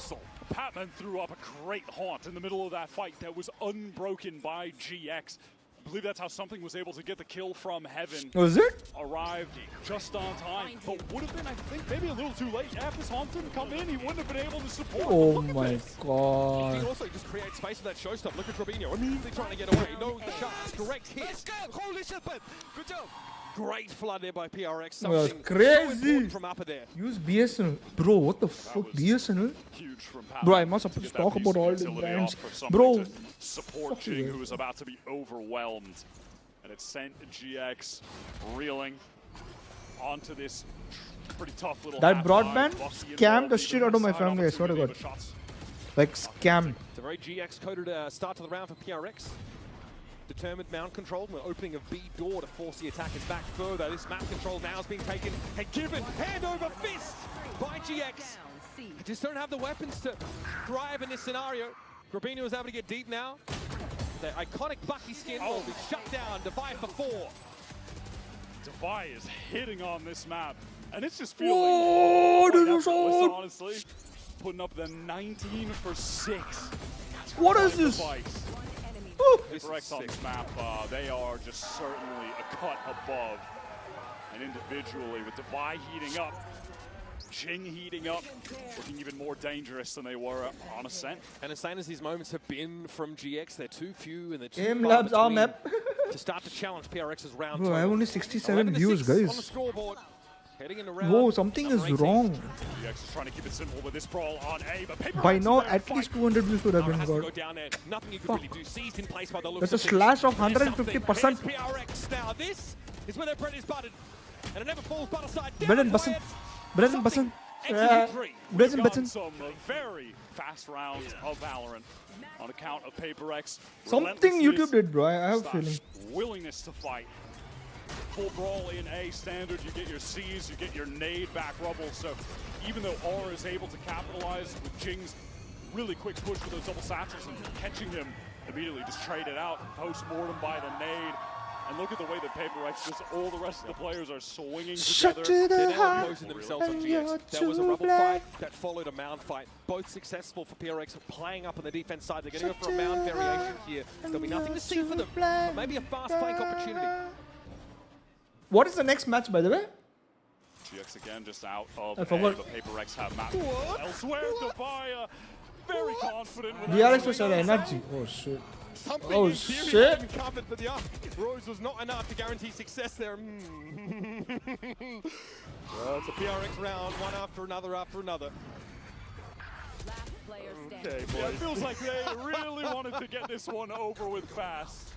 Patman threw up a great haunt in the middle of that fight that was unbroken by GX. believe that's how something was able to get the kill from Heaven. Was it? Arrived just on time, but would have been, I think, maybe a little too late. If this Haunt didn't come in, he wouldn't have been able to support. Oh my god. He can also just create space for that showstop. Look at Robinho immediately trying to get away. No shots, correct hit. Let's go! Holy shit, man! Good job! Great flood there by PRX. Well, Something so crazy. important from upper there. Use BSNL. Bro, what the fuck? BSNL? Huge from Bro, I must have to talk about all the brands. Bro, support Jing, who is about to be overwhelmed. And it sent GX reeling onto this pretty tough little that broadband scammed the shit out of my family, I swear to God. Like, scammed. It's a very GX-coded start to the round for PRX. Determined mount control. We're opening a B door to force the attackers back further. This map control now is being taken and given hand over fist by GX. Just don't have the weapons to drive in this scenario. Grabino is able to get deep now. The iconic Bucky skin will be shut down. Devi for 4. Devi is hitting on this map, and it's just feeling honestly. Putting up the 19 for 6. What is this? PRX on this map, they are just certainly a cut above. And individually, with Devi heating up, Jing heating up, looking even more dangerous than they were on Ascent. And insane as these moments have been from GX, they're too few and they're too Aim far labs our between map. to start to challenge PRX's round. Bro, I have only 67 views, 11-6 on the guys. scoreboard. Heading in around. Whoa, something is wrong. GX is trying to keep it simple with this brawl on A, but By now, at least 200 views would have been Go got. down there. Nothing you can really do. Seized in place by the looks That's a of things. slash of There's something. 150%. Here's PRX now. This is where their bread is buttered. And it never falls butter side down. Bread and button. Bread and button. Bread and button. Some very fast rounds of Valorant on account of PRX. Something YouTube did, bro. I have a feeling. Willingness to fight. Full brawl in A standard, you get your C's, you get your nade back rubble. So even though Aura is able to capitalize with Jing's really quick push with those double satchels and catching him immediately, just trade it out, post-mortem by the nade. And look at the way that PRX, just all the rest of the players are swinging together. They're now imposing themselves on GX. There was a rubble fight that followed a mound fight. Both successful for PRX, playing up on the defense side. They're going to go for a mound variation here. There'll be nothing to see for them, but maybe a fast flank opportunity. What is the next match, by the way? GX again just out of I forgot. A, but PRX have mapped elsewhere. Devi, very confident with DRX was at NRG. Oh shit. Something Oh in theory shit. had been covered, but the Rose was not enough to guarantee success there. Well, it's a PRX round, one after another after another. Okay, boys. Yeah, it feels like they really wanted to get this one over with fast.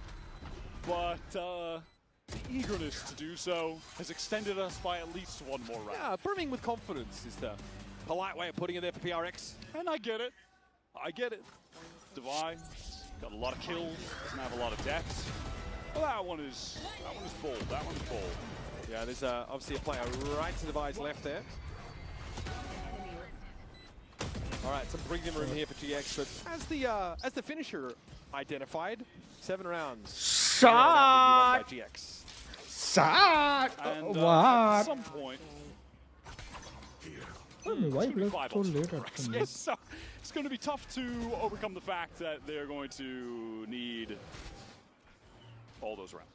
But the eagerness to do so has extended us by at least one more round. Yeah, brimming with confidence is the polite way of putting it there for PRX. And I get it. I get it. Devi got a lot of kills, doesn't have a lot of deaths. Well, that one is bold. That one's bold. Yeah, there's obviously a player right to Devi's left there. All right, some breathing room here for GX, but as the finisher identified, 7 rounds. Shot. By GX. Shot. And What? at some point, Why left so late at the yes, so it's going to be tough to overcome the fact that they're going to need all those rounds.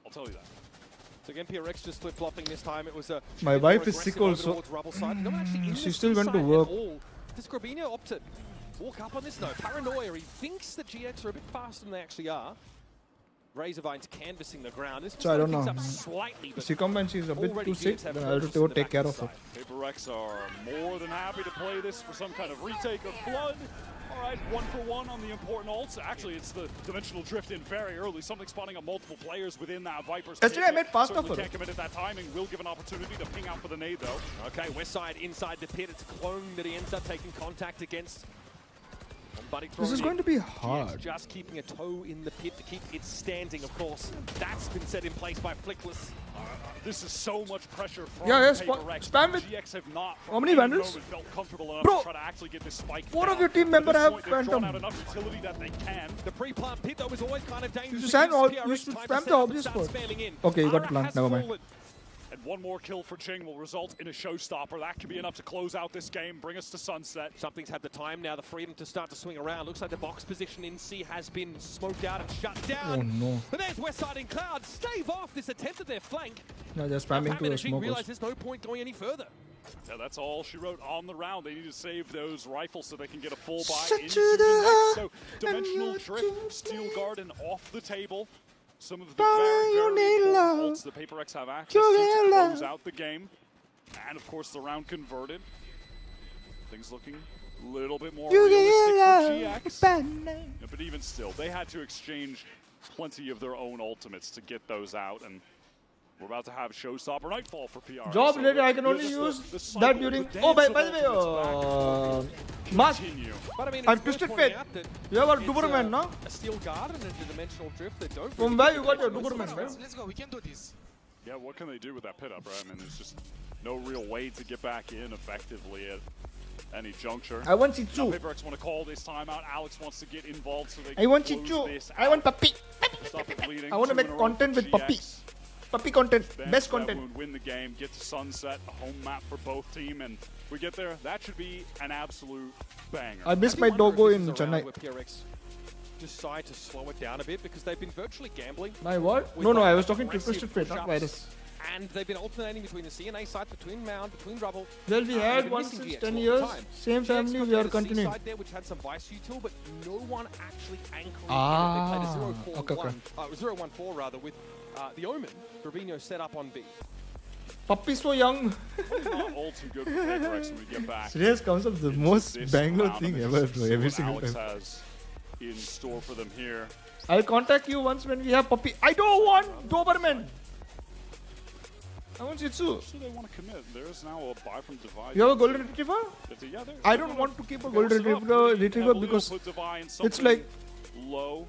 I'll tell you that. So again, PRX just flip-flopping this time. It was a My wife is sick also. She's still going to work. Does Grabino opt to walk up on this? No, paranoia. He thinks that GX are a bit faster than they actually are. Razorvine's canvassing the ground. This So I don't know. up slightly, but She comes and she's a bit already too sick. GX have Then I have to purchased in the take back care of of the her. side. PRX are more than happy to play this for some kind of retake of blood. All right, 1-for-1 on the important ults. Actually, it's the dimensional drift in very early. Something spawning on multiple players within that Viper's pit. Yesterday I made pasta Certainly for can't commit at that timing. Will give an opportunity to ping out for the nade, though. Okay, west side inside the pit. It's Clone that he ends up taking contact against. This is going to be hard. Just keeping a toe in the pit to keep it standing, of course. That's been set in place by Flickless. This is so much pressure from PRX. Spam it. GX have not How many vandals? felt comfortable enough Bro, to try to actually get this spike four down. of your team But at member this have point, they've drawn phantom. out enough utility that they can. The pre-plant pit, though, is always kind of dangerous. You should spam the obvious spot. Okay, you got plant. Never mind. And One more kill for Jing will result in a showstopper. That could be enough to close out this game, bring us to sunset. Something's had the time now, the freedom to start to swing around. Looks like the box position in C has been smoked out and shut down. Oh no. And there's Westside in Cloud. Stave off this attempt at their flank. No, they're spamming to the smoke. Realize there's no point going any further. Yeah, that's all she wrote on the round. They need to save those rifles so they can get a full buy into the next. So Dimensional Drift, Steel Garden off the table. Some of the very important ults that PaperX have access to close out the game. And of course the round converted. Things looking a little bit more realistic for GX. Yeah, but even still, they had to exchange plenty of their own ultimates to get those out. And we're about to have Showstopper Nightfall for PR. Job related, I can only use that during. Oh, by the way, Mark, I'm Twisted Fate. You have a Doberman, no? A Steel Garden and a Dimensional Drift that don't. From where you got your Doberman, man? Let's go, we can do this. Yeah, what can they do with that pit up, right? I mean, there's just no real way to get back in effectively at any juncture. I want Chiu. PaperX want to call this timeout. Alex wants to get involved so they I want Chiu. I want Puppy. I want to make content with Puppy. Puppy content, best content. Win the game, get to sunset, a home map for both team, and we get there. That should be an absolute banger. I miss my doggo in Chennai. PRX decide to slow it down a bit because they've been virtually gambling. My what? No, I was talking to Twisted Fate, not Virus. And they've been alternating between the CNA side, between Mound, between Rubble. Well, we had one since 10 years. Same family, we are continuing. Side there, which had some vice util, but no one actually anchoring. Ah, they played a 0-1-4 rather with the Omen. Gravino set up on B. Puppy so young. Not all too good for PaperX when we get back. Serious comes up the most Bangalore thing ever, bro. Every single Alex time. has in store for them here. I'll contact you once when we have Puppy. I don't want Doberman. I want Chiu. So they want to commit. There's now a buy from Divide. You have a golden retriever? Yeah, I don't want to keep a golden retriever because it's like low.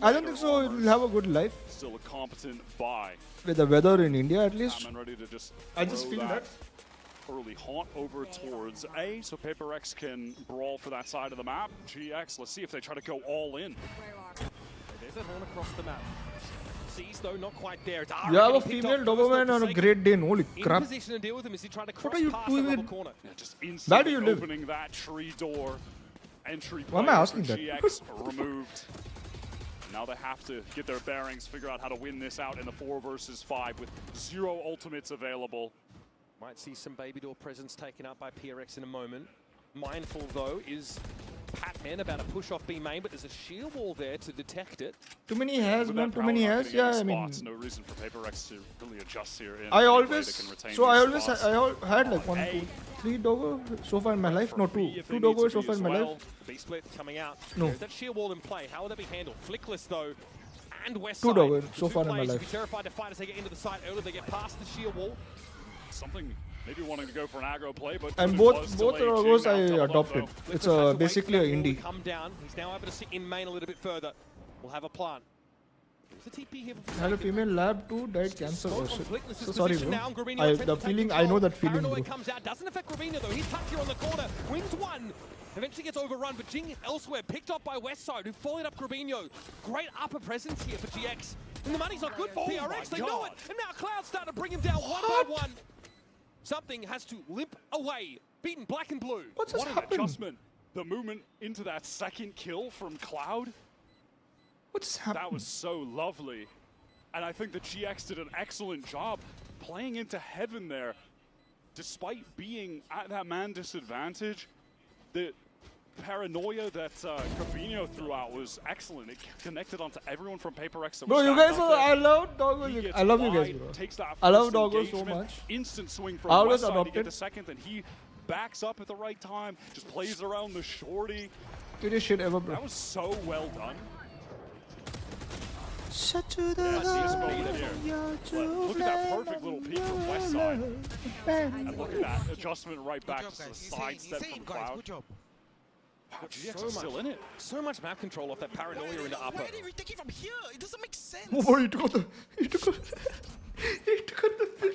I don't think so. It will have a good life. Still a competent buy. With the weather in India, at least. I'm ready to just I just feel that. Early haunt over towards A, so PaperX can brawl for that side of the map. GX, let's see if they try to go all in. There's a horn across the map. C's though not quite there. It's you have a female Doberman on a Great Dane. Holy crap! In position to deal with him as he tried to cross what are you past doing? the corner. Yeah, just instantly Where do you live? opening that tree door. Entry. Why am I asking that? GX removed. Now they have to get their bearings, figure out how to win this out in the 4 versus 5 with 0 ultimates available. Might see some baby door presence taken up by PRX in a moment. Mindful though is Patman about to push off B main, but there's a shield wall there to detect it. Too many hairs, man. Too many hairs. Yeah, I mean. No reason for PaperX to really adjust here. I had like 1, 2, 3 doggo so far in my life. No, 2 doggo so far in my life. B-split coming out. No. There's that shield wall in play. How will that be handled? Flickless though. And Westside. 2 doggo so far in my life. Be terrified to fight as they get into the side early. They get past the shield wall. Something maybe wanting to go for an aggro play, but and both doggos I adopted. It's basically an indie. Come down. He's now able to sit in main a little bit further. We'll have a plant. There's a TP here. I had a female lab too, died cancer. So sorry, bro. The feeling, I know that feeling, bro. Comes out, doesn't affect Gravino though. He's tucked here on the corner, wins one. Eventually gets overrun, but Jing elsewhere, picked up by Westside, who followed up Gravino. Great upper presence here for GX. And the money's not good for PRX, they know it. And now Cloud start to bring him down one by one. Something has to limp away, beaten black and blue. What an adjustment. The movement into that second kill from Cloud. What's happening? That was so lovely. And I think the GX did an excellent job playing into heaven there. Despite being at that man disadvantage, the paranoia that Gravino threw out was excellent. It connected onto everyone from PaperX. Bro, you guys I love doggos. I love you guys, bro. I love doggos so much. Instant swing from Westside to get the second, and he backs up at the right time, just plays around the shorty. Greatest shit ever, bro. That was so well done. Shut to the look at that perfect little peek from Westside. And look at that adjustment right back to the side step from Cloud. Good job. Wow, GX is still in it. So much map control off that paranoia into upper. Why did we take it from here? It doesn't make sense. Oh, he took the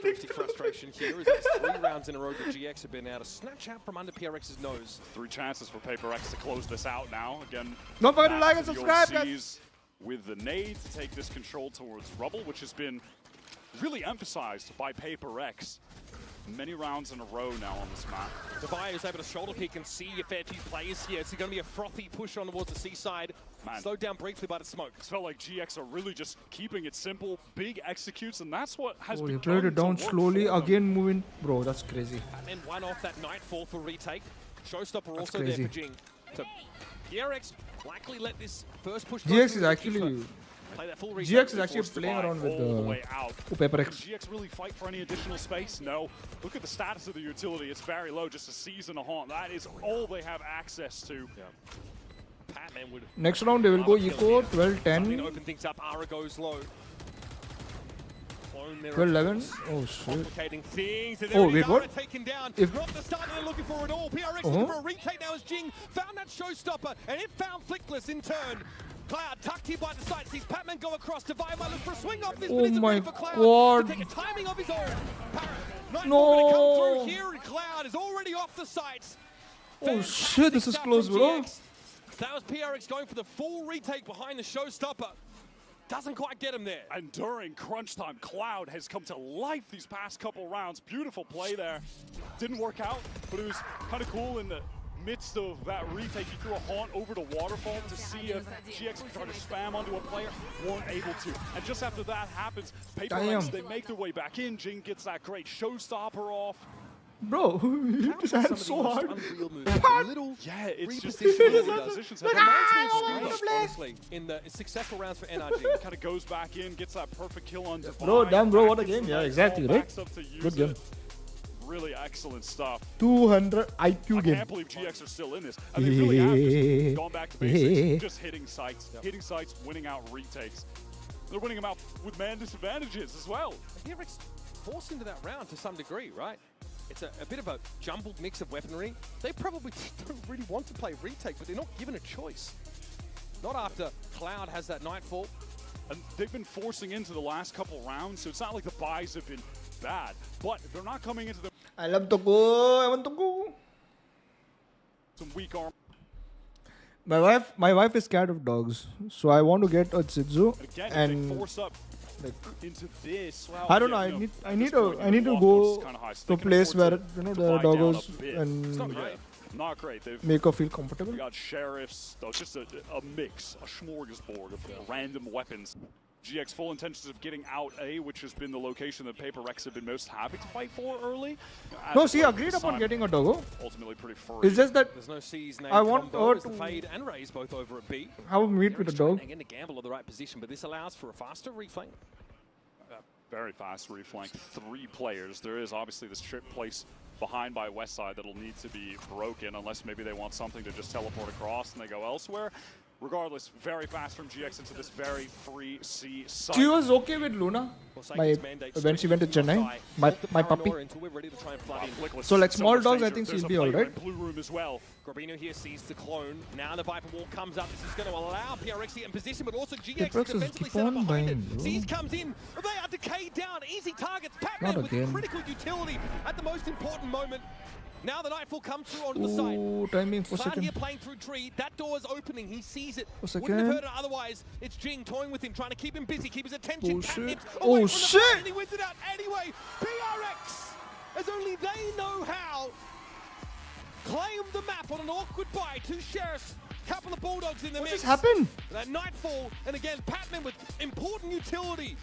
Big frustration here is that's 3 rounds in a row that GX have been able to snatch out from under PRX's nose. 3 chances for PaperX to close this out now. Again, don't forget to like and subscribe, guys. With the nade to take this control towards Rubble, which has been really emphasized by PRX. Many rounds in a row now on this map. Devaya is able to shoulder pick and see a fair few players here. It's going to be a frothy push on towards the seaside. Man. Slowed down briefly by the smoke. It felt like GX are really just keeping it simple, big executes, and that's what has Oh, been he played it down slowly, again. again moving. Bro, that's crazy. And then one off that Nightfall for retake. Showstopper That's also crazy. there for Jing. So DRX likely let this first push GX is actually... play that full GX is actually playing around with the PRX. GX really fight for any additional space? No. Look at the status of the utility. It's very low, just a season a haunt. That is all they have access to. Patman would Next round they will go eco 12-10. open things up. Ara goes low. 12-11. Oh shit. Complicating things. And Oh wait, what? Taken down. If Not the start they're looking for at all. PRX looking for a retake now as Jing found that showstopper and it found Flickless in turn. Cloud tucked here by the side, sees Patman go across. Devaya might look for a swing off this, but it's my a for Cloud God. to take a timing of his own. Nightfall No. gonna come through here, and Cloud is already off the sights. Oh shit, this is close, bro. That was PRX going for the full retake behind the showstopper. Doesn't quite get him there. And during crunch time, Cloud has come to life these past couple rounds. Beautiful play there. Didn't work out, but it was kind of cool in the midst of that retake. He threw a haunt over to Waterfall to see if GX could try to spam onto a player. Weren't able to. And just after that happens, PRX, they make their way back in. Jing gets that great showstopper off. Bro, you just had so hard. Yeah, it's just Positions honestly, in the successful rounds for NRG. Kind of goes back in, gets that perfect kill on Divine. Bro, damn bro, what a game. Yeah, exactly, right? Backs up to use Good game. it. Really excellent stuff. 200 IQ I game. can't believe GX are still in this. I mean, they really have just gone back to basics, just hitting sites, winning out retakes. They're winning them out with man disadvantages as well. PRX forced into that round to some degree, right? It's a bit of a jumbled mix of weaponry. They probably don't really want to play retake, but they're not given a choice. Not after Cloud has that Nightfall. And they've been forcing into the last couple rounds, so it's not like the buys have been bad, but they're not coming into the... I love to go. I want to go. Some weak arm. My wife is scared of dogs, so I want to get a Shih Tzu. Again, And they force up into this. Well, I don't know. I need to go to a place where there are doggos and not great. They've make her feel comfortable. got sheriffs, though, just a mix, a smorgasbord of random weapons. GX full intentions of getting out A, which has been the location that PRX have been most happy to fight for early. No, she agreed upon getting a doggo. Ultimately pretty furry. It's just that There's no C's named I want combo her as the to Fade and Raze both over at B. have a meet with a dog. Again, to gamble on the right position, but this allows for a faster reflank. Very fast reflank, 3 players. There is obviously this trip place behind by Westside that'll need to be broken unless maybe they want something to just teleport across and they go elsewhere. Regardless, very fast from GX into this very free C site. She was okay with Luna when she went to Chennai. My puppy. So like small dogs, I think she'll be alright. Blue room as well. Grabino here sees the clone. Now the Viper wall comes up. This is going to allow PRX to get in position, but also GX PRX defensively keep set up on behind dying, it. bro. Seas comes in. They are decayed down. Easy targets. Not Pac-Man with again. critical utility at the most important moment. Now the Nightfall comes through onto the side. Ooh, timing for Cloud second. here playing through tree. That door is opening. He sees it. For Wouldn't have second. heard it otherwise. It's Jing toying with him, trying to keep him busy, keep his attention. Oh, Cat shit. nips Oh, away from the shit. fire, and he wins it out anyway. PRX, as only they know how, claim the map on an awkward buy. 2 sheriffs, couple of bulldogs in the What mix. just happened? That Nightfall, and again, Patman with important utility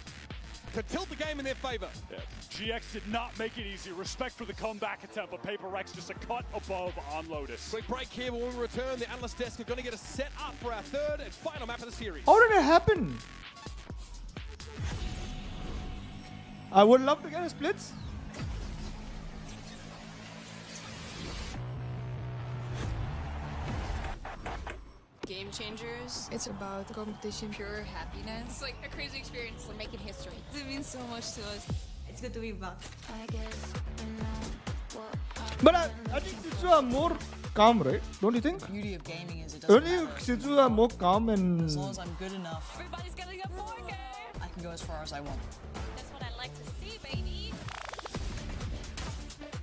to tilt the game in their favor. Yeah. GX did not make it easy. Respect for the comeback attempt, but PRX just a cut above on Lotus. Quick break here, but when we return, the analyst desk are going to get us set up for our 3rd and final map of the series. How did it happen? I would love to get a splits. Game changers. It's about competition, pure happiness. It's like a crazy experience. We're making history. It means so much to us. It's good to be back. I guess. But I think Shih Tzu are more calm, right? Don't you think? The beauty of gaming is it Don't doesn't you matter. Shih Tzu are more calm and... As long as I'm good enough, Everybody's getting a 4K. I can go as far as I want. That's what I like to see, baby.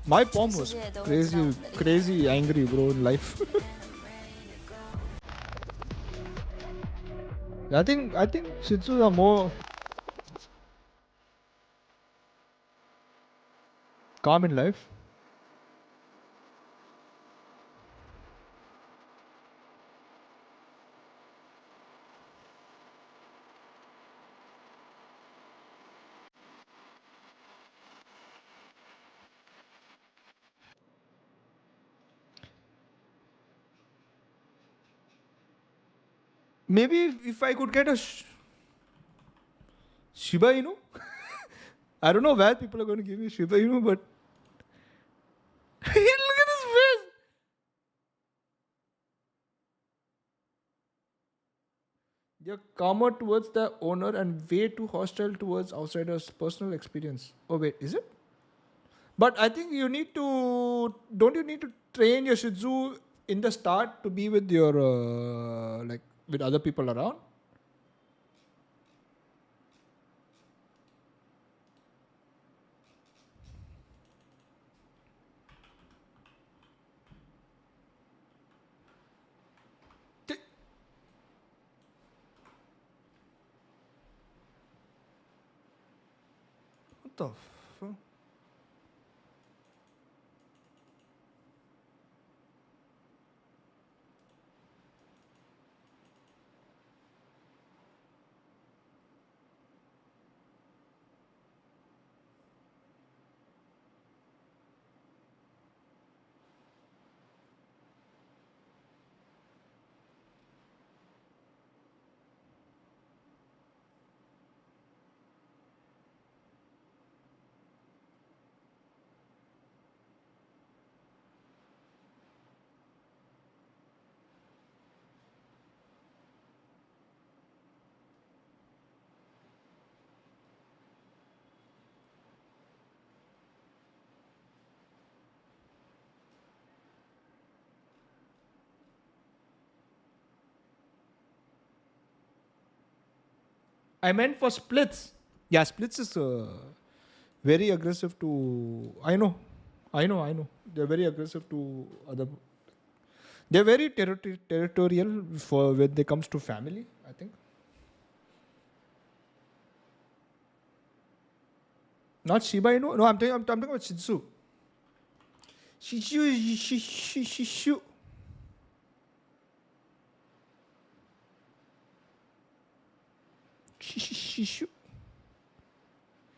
My palm was crazy angry, bro, in life. I think Shih Tzus are more calm in life. Maybe if I could get a Shiba Inu. I don't know where people are going to give me Shiba Inu, but look at his face. They're calmer towards the owner and way too hostile towards outsiders' personal experience. Oh wait, is it? But I think you need to. Don't you need to train your Shih Tzu in the start to be with your like with other people around? What the fuck? I meant for splits. Yeah, splits is very aggressive to. I know. They're very aggressive to other. They're very territorial for when it comes to family, I think. Not Shiba Inu. No, I'm talking about Shih Tzu. Shih Tzu. Shishu.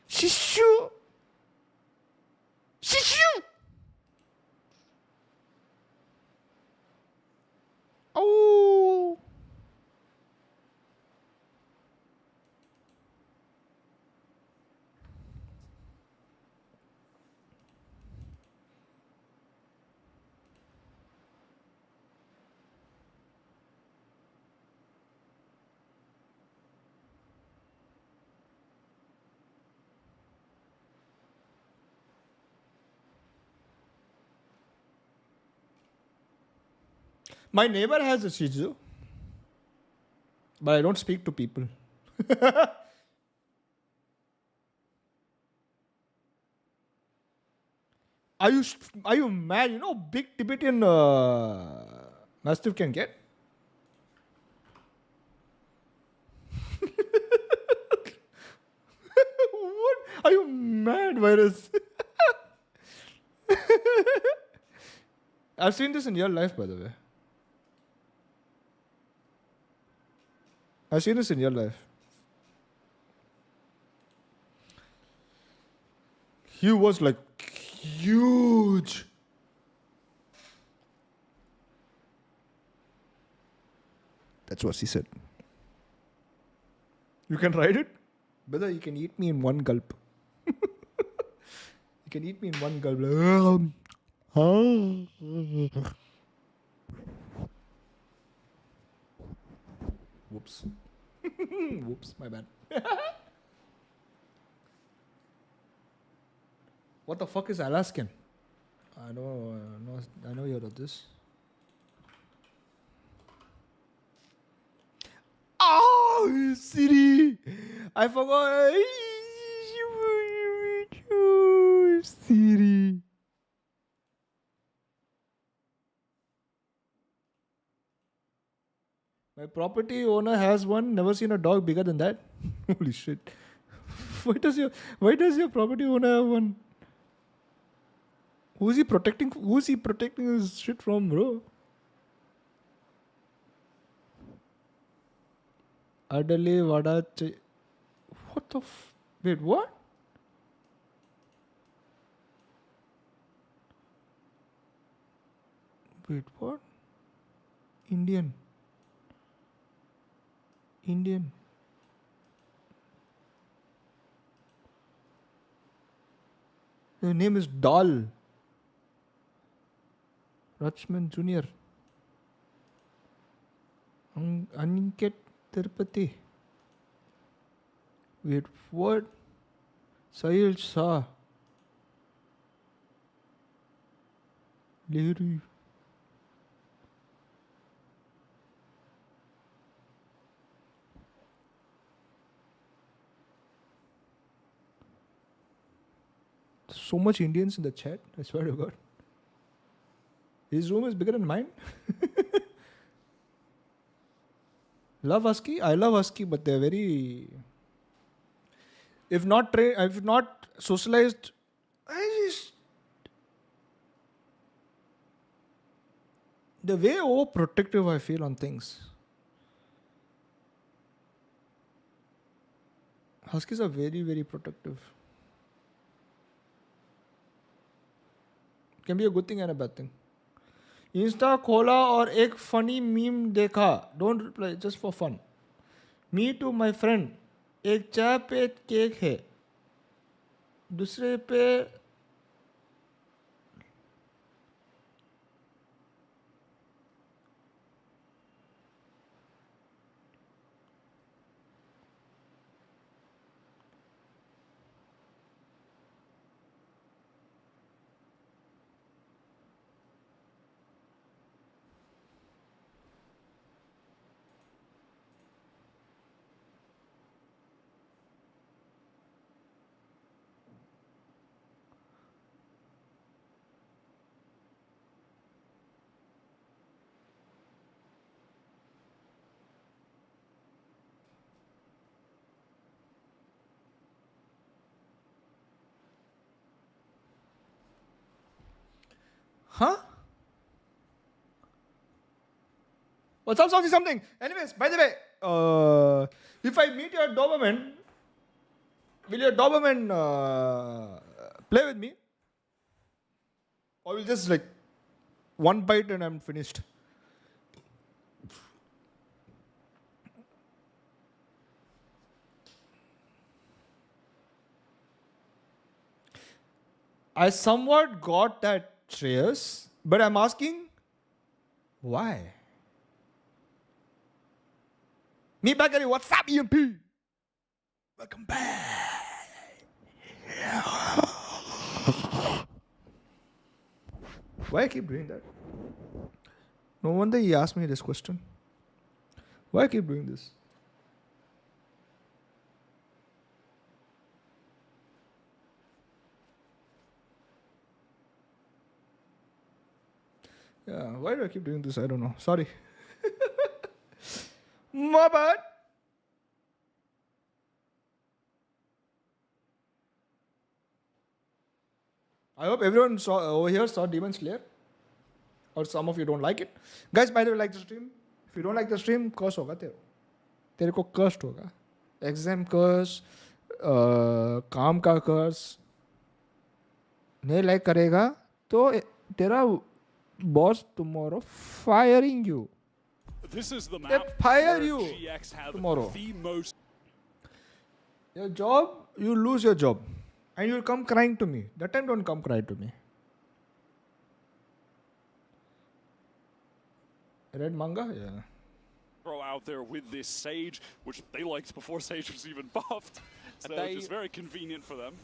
Shishu. Shishu. Oh. My neighbor has a Shih Tzu, but I don't speak to people. Are you mad? You know, big Tibetan Mastiff can get. What? Are you mad, Virus? I've seen this in real life, by the way. I've seen this in real life. He was like huge. That's what she said. You can ride it? Brother, you can eat me in one gulp. You can eat me in one gulp. Whoops. Whoops, my bad. What the fuck is Alaskan? I know you heard of this. Oh, Siri! I forgot. Siri. My property owner has one. Never seen a dog bigger than that. Holy shit! Why does your property owner have one? Who's he protecting? Who's he protecting his shit from, bro? Adale Vada. What the wait, what? Wait, what? Indian. His name is Dal. Rachman Jr. Aniket Tirupati. Wait, what? Sahil Shah. Lehri. So much Indians in the chat, I swear to God. His room is bigger than mine. Love Husky? I love Husky, but they're very... If not socialized, the way overprotective I feel on things. Huskies are very, very protective. Can be a good thing and a bad thing. Insta खोला और एक funny meme देखा. Don't reply, just for fun. Me to my friend. एक चाय पे cake है. दूसरे पे Huh? What's up, something? Anyways, by the way, if I meet your Doberman, will your Doberman play with me? Or will just like one bite and I'm finished? I somewhat got that, Shreyas, but I'm asking, why? Me back at you, what's up, EMP? Welcome back. Why I keep doing that? No wonder he asked me this question. Why I keep doing this? Yeah, why do I keep doing this? I don't know. Sorry. My bad. I hope everyone over here saw Demon Slayer. Or some of you don't like it. Guys, by the way, like the stream. If you don't like the stream, curse hoga tero. Tere ko cursed hoga. Exam curse, काम का curse. नहीं like करेगा तो तेरा boss tomorrow firing you. This is the map. They fire you GX have tomorrow. The most. Your job, you lose your job. And you'll come crying to me. That time don't come cry to me. Read manga? Yeah. Throw out there with this Sage, which they liked before Sage was even buffed. So it's very convenient for them.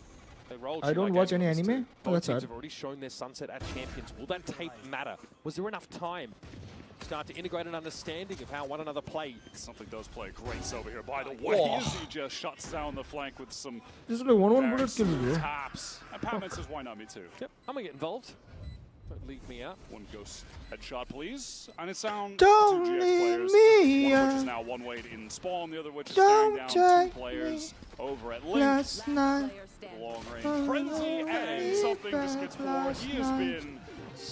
I don't watch any anime. Oh, that's sad. Have already shown their sunset at Champions. Will that tape matter? Was there enough time to start to integrate an understanding of how one another play? Something does play great over here, by the way, as he just shuts down the flank with some. This is like one bullet kill, bro. Taps. And Patman says, why not me too? Yep, I'm gonna get involved. leave me out. One ghost headshot, please. And it's down Don't two GX leave players. me One of which out. is now one way in spawn, the other which is Don't staring down two take players over at link. Last night. Long range frenzy and something Biscuits for. He has been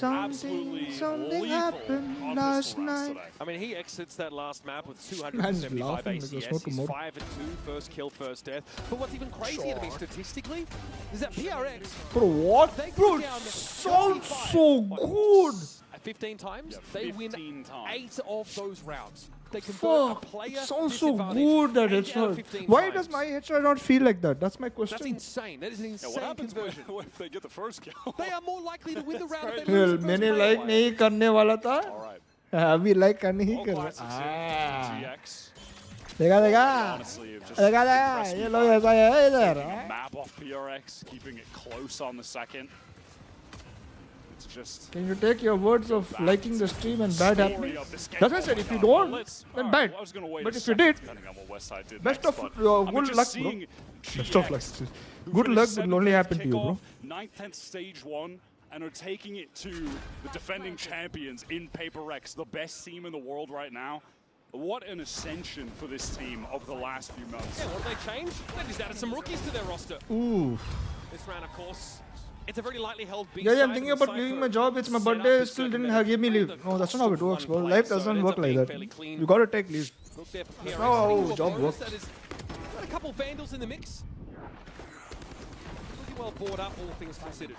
absolutely lethal happened on last pistol rounds night. today. I mean, he exits that last map with Man's 275 laughing because ACS. no He's tomorrow. 5-2, first kill, first death. But what's even crazier to me statistically is that PRX. Bro, what? They Bro, go down sounds 35 so on good. 15 times. Yeah, They 15 win times. 8 of those rounds. They convert a Fuck, player it sounds so disadvantage good that 8 out of headshot. 15 Why times. does my headshot not feel like that? That's my question. That's insane. That is an Yeah, insane what happens conversion. if they get the first kill? They are more likely to win the round if they Well, lose the first मैंने play. like नहीं करने वाला था. All right. अभी like करने ही All कर classics रहा. here. GX. देखा. Honestly, have just देखा. impressed ये me लोग by ऐसा है इधर. taking the map off PRX, keeping it close on the second. It's just Can you take your words of liking the stream and bad happening? That's what I said. If you don't, then bad. I was gonna wait But a if you second, did, depending on what Westside did best next, of but I mean, good just luck, bro. seeing Best of luck. GX, who Good finished luck will seventh only in happen to you, bro. kickoff, 9th, 10th stage 1, and are taking it to the defending champions in PaperX, the best team in the world right now. What an ascension for this team over the last few months. Yeah, what have they changed? They've just added some rookies to their roster. Ooh. This round, of course, it's a very lightly held B Yeah, side. I'm thinking about leaving my job. It's my birthday. Still didn't give me leave. No, that's not how it works, bro. Life doesn't work like that. You gotta take leave. That's not how job works. Got a couple Vandals in the mix. Pretty well bought up, all things considered.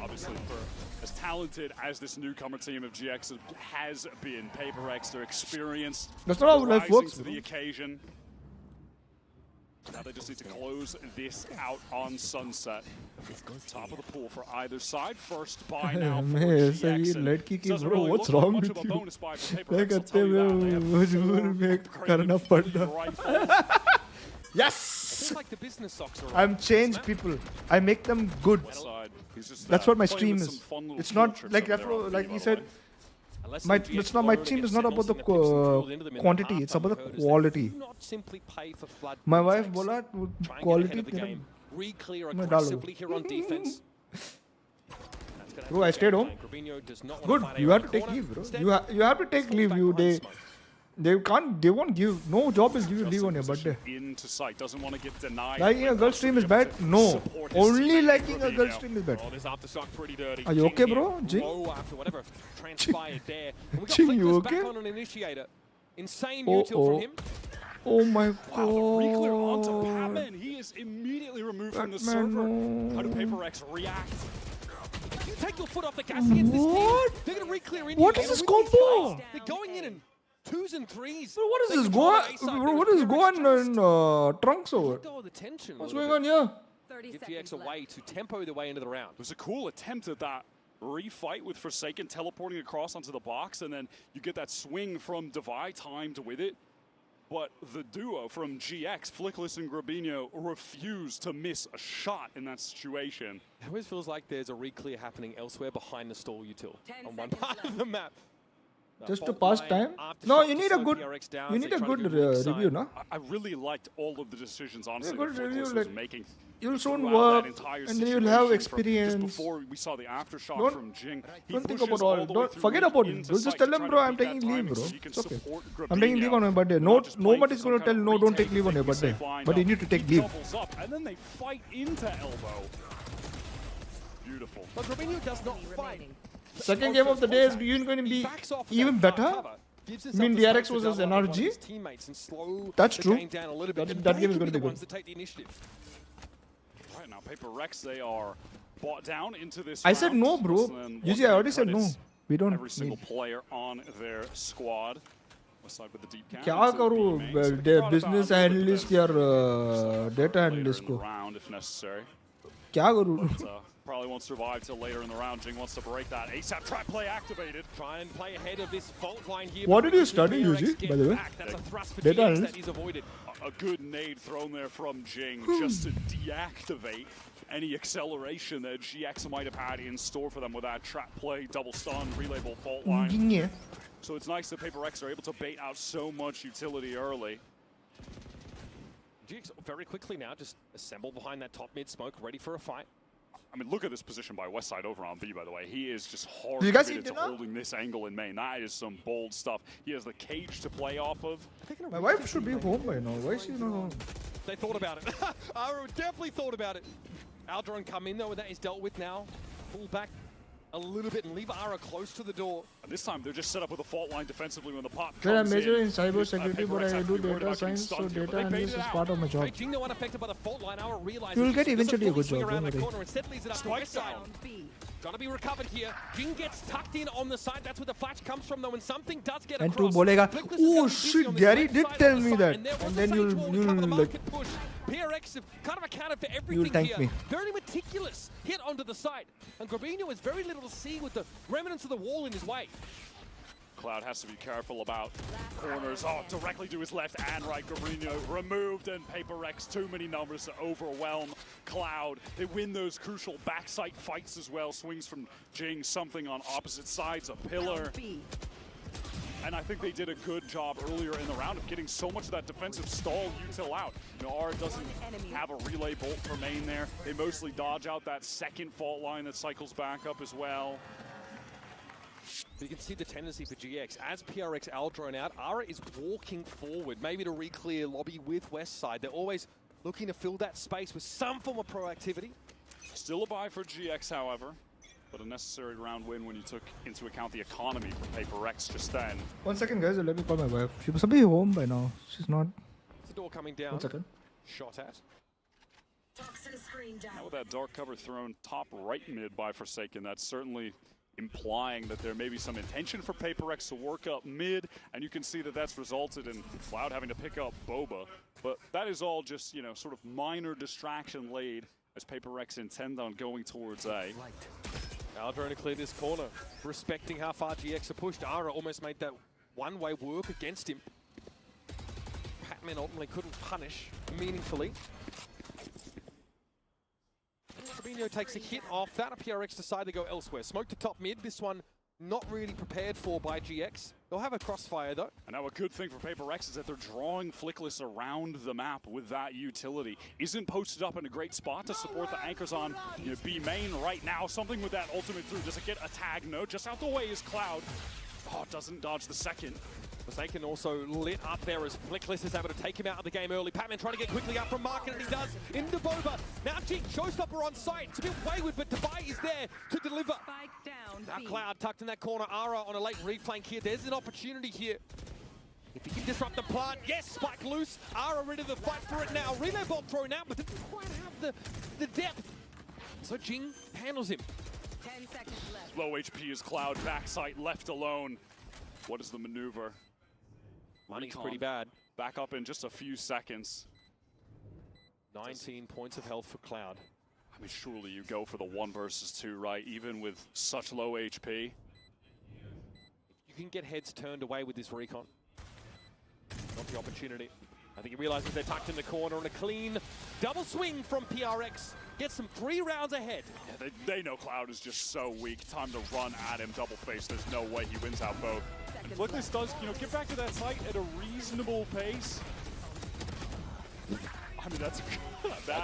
Obviously, for as talented as this newcomer team of GX has been, PaperX, they're experienced. That's not how life rising works, to bro. the occasion. Now they just need to close this out on Sunset. Top of the pool for either side. First buy now for मैं GX. सही and लड़की की doesn't bro, really what's look like wrong much with of a you? bonus buy for क्या PaperX, I'll करते tell you हुए that. They have मजबूर में करना पड़ता. rifles. Yes. Feels like the business socks are I'm changed people. I make them good. Side. He's just, That's what my playing stream with is. some fun little It's not field like tricks over there on like B, he by the said. way. It's not my team is not about the quantity. It's about the quality. My wife बोला quality तेरा. Re-clear मैं aggressively डालूँ. here on defense. Bro, I stayed home. Good. You have to take leave, bro. You have to take leave. They won't give. No job will give you leave on your birthday. Into sight, doesn't want to get denied. Liking a girl stream is bad? No. Only liking a girl stream is bad. Oh, this aftershock pretty dirty. Are you okay, Jing bro? here, Jing? low after whatever transpired there. And we got Jing, you Flickers okay? back on an initiator. Insane Oh, util from him. Oh my Re-clear onto god. Batman. He is immediately removed from the Batman, server. no. How do PaperX react? If you take your foot off the gas against this team, they're going to re-clear in. What is this combo? They're going in 2s and 3s. Bro, what is They this? control Go the A side, on. What is going on trunks over? Go the tension a What's little going bit. on here? Give GX a way to tempo their way into the round. It was a cool attempt at that refight with Forsaken teleporting across onto the box, and then you get that swing from Devi timed with it. But the duo from GX, Flickless and Grabinho, refused to miss a shot in that situation. It always feels like there's a re-clear happening elsewhere behind the stall util on one part of the map. Just to pass time? No, you need a good review, no? I really liked all of the decisions, honestly, good that review, Flickless like, was making. You'll soon throughout work, that entire and then you'll have situation from experience. Just before we saw the aftershock Don't- from Jing, he Don't think pushes about all. the way Don't through forget about it. into You'll just sight tell to them, try bro, to I'm beat taking that leave, timing bro. so he can It's okay. support I'm taking leave on my birthday. Grabinho, not just playing Nobody's some gonna tell kind of no, don't retake, take leave on your making a birthday. safe line But you up. need to take He leave. doubles up, and then they fight into elbow. Beautiful. But Grabinho does not fight. Second game of the day is even going to be even better. I mean, DRX versus NRG. That's true. That game is going to be good. Right now, PaperX, they are bought down into this I said round. no, bro. And You see, I already said no. credits We don't every single need. player on their squad. Side with the deep count. क्या करूँ business analyst या data analyst को Round if necessary. क्या करूँ But, probably won't survive till later in the round. Jing wants to break that. ASAP trap play activated. Try and play ahead of this fault line here. What did you study, Yuji, by the way? That's a thrust for Data GX analyst? that is avoided. A good nade thrown there from Jing just to deactivate any acceleration that GX might have had in store for them with that trap play, double stun, relay ball fault line. So it's nice that PaperX are able to bait out so much utility early. GX very quickly now just assemble behind that top mid smoke, ready for a fight. I mean, look at this position by Westside over on B, by the way. He is just hard You guys committed eat to dinner? holding this angle in main. That is some bold stuff. He has the cage to play off of. My wife should be home by now. Why is she not home? They thought about it. Ara definitely thought about it. Aldron come in though, and that is dealt with now. Pull back a little bit and leave Ara close to the door. And this time they're just set up with a fault line defensively when the pop Well, I'm comes major in in. cyber security, but PRX I have to do be worried data about getting science, so stunned here, but data they baited analysis it is out. part of my job. Jing, though, unaffected by the fault line. Ara realizes You will get he doesn't eventually a fully good swing job, around don't that worry. corner. Instead leaves it up to Westside. Gonna be recovered here. Jing gets tucked in on the side. That's where the flash comes from, though, and something does get And tu across. bolega, Flickless is oh gonna be shit, on this Gary left did side tell of the me side, that. and there was And a then sage wall to cover the you'll like, market push. PRX have kind of accounted for everything thank here. me. Very meticulous hit onto the side. And Gravino has very little to see with the remnants of the wall in his way. Cloud has to be careful about corners. Oh, directly to his left and right. Gabrino removed, and PRX too many numbers to overwhelm Cloud. They win those crucial backside fights as well. Swings from Jing, something on opposite sides, a pillar. And I think they did a good job earlier in the round of getting so much of that defensive stall util out. You know, Ara doesn't have a relay bolt for main there. They mostly dodge out that second fault line that cycles back up as well. But you can see the tendency for GX. As PRX Aldrone out, Ara is walking forward, maybe to re-clear lobby with Westside. They're always looking to fill that space with some form of proactivity. Still a buy for GX, however, but a necessary round win when you took into account the economy for PRX just then. 1 second, guys. Let me call my wife. She must be home by now. She's not. The door coming down. 1 second. Shot at. Now with that dark cover thrown top right mid by Forsaken, that's certainly implying that there may be some intention for PRX to work up mid, and you can see that that's resulted in Cloud having to pick up Boba. But that is all just, you know, sort of minor distraction laid as PRX intend on going towards A. Aldrone to clear this corner, respecting how far GX are pushed. Ara almost made that one-way work against him. Patman ultimately couldn't punish meaningfully. Fabinho takes a hit off that. PRX decide to go elsewhere. Smoke to top mid. This one not really prepared for by GX. They'll have a crossfire though. And now a good thing for PRX is that they're drawing Flickless around the map with that utility. Isn't posted up in a great spot to support the anchors on B main right now. Something with that ultimate through. Does it get a tag? No, just out the way is Cloud. Oh, doesn't dodge the second. Forsaken also lit up there as Flickless is able to take him out of the game early. Patman trying to get quickly out from Market, and he does. Into Boba. Now Jing, Showstopper on site. It's a bit wayward, but Dubai is there to deliver. Now Cloud tucked in that corner. Ara on a late reflank here. There's an opportunity here. If he can disrupt the plant, yes, spike loose. Ara ready to fight for it now. Relay bolt thrown out, but didn't quite have the depth. So Jing handles him. 10 seconds left. Low HP is Cloud, backside left alone. What is the maneuver? Money's pretty bad. Back up in just a few seconds. 19 points of health for Cloud. I mean, surely you go for the 1 versus 2, right? Even with such low HP. You can get heads turned away with this recon. Not the opportunity. I think he realizes they're tucked in the corner, and a clean double swing from PRX gets them 3 rounds ahead. Yeah, they know Cloud is just so weak. Time to run at him, double face. There's no way he wins out both. Flickless does, get back to that site at a reasonable pace. I mean, that's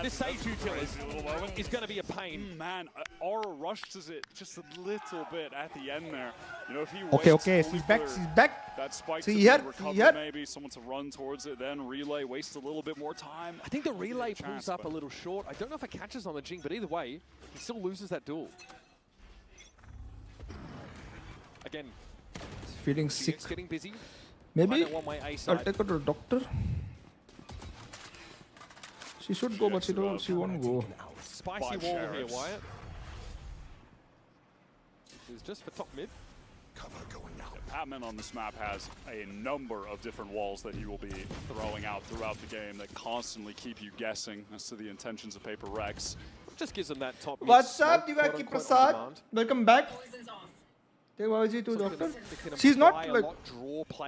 this Sage utility little moment. is going to be a pain. Man, Aura rushes it just a little bit at the end there. You know, if he Okay, she's back. That spike See, to here, recover, here. maybe someone to run towards it, then relay, waste a little bit more time. I think the relay pulls up a little short. I don't know if it catches on the Jing, but either way, he still loses that duel. Again, Feeling sick. GX getting busy. Maybe One-way A I'll side. take her to the doctor. She should go, but she won't go. Spicy wall here, Wyatt. This is just for top mid. Cover going out. Patman on this map has a number of different walls that he will be throwing out throughout the game that constantly keep you guessing as to the intentions of PRX. Just gives them that top mid. What's up, smoke, Divaki quote-unquote, Prasad? on demand. Welcome back. Take Babaji to doctor. She's not like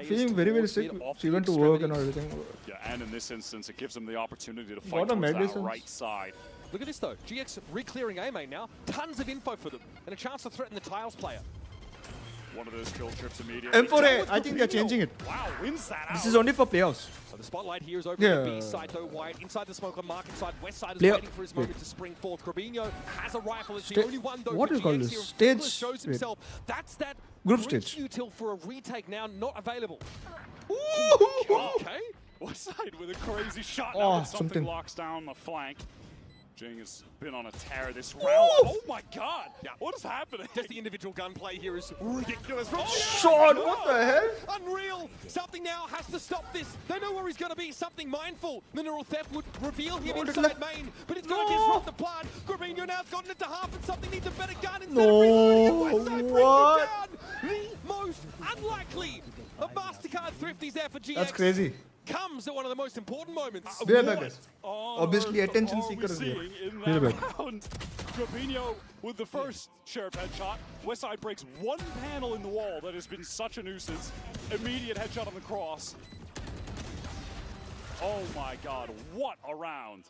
feeling very sick. She went to work and everything. Yeah, and in this instance, it gives them the opportunity to Got fight a towards that medicine. right side. Look at this though. GX re-clearing A main now. Tons of info for them. And a chance to threaten the Tiles player. One of those kill trips immediately. M4A, I think they're changing it. Wow, wins that out. This is only for playoffs. So the spotlight here is over Yeah. the B side, though White. Inside the smoke on market side, West side is Player- waiting for his moment to spring forth. Corbino has a rifle. It's the Sta- only one, though, what for do you call GX this? here. Stage- Nicholas shows wait. himself. That's that Group bridge stage. util for a retake now not available. Okay. Westside with a crazy shot. Oh, Now that something something. locks down the flank. Jing has been on a tear this round. Ooh. Oh my god! What is happening? Just the individual gunplay here is ridiculous. Sean, what the hell? Unreal! Something now has to stop this. They know where he's going to be. Something mindful. Mineral theft would reveal him No, inside main, but it's going to No. disrupt the plan. Corbino now's gotten it to half, and something needs a better gun instead No, of reloading. Westside brings what? it down. The most unlikely of MasterCard thrifties there for GX. That's crazy. Comes at one of the most important moments. Be right back, guys. on Obviously, earth attention are we seeker is here. seeing in Be right that back. round? Corbino with the first shared headshot. Westside breaks one panel in the wall that has been such a nuisance. Immediate headshot on the cross. Oh my god, what a round.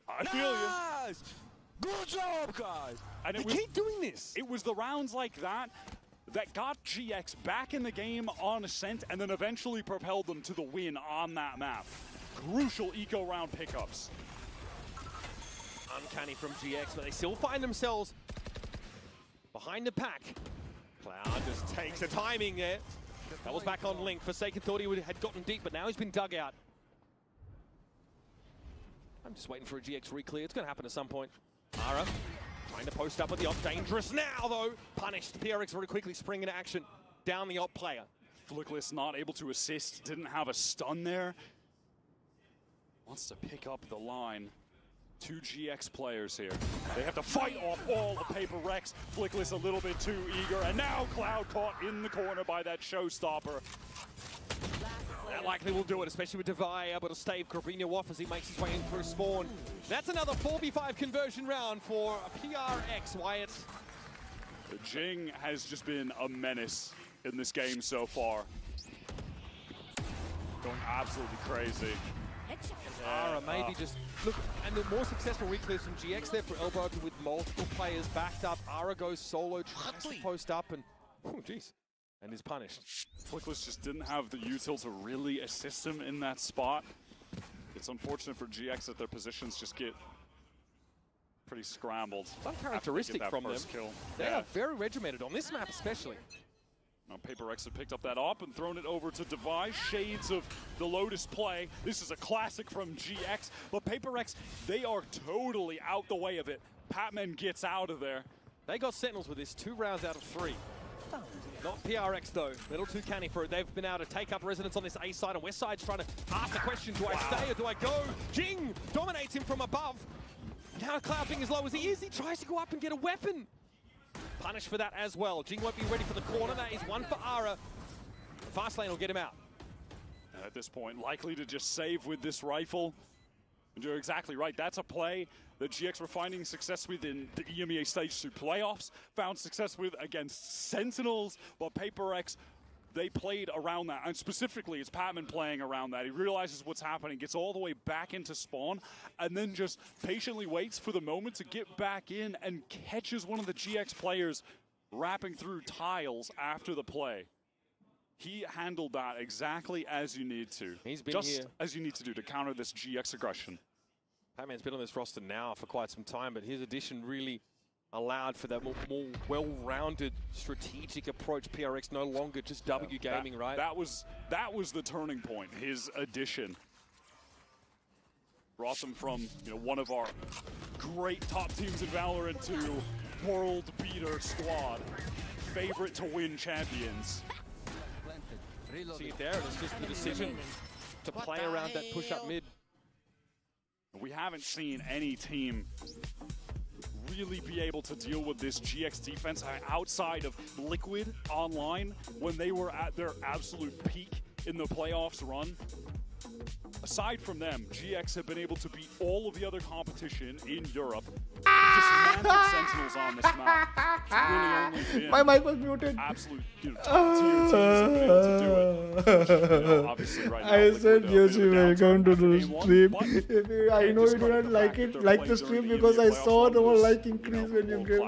I feel you. Good job, guys. And They keep doing this. It was the rounds like that that got GX back in the game on Ascent and then eventually propelled them to the win on that map. Crucial eco round pickups. Uncanny from GX, but they still find themselves behind the pack. Cloud just takes the timing there. That was back on Link. Forsaken thought he had gotten deep, but now he's been dug out. I'm just waiting for a GX re-clear. It's going to happen at some point. Ara trying to post up with the op. Dangerous now, though. Punished. PRX very quickly spring into action. Down the op player. Flickless not able to assist, didn't have a stun there. Wants to pick up the line. Two GX players here. They have to fight off all of PRX. Flickless a little bit too eager, and now Cloud caught in the corner by that showstopper. That likely will do it, especially with Devi able to stave Corbino off as he makes his way in through spawn. That's another 4v5 conversion round for PRX, Wyatt. The Jing has just been a menace in this game so far. Going absolutely crazy. Ara maybe just look, and the more successful reclears from GX there for Elbow with multiple players backed up. Ara goes solo, tries to post up, and oh jeez, and is punished. Flickless just didn't have the util to really assist him in that spot. It's unfortunate for GX that their positions just get pretty scrambled. It's uncharacteristic from them. Kill. They are very regimented on this map especially. Now PRX have picked up that op and thrown it over to Devi. Shades of the Lotus play. This is a classic from GX, but PRX, they are totally out the way of it. Patman gets out of there. They got Sentinels with this 2 rounds out of 3. Not PRX though, a little too canny for it. They've been able to take up residence on this A side, and West side's trying to ask the question, do I stay or do I go? Jing dominates him from above. Now Cloud being as low as he is, he tries to go up and get a weapon. Punished for that as well. Jing won't be ready for the corner. That is one for Ara. Fast lane will get him out. At this point, likely to just save with this rifle. And you're exactly right. That's a play that GX were finding success with in the EMEA Stage 2 playoffs. Found success with against Sentinels, but PRX, they played around that. And specifically, it's Patman playing around that. He realizes what's happening, gets all the way back into spawn, and then just patiently waits for the moment to get back in and catches one of the GX players wrapping through tiles after the play. He handled that exactly as you need to. He's been just here. as you need to do to counter this GX aggression. Patman's been on this roster now for quite some time, but his addition really allowed for that more well-rounded strategic approach. PRX no longer just W gaming, right? That was the turning point. His addition brought them from one of our great top teams in Valorant to world beater squad, favorite to win champions. See it there, it's just the decision to play around that push-up mid. We haven't seen any team really be able to deal with this GX defense outside of Liquid online when they were at their absolute peak in the playoffs run. aside from them, GX have been able to beat all of the other competition in Europe. Dismantled Sentinels on this map. It's really only been My mic was muted. absolute top tier teams have been able to do it. Obviously right now, I said Yoshi, welcome to the stream. but I know you do not like it, like the stream because I saw the whole like increase when you get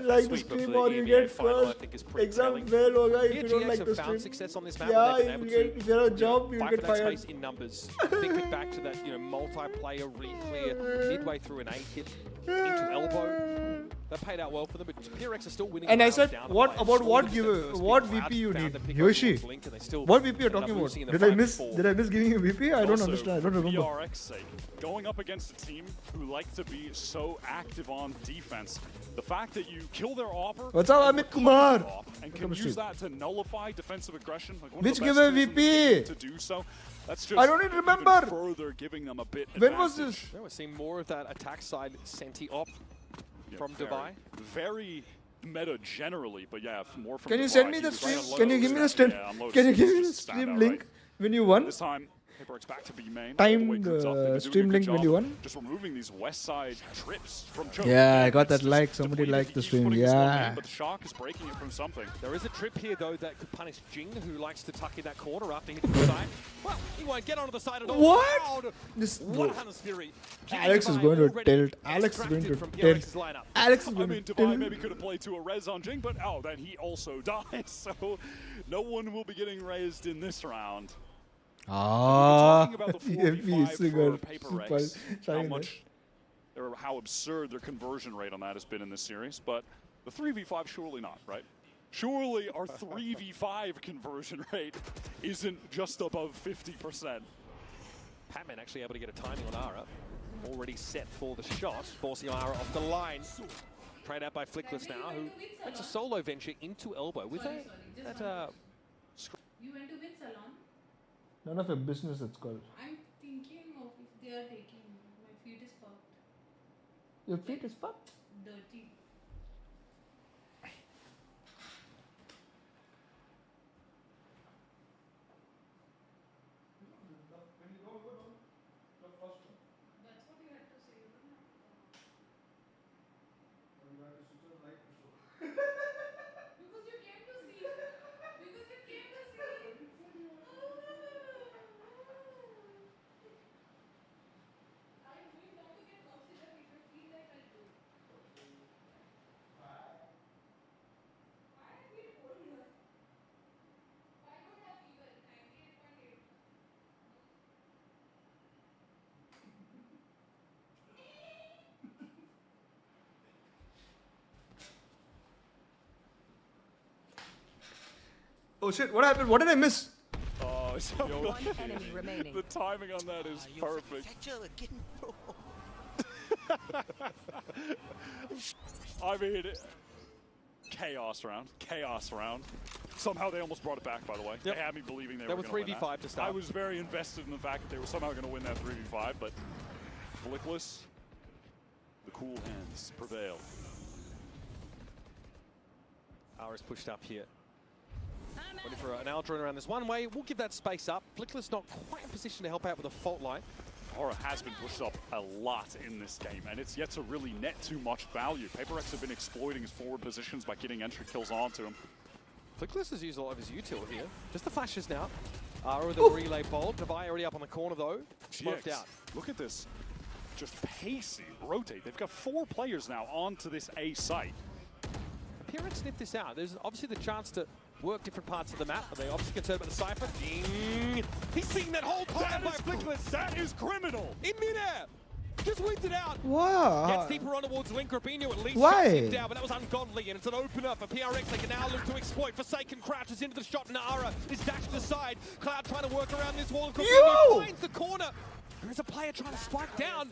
like the stream or you get first exam fail hoga if you don't like the stream. Success on this map, Yeah, they've been able if you're a job, you fight get for that fired. space in numbers. Think it back to that, multiplayer re-clear midway through an 8-hit into elbow. That paid out well for them, but PRX are still winning. And I rounds said, down what by about scoring what to the first what big VP crowd, you found need? the pick Yoshi, over Blink, and they still what VP you're ended up talking about? losing in the Did I miss? 5-4. Did I miss giving you VP? I don't Also, understand. I don't for remember. PRX's sake, going up against a team who like to be so active on defense, the fact that you kill their offer What's up, Amit Kumar? and can use that to nullify defensive aggression, like one Which of the best giveaway tools in the game VP? to do so. That's just I don't even remember. further giving them a bit When was advantage. this? We're seeing more of that attack side senti-op from very, Dubai. Very meta generally, but yeah, more from Can you Dubai. send me He the was stream? unloaded. Can you give me the stream? Yeah, unloaded Can you is give me the just a stream standout, link right? when you won? This time, PRX back to B main. Timed stream link when you won? Just removing these west side trips from Chiu. Yeah, I got that like. Somebody liked the stream. Yeah. But the shock is breaking it from something. There is a trip here, though, that could punish Jing, who likes to tuck in that corner after hitting the side. Well, he won't get onto the side at all. What? This What Hunter's Fury? Alex is going to tilt. Alex is going to tilt. Alex is going to Dubai tilt. maybe could have played to a res on Jing, but then he also dies. So no one will be getting raised in this round. Ah, About the FP 4v5 single. for PaperX, how absurd their conversion rate on that has been in this series, but the 3v5 surely not, right? Surely our 3v5 conversion rate isn't just above 50%. Patman actually able to get a timing on Ara. Already set for the shot, forcing Ara off the line. Trained out by Flickless now, who makes a solo venture into elbow with that. You went to which salon? None of your business, it's called. I'm thinking of if they are taking. My feet is fucked. Your feet is fucked? Dirty. That's what you had to say. Because you came to see. Because you came to see. I'm going now to get oxygen. If you feel like I'll do. Why I feel cold here? I don't have fever. 98.8. Oh shit, what happened? What did I miss? Oh, so One enemy remaining. the timing on that is perfect. I mean, chaos round. Somehow they almost brought it back, by the way. They had me believing they were going to win 3v5 to start. I was very invested in the fact that they were somehow going to win that 3v5, but Flickless, the cool hands prevail. Ara's pushed up here. Waiting for an Aldrin around this one way. We'll give that space up. Flickless not quite in position to help out with a fault line. Aura has been pushed up a lot in this game, and it's yet to really net too much value. PaperX have been exploiting his forward positions by getting entry kills onto him. Flickless has used a lot of his util here. Just the flashes now. Ara with a relay bolt. Devi already up on the corner though. Smoked GX, out. look at this. Just pacey rotate. They've got 4 players now onto this A site. PRX sniffed this out. There's obviously the chance to work different parts of the map, but they obviously concerned about the Cypher. Ding! He's seeing that whole time by Flickless. That is criminal! In midair! Just whipped it out. Wow. Gets deeper on towards Link. Rabinho at least Why? shuts him down, but that was ungodly, and it's an opener for PRX. They can now look to exploit. Forsaken crouches into the shot. Nara is dashed aside. Cloud trying to work around this wall. Rabinho finds the corner. There is a player trying to spike down.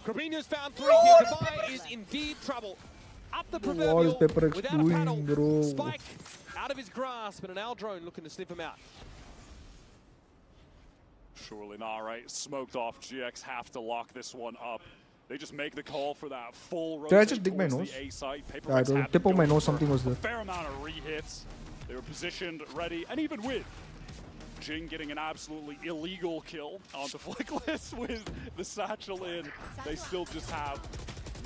Rabinho's found 3 here. Devi is indeed trouble. Up the proverbial without a paddle. Bro. Spike out of his grasp, and an Aldrone looking to sniff him out. Surely not, right? Smoked off. GX have to lock this one up. They just make the call for that full rotate. Did I just dig my towards nose? the A site. Yeah, I PaperX don't. had Tip to of my go nose, for something was there. a fair amount of re-hits. They were positioned, ready, and even with Jing getting an absolutely illegal kill onto Flickless with the satchel in. They still just have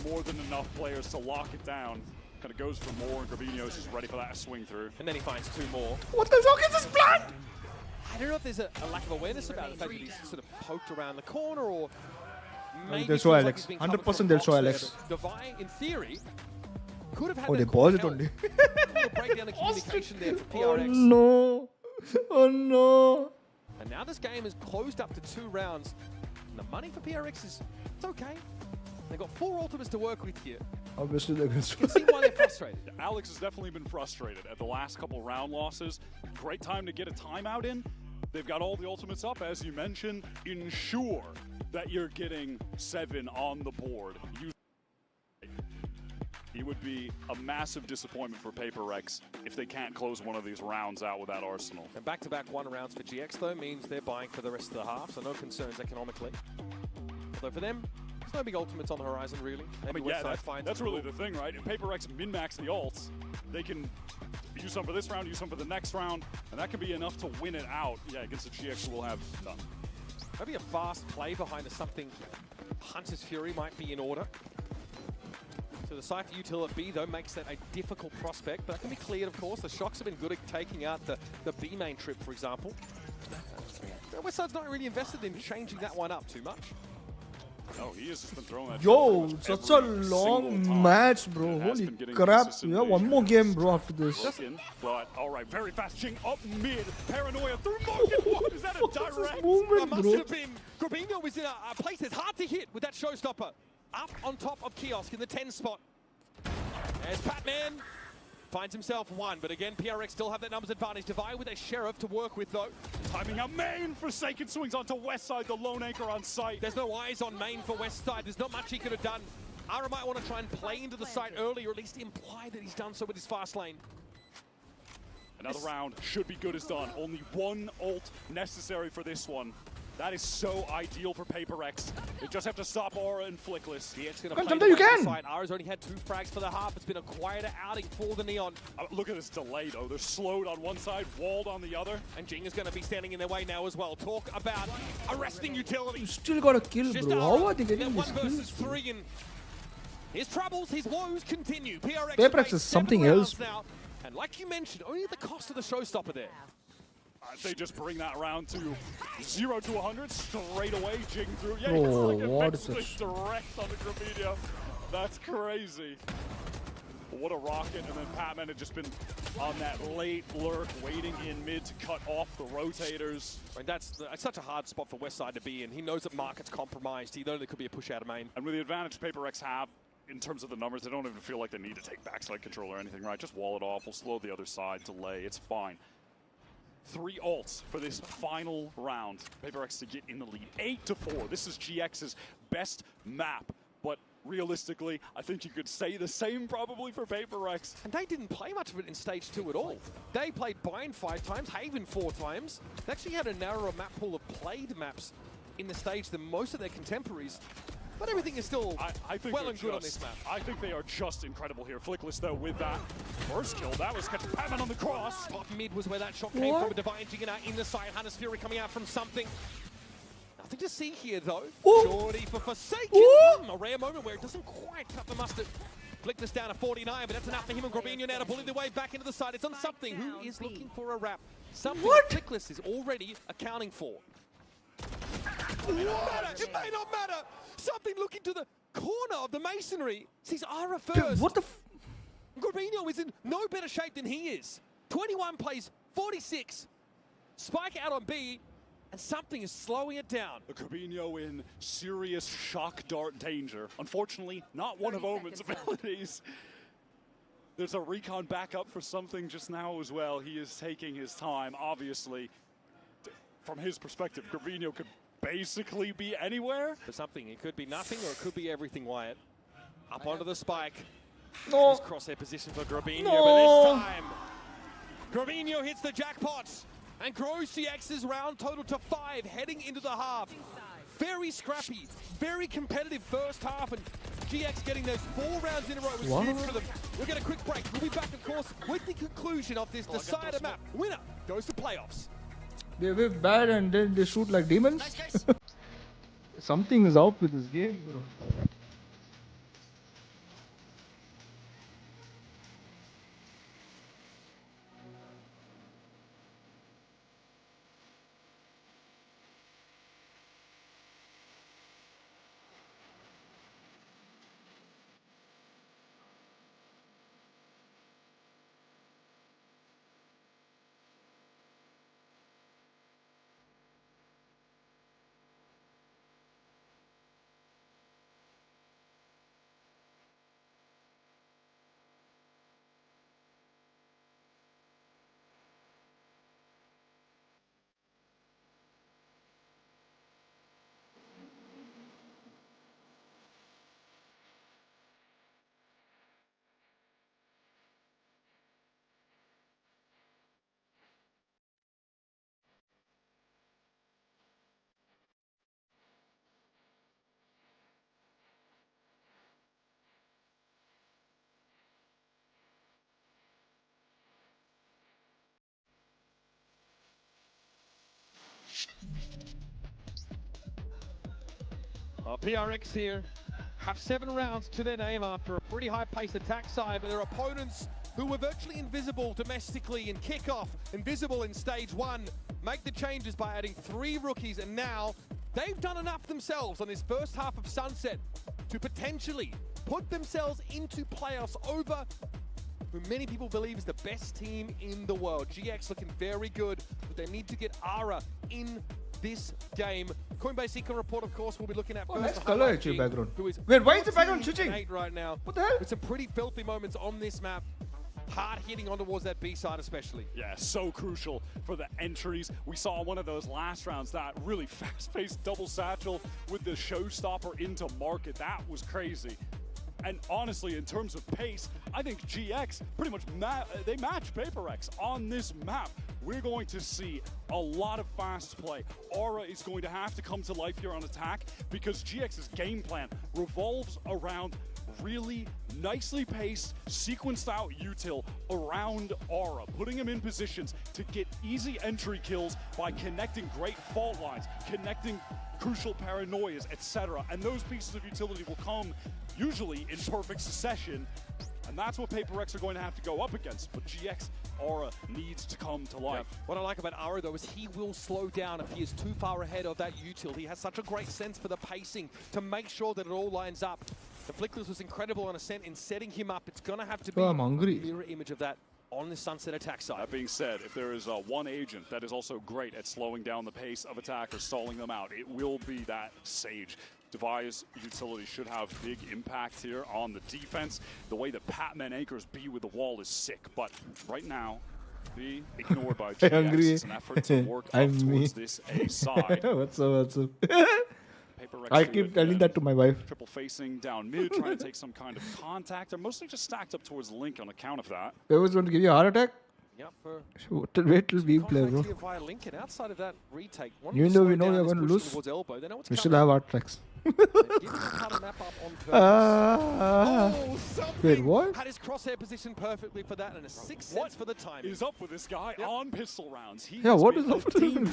more than enough players to lock it down. Kind of goes for more, and Gravino's just ready for that swing through. And then he finds two more. What the fuck is this blood? I don't know if there's a lack of awareness about the fact that he's sort of poked around the corner, or maybe they'll show Alex. 100% they'll show Alex. Devi, in theory, could have had Oh, they paused it only. break down the communication there for Oh PRX. no. Oh no. And now this game is closed up to 2 rounds. And the money for PRX is, it's okay. They've got 4 ultimates to work with here. Obviously they're going You can see why they're frustrated. Alex has definitely been frustrated at the last couple round losses. Great time to get a timeout in. They've got all the ultimates up, as you mentioned. Ensure that you're getting 7 on the board. He would be a massive disappointment for PRX if they can't close one of these rounds out with that arsenal. And back-to-back 1 rounds for GX, though, means they're buying for the rest of the half, so no concerns economically. Although for them, there's no big ultimates on the horizon, really. Maybe that's really the thing, right? If PRX min-max the ults, they can use some for this round, use some for the next round, and that can be enough to win it out. Yeah, against the GX we'll have none. Maybe a fast play behind a something Hunter's Fury might be in order. So the Cypher util at B, though, makes that a difficult prospect, but that can be cleared, of course. The Shocks have been good at taking out the B main trip, for example. Westside's not really invested in changing that one up too much. No, he has just been throwing that. Yo, such a long match, bro. Holy crap. We have one more game, bro, after this. But, all right, very fast Ching up mid. Paranoia through market. What is that, a direct? That must have been. Grabino was in a place that's hard to hit with that showstopper. Up on top of Kiosk in the 10 spot. There's Patman. Finds himself 1, but again, PRX still have that numbers advantage. Devi with a Sheriff to work with, though. Timing out main. Forsaken swings onto Westside, the lone anchor on site. There's no eyes on main for Westside. There's not much he could have done. Ara might want to try and play into the site early, or at least imply that he's done so with his fast lane. Another round should be good as done. Only 1 ult necessary for this one. That is so ideal for PRX. They just have to stop Aura and Flickless. DX going to play the side. Ara's only had 2 frags for the half. It's been a quieter outing for the Neon. Look at this delay, though. They're slowed on one side, walled on the other. And Jing is going to be standing in their way now as well. Talk about arresting utility. You still got a kill, bro. How are they getting this 1 versus 3, and his troubles, his woes continue. PRX is something else now. And like you mentioned, only at the cost of the showstopper there. They just bring that round to 0 to 100 straight away. Jing through. Yeah, oh, it's like what is a this? direct on the Gravino. That's crazy. What a rocket. And then Patman had just been on that late lurk, waiting in mid to cut off the rotators. I mean, that's such a hard spot for Westside to be in. He knows that market's compromised. He knows there could be a push out of main. And with the advantage PRX have in terms of the numbers, they don't even feel like they need to take backside control or anything, right? Just wall it off. We'll slow the other side, delay. It's fine. 3 ults for this final round. PRX to get in the lead. 8-4. This is GX's best map. But realistically, I think you could say the same probably for PRX. And they didn't play much of it in stage 2 at all. They played Bind 5 times, Haven 4 times. They actually had a narrower map pool of played maps in the stage than most of their contemporaries. But everything is still I think well and good on this map. I think they are just incredible here. Flickless, though, with that first kill. That was catching Patman on the cross. Top mid was where that shot came from. A Divine Jing out in the side. Hunter's Fury coming out from something. Nothing to see here, though. Shorty for Forsaken. A rare moment where it doesn't quite cut the mustard. Flick this down to 49, but that's enough for him and Gravino now to bully their way back into the side. It's on something who is looking for a wrap. Something Flickless is already accounting for. It may not matter. It may not matter. Something looking to the corner of the masonry sees Ara first. What the Gravino is in no better shape than he is. 21 plays 46. Spike out on B, and something is slowing it down. Gravino in serious shock dart danger. Unfortunately, not one of Omen's abilities. There's a recon backup for something just now as well. He is taking his time, obviously. From his perspective, Gravino could basically be anywhere. For something, it could be nothing or it could be everything, Wyatt. Up onto the spike. No. His crosshair position for Gravino, but this time, Gravino hits the jackpot and grows CX's round total to 5, heading into the half. Very scrappy, very competitive first half, and GX getting those 4 rounds in a row was huge for them. We'll get a quick break. We'll be back, of course, with the conclusion of this decider map. Winner goes to playoffs. They wave bad and then they shoot like demons. Something is up with this game, bro. PRX here have 7 rounds to their name after a pretty high-paced attack side, but their opponents who were virtually invisible domestically in kickoff, invisible in stage 1, make the changes by adding 3 rookies, and now they've done enough themselves on this first half of Sunset to potentially put themselves into playoffs over who many people believe is the best team in the world. GX looking very good, but they need to get Ara in this game. Coinbase Econ Report, of course, we'll be looking at first. Nice color actually background. Who is Wait, why is the background 14 switching? and 8 right now. What the hell? With some pretty filthy moments on this map. Hard hitting on towards that B side especially. Yeah, so crucial for the entries. We saw one of those last rounds, that really fast-paced double satchel with the showstopper into market. That was crazy. And honestly, in terms of pace, I think GX pretty much they match PaperX on this map. We're going to see a lot of fast play. Aura is going to have to come to life here on attack because GX's game plan revolves around really nicely paced, sequenced out util around Aura, putting him in positions to get easy entry kills by connecting great fault lines, connecting crucial paranoias, etc. And those pieces of utility will come usually in perfect succession, and that's what PaperX are going to have to go up against. But GX Aura needs to come to life. Yeah. What I like about Aura, though, is he will slow down if he is too far ahead of that util. He has such a great sense for the pacing to make sure that it all lines up. The Flickless was incredible on Ascent in setting him up. It's going to have to be I'm hungry. a mirror image of that on the Sunset attack side. That being said, if there is one agent that is also great at slowing down the pace of attackers, stalling them out, it will be that Sage. Devi's utility should have big impact here on the defense. The way that Patman anchors B with the wall is sick, but right now, be ignored by GX. It's an effort to work up towards this A side. What's up? I keep telling that to my wife. Triple facing down mid, trying to take some kind of contact. They're mostly just stacked up towards Link on account of that. I was going to give you a heart attack. Yep, for wait till we play, bro. via Lincoln outside of that retake. Even though we know we are going to lose, we still have heart attacks. Wait, what? Had his crosshair position perfectly for that, and a 6th sense for the time. Is up with this guy on pistol rounds? He What is up with him?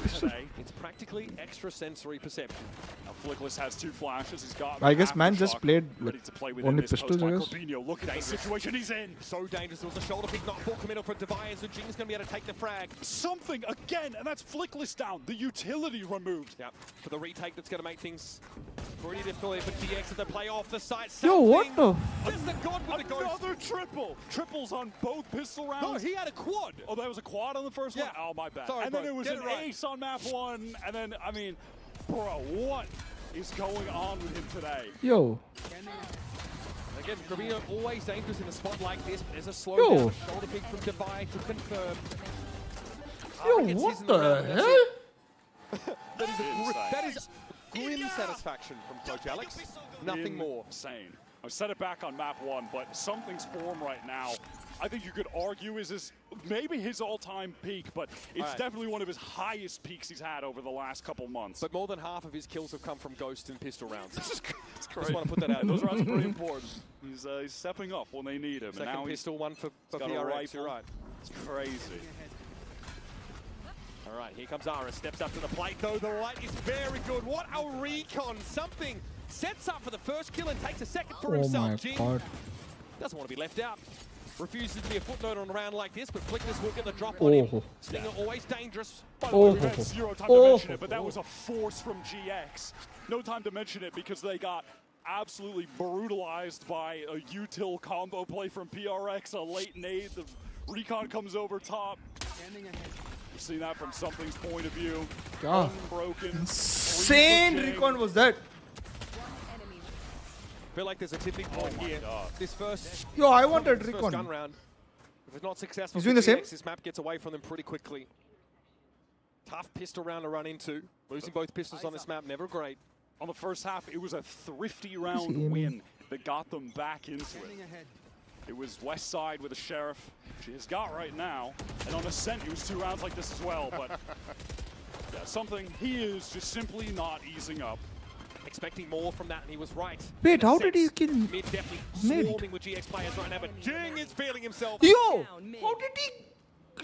It's practically extrasensory perception. Now Flickless has 2 flashes. He's got. I guess man just played ready to play with only this pistols, I guess. Look at the situation he's in. So dangerous. There was a shoulder pick, not full committal for Device, so Jing's going to be able to take the frag. Something again, and that's Flickless down. The utility removed. Yep. For the retake, that's going to make things pretty difficult for GX as they play off the site. Yo, what the? Just the god with the ghost. Another triple. Triples on both pistol rounds. No, he had a quad. Oh, that was a quad on the first one? Oh, my bad. Sorry, and bro. then it was Get an it right. ace on map 1. And then, I mean, bro, what is going on with him today? Yo. Again, Gravino always dangerous in a spot like this, but there's a slow Yo. down, a shoulder pick from Devi to confirm. Yo, what the hell? That is grim satisfaction from Coach Alex. Nothing more. Insane. I set it back on map 1, but something's formed right now. I think you could argue is this maybe his all-time peak, but it's definitely one of his highest peaks he's had over the last couple months. But more than half of his kills have come from Ghost and pistol rounds. It's Just want to put that out. Those rounds are pretty important. He's stepping up when they need him. Second and now pistol, one for got a PRX, rifle. you're right. It's crazy. All right, here comes Ara. Steps up to the plate, though. The light is very good. What a recon. Something sets up for the first kill and takes a second for himself. my Jing god. doesn't want to be left out. Refuses to be a footnote on a round like this, but Flickness will get the drop on him. Stinger always dangerous. By the way, we've had zero time to mention it, but that was a force from GX. No time to mention it because they got absolutely brutalized by a util combo play from PRX, a late nade. The recon comes over top. We've seen that from Something's point of view. Yeah. Unbroken. Insane recon was that. I feel like there's a tipping point here. This first, Yo, I wanted this first recon. gun round. If it's not successful, He's doing the same? this map gets away from them pretty quickly. Tough pistol round to run into. Losing both pistols on this map, never great. On the first half, it was a thrifty round win that got them back into it. It was West Side with a Sheriff, which he has got right now. And on Ascent, it was 2 rounds like this as well. But yeah, Something, he is just simply not easing up. Expecting more from that, and he was right. Wait, how did he kill Mid definitely Mid? swarming with GX players right now, but Jing is feeling himself. Yo, how did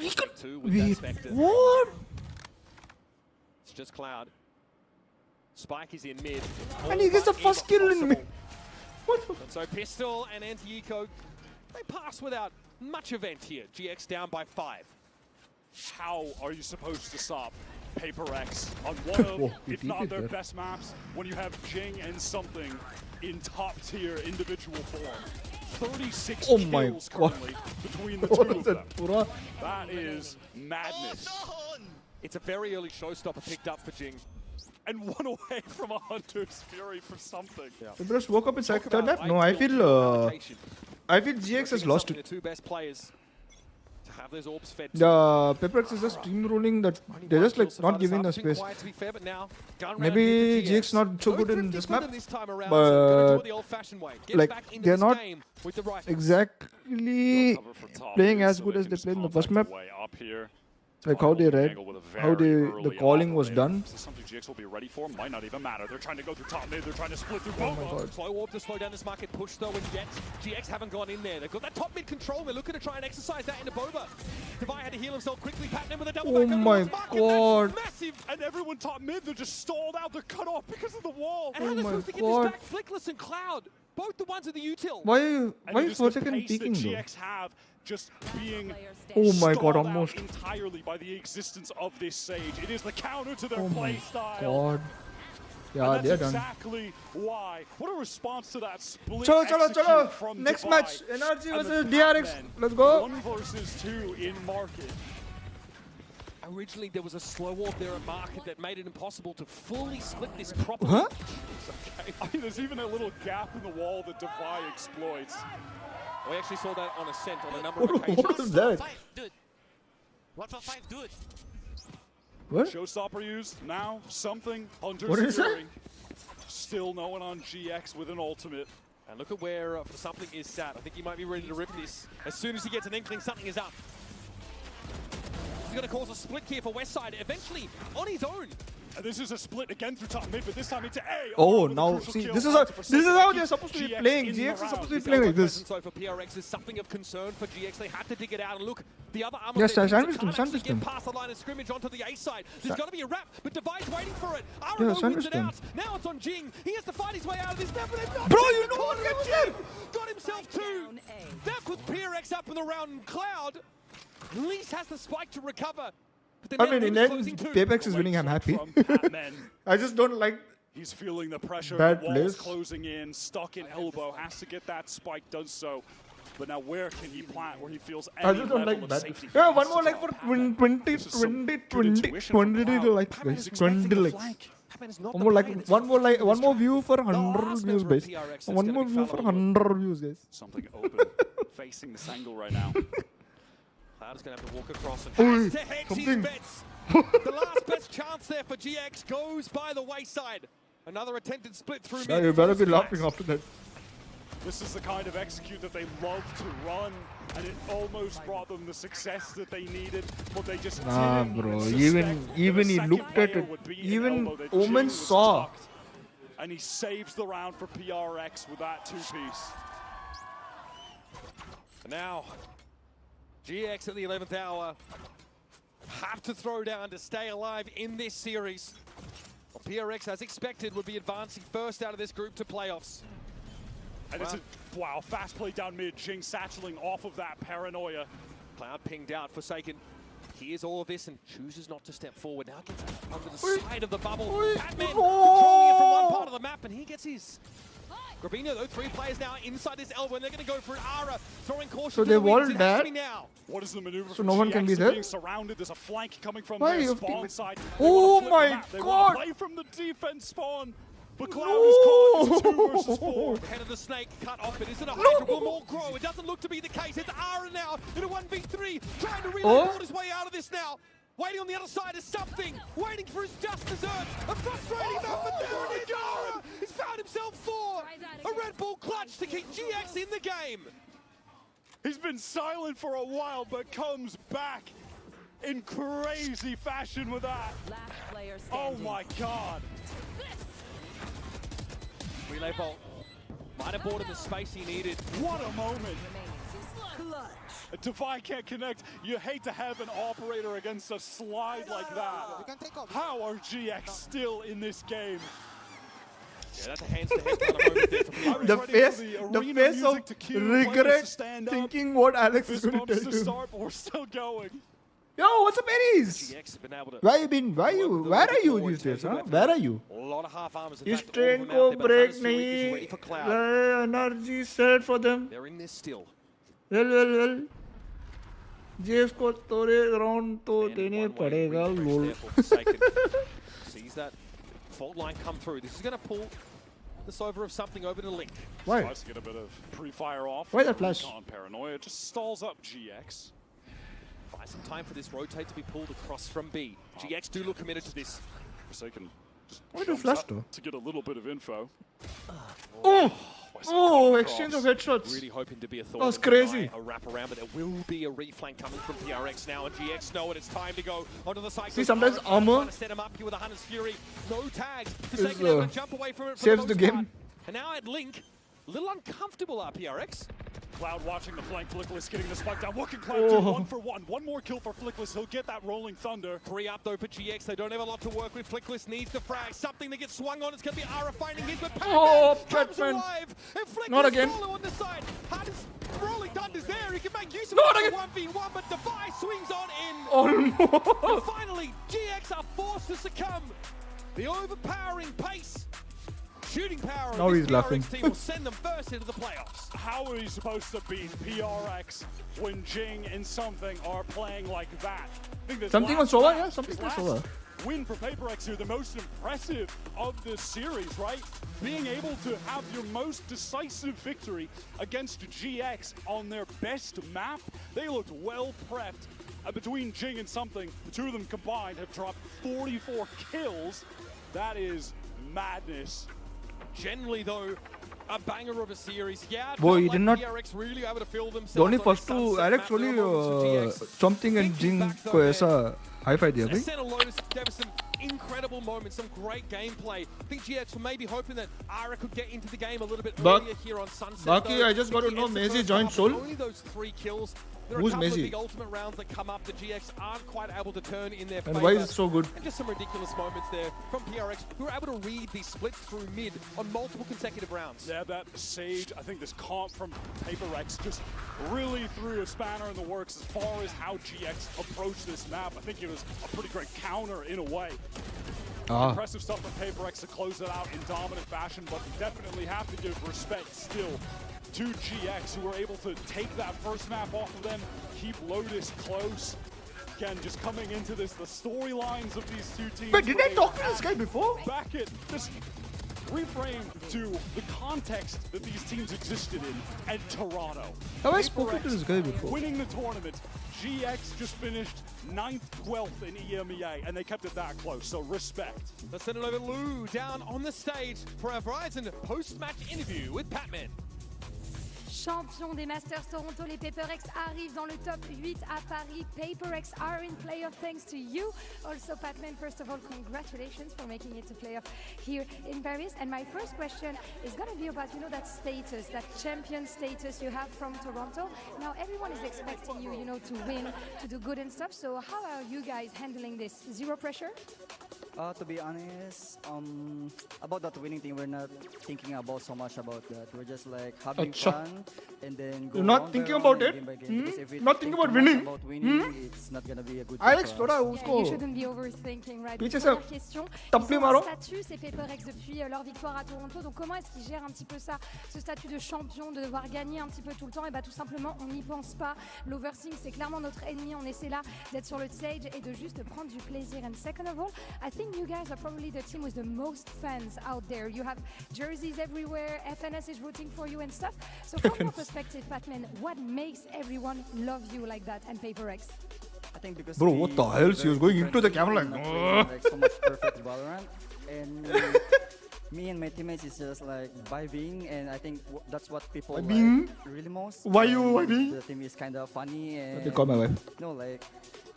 he Two with that Spectre. What? It's just Cloud. Spike is in mid. And he gets the first kill in mid. What? And so Pistol and Anti-Eco, they pass without much event here. GX down by 5. How are you supposed to stop PaperX on one of, if not their best maps, when you have Jing and Something in top-tier individual form? 36 kills currently between the two of them. That is madness. It's a very early showstopper picked up for Jing. And 1 away from a Hunter's Fury for Something. Yeah. They just woke up in third lap? No, I feel GX has lost The it. 2 best players to have those orbs fed. The PRX is just steamrolling that they're just like not giving the space. Quiet, to be fair, but now, Maybe GX not so good in this map, but like they're not exactly playing as good as they played in the first map. Up here. Like how they read, how the calling was done. This is something GX will be ready for. Might not even matter. They're trying to go through top mid. They're trying to split through both. Slow warp to slow down this market push though, and yet GX haven't gone in there. They've got that top mid control. They're looking to try and exercise that into Boba. Devi had to heal himself quickly. Patton with a double back. Oh my god. Massive. And everyone top mid, they're just stalled out. They're cut off because of the wall. And how they're supposed to get this back? Flickless and Cloud, both the ones at the util. Why is Forsaken peeking though? GX have just being oh my god, stalled almost. out entirely by the existence of this Sage. It is the counter to their Oh play my style. god. Yeah, and they're that's done. exactly why. What a response to that split Chalo. execute from Next Dubai. match, NRG And versus the DRX. Batman, Let's go. 1 versus 2 in market. Originally, there was a slow warp there at market that made it impossible to fully split this properly. Huh? I mean, there's even a little gap in the wall that Devi exploits. We actually saw that on Ascent on a number of occasions. What is that? Dude. 145, dude. What? Showstopper used. Now, Something. Hunter's What is Fury. Still no one on GX with an ultimate. And look at where Something is sat. I think he might be ready to rip this. As soon as he gets an inkling, Something is up. He's going to cause a split here for Westside, eventually on his own. And this is a split again through top mid, but this time it's A. Oh, now see, this is how they're supposed to be playing. GX is supposed to be playing like this. So for PRX is something of concern for GX. They had to dig it out and look. The other arm Yes, of their sandwiched him, can't actually sandwiched him. get past the line of scrimmage onto the A side. There's got to be a wrap, but Devi's waiting for it. Yeah, Arano wins sandwiched it him. out. Now it's on Jing. He has to fight his way out of this. Now, but they've not Bro, taken you the know what corner guy was again. there? Got himself two. That puts PRX up in the round, and Cloud at least has the spike to recover. I mean, in the end, PayPax is winning. I'm happy. I just don't like. He's feeling the pressure. Bad The walls plays. closing in. Stuck in elbow. Has to get that spike. Does so. But now where can he plant where he feels any I just don't level like of bad. safety? Yeah, one more like for 20 likes, guys. 20 likes. One more view for 100 views, guys. One more view for 100 views, guys. Something open, facing this angle right now. Cloud is going to have to walk across and Oi, has to hedge his something. bets. The last best chance there for GX goes by the wayside. Another attempted split through Yeah, mid. you better be laughing after that. This is the kind of execute that they love to run, and it almost brought them the success that they needed, but they just Nah, didn't bro. suspect Even that he the second looked at player it. would be an Even elbow that Omen Chiu was saw. tucked, and he saves the round for PRX with that two-piece. And now, GX at the 11th hour. have to throw down to stay alive in this series. Well, PRX, as expected, would be advancing first out of this group to playoffs. And this is, wow, fast play down mid. Jing satcheling off of that paranoia. Cloud pinged out, Forsaken. Hears all of this and chooses not to step forward. Now gets under the side of the bubble. Batman controlling it from one part of the map, and he gets his. Grabino, though, 3 players now inside this elbow, and they're going to go for it. Ara throwing caution. So to they the winds. walled It has to that. be now. What is the maneuver? So from no one GX? can be They're there? being surrounded. There's a flank coming from Why their you spawn have side. Oh my They want to god! play from the defense spawn. But Cloud is caught. It's 2 versus 4. Head of the snake cut off. It isn't a Hydra. Will more grow. It doesn't look to be the case. It's Ara now in a 1v3. Trying to really hold his way out of this now. Waiting on the other side is something. Waiting for his just desserts. A frustrating enough, but there it is. Ara has found himself 4. A Red Bull clutch to keep GX in the game. He's been silent for a while, but comes back in crazy fashion with that. Oh my god. Relay Bolt. Might have bought him the space he needed. What a moment. Divide can't connect. You hate to have an operator against a slide like that. How are GX still in this game? Yeah, that's a hands-to-head kind of moment there for The face of regret thinking what Alex is going to tell you. Start, but we're still going. Yo, what's up, Aries? Where are you these days, huh? Where are you? A lot of half armors. इस train को break नहीं NRG set for them. They're in this still. Well. जेस को तोरे round तो देने पड़ेगा लोल. Sees that fault line come through. This is going to pull this over of something over to Link. Why? Tries to get a bit of pre-fire off. Why that flash? Paranoia just stalls up GX. Buy some time for this rotate to be pulled across from B. GX do look committed to this. Forsaken Why do flash though? to get a little bit of info. Oh, exchange of headshots. Really hoping to be a thought. That was crazy. A wrap around, but there will be a reflank coming from PRX now, and GX know it. It's time to go onto the side. See, sometimes armor to set him up here with a Hunter's Fury. No tags. is, Forsaken able to jump away from it. saves the game. And now at Link, a little uncomfortable are PRX. Cloud watching the flank. Flickless getting the spike down. What can Cloud do? 1 for 1. One more kill for Flickless. He'll get that rolling thunder. 3 up though for GX. They don't have a lot to work with. Flickless needs the frag. Something that gets swung on. It's going to be Ara finding his, but comes alive. And Flickless Not again. solo on the side. Hardest rolling thunder's there. He can make use of Not it. again. 1v1, but Device swings on in. Almost. And finally, GX are forced to succumb. The overpowering pace. Shooting power Now of he's this laughing. PRX team will send them first into the playoffs. How are you supposed to beat PRX when Jing and Something are playing like that? I think this Something last was over, match, yeah, something this was last over. Win for PaperX here, the most impressive of this series, right? Being able to have your most decisive victory against GX on their best map. They looked well prepped. Between Jing and Something, the 2 of them combined have dropped 44 kills. That is madness. Generally, though, a banger of a series. Yeah, Boy, he like did not. PRX really able to fill themselves The only on first this two sunset Alex map. There only are moments for GX. Something and Jing को ऐसा high five दिया भाई. Center Lotus gave us some incredible moments, some great gameplay. I think GX were maybe hoping that Ara could get into the game a little bit earlier here on Sunset. Baki, I just got to know Mezi joined Soul. Only those 3 kills. There are Who's a couple Mezi? of big ultimate rounds that come up that GX aren't quite able to turn in their favor. And why is it so good? And just some ridiculous moments there from PRX, who were able to read these splits through mid on multiple consecutive rounds. Yeah, that Sage, I think this comp from PaperX just really threw a spanner in the works as far as how GX approached this map. I think it was a pretty great counter in a way. Impressive stuff from PaperX to close it out in dominant fashion, but we definitely have to give respect still to GX, who were able to take that first map off of them, keep Lotus close. Again, just coming into this, the storylines of these 2 teams. But did I talk to this guy before? Back it, just reframed to the context that these teams existed in and Toronto. Have I spoken to this guy before? Winning the tournament. GX just finished 9th, 12th in EMEA, and they kept it that close, so respect. Let's send it over to Lou down on the stage for our Verizon post-match interview with Patman. champion des Masters Toronto. Les PaperX arrivent dans le top 8 à Paris. PaperX are in playoff thanks to you. Also, Patman, first of all, congratulations for making it to playoff here in Paris. And my first question is going to be about, you know, that status, that champion status you have from Toronto. Now, everyone is expecting you, you know, to win, to do good and stuff. So how are you guys handling this? Zero pressure? To be honest, about that winning thing, we're not thinking about so much about that. We're just like having fun and then go You're not thinking about it? Not thinking about winning? It's not gonna be a good Alex, thing for us. Yeah, you shouldn't be overthinking, right? Pitié, Première ça. question. Tape Ils les ont un marrons. statut, ces PaperX, depuis leur victoire à Toronto. Donc comment est-ce qu'ils gèrent un petit peu ça, ce statut de champion, de devoir gagner un petit peu tout le temps? Et bah tout simplement, on n'y pense pas. L'oversing, c'est clairement notre ennemi. On essaie là d'être sur le stage et de juste prendre du plaisir. And second of all, I think you guys are probably the team with the most fans out there. You have jerseys everywhere. FNS is rooting for you and stuff. So from your perspective, Patman, what makes everyone love you like that and PaperX? I think because Bro, what the hell? She was going into the camera like, like so much perfect Valorant, and me and my teammates is just like vibing, and I think that's what people Vibing? like really most. Why you And vibing? The team is kind of funny and They call my wife. no, like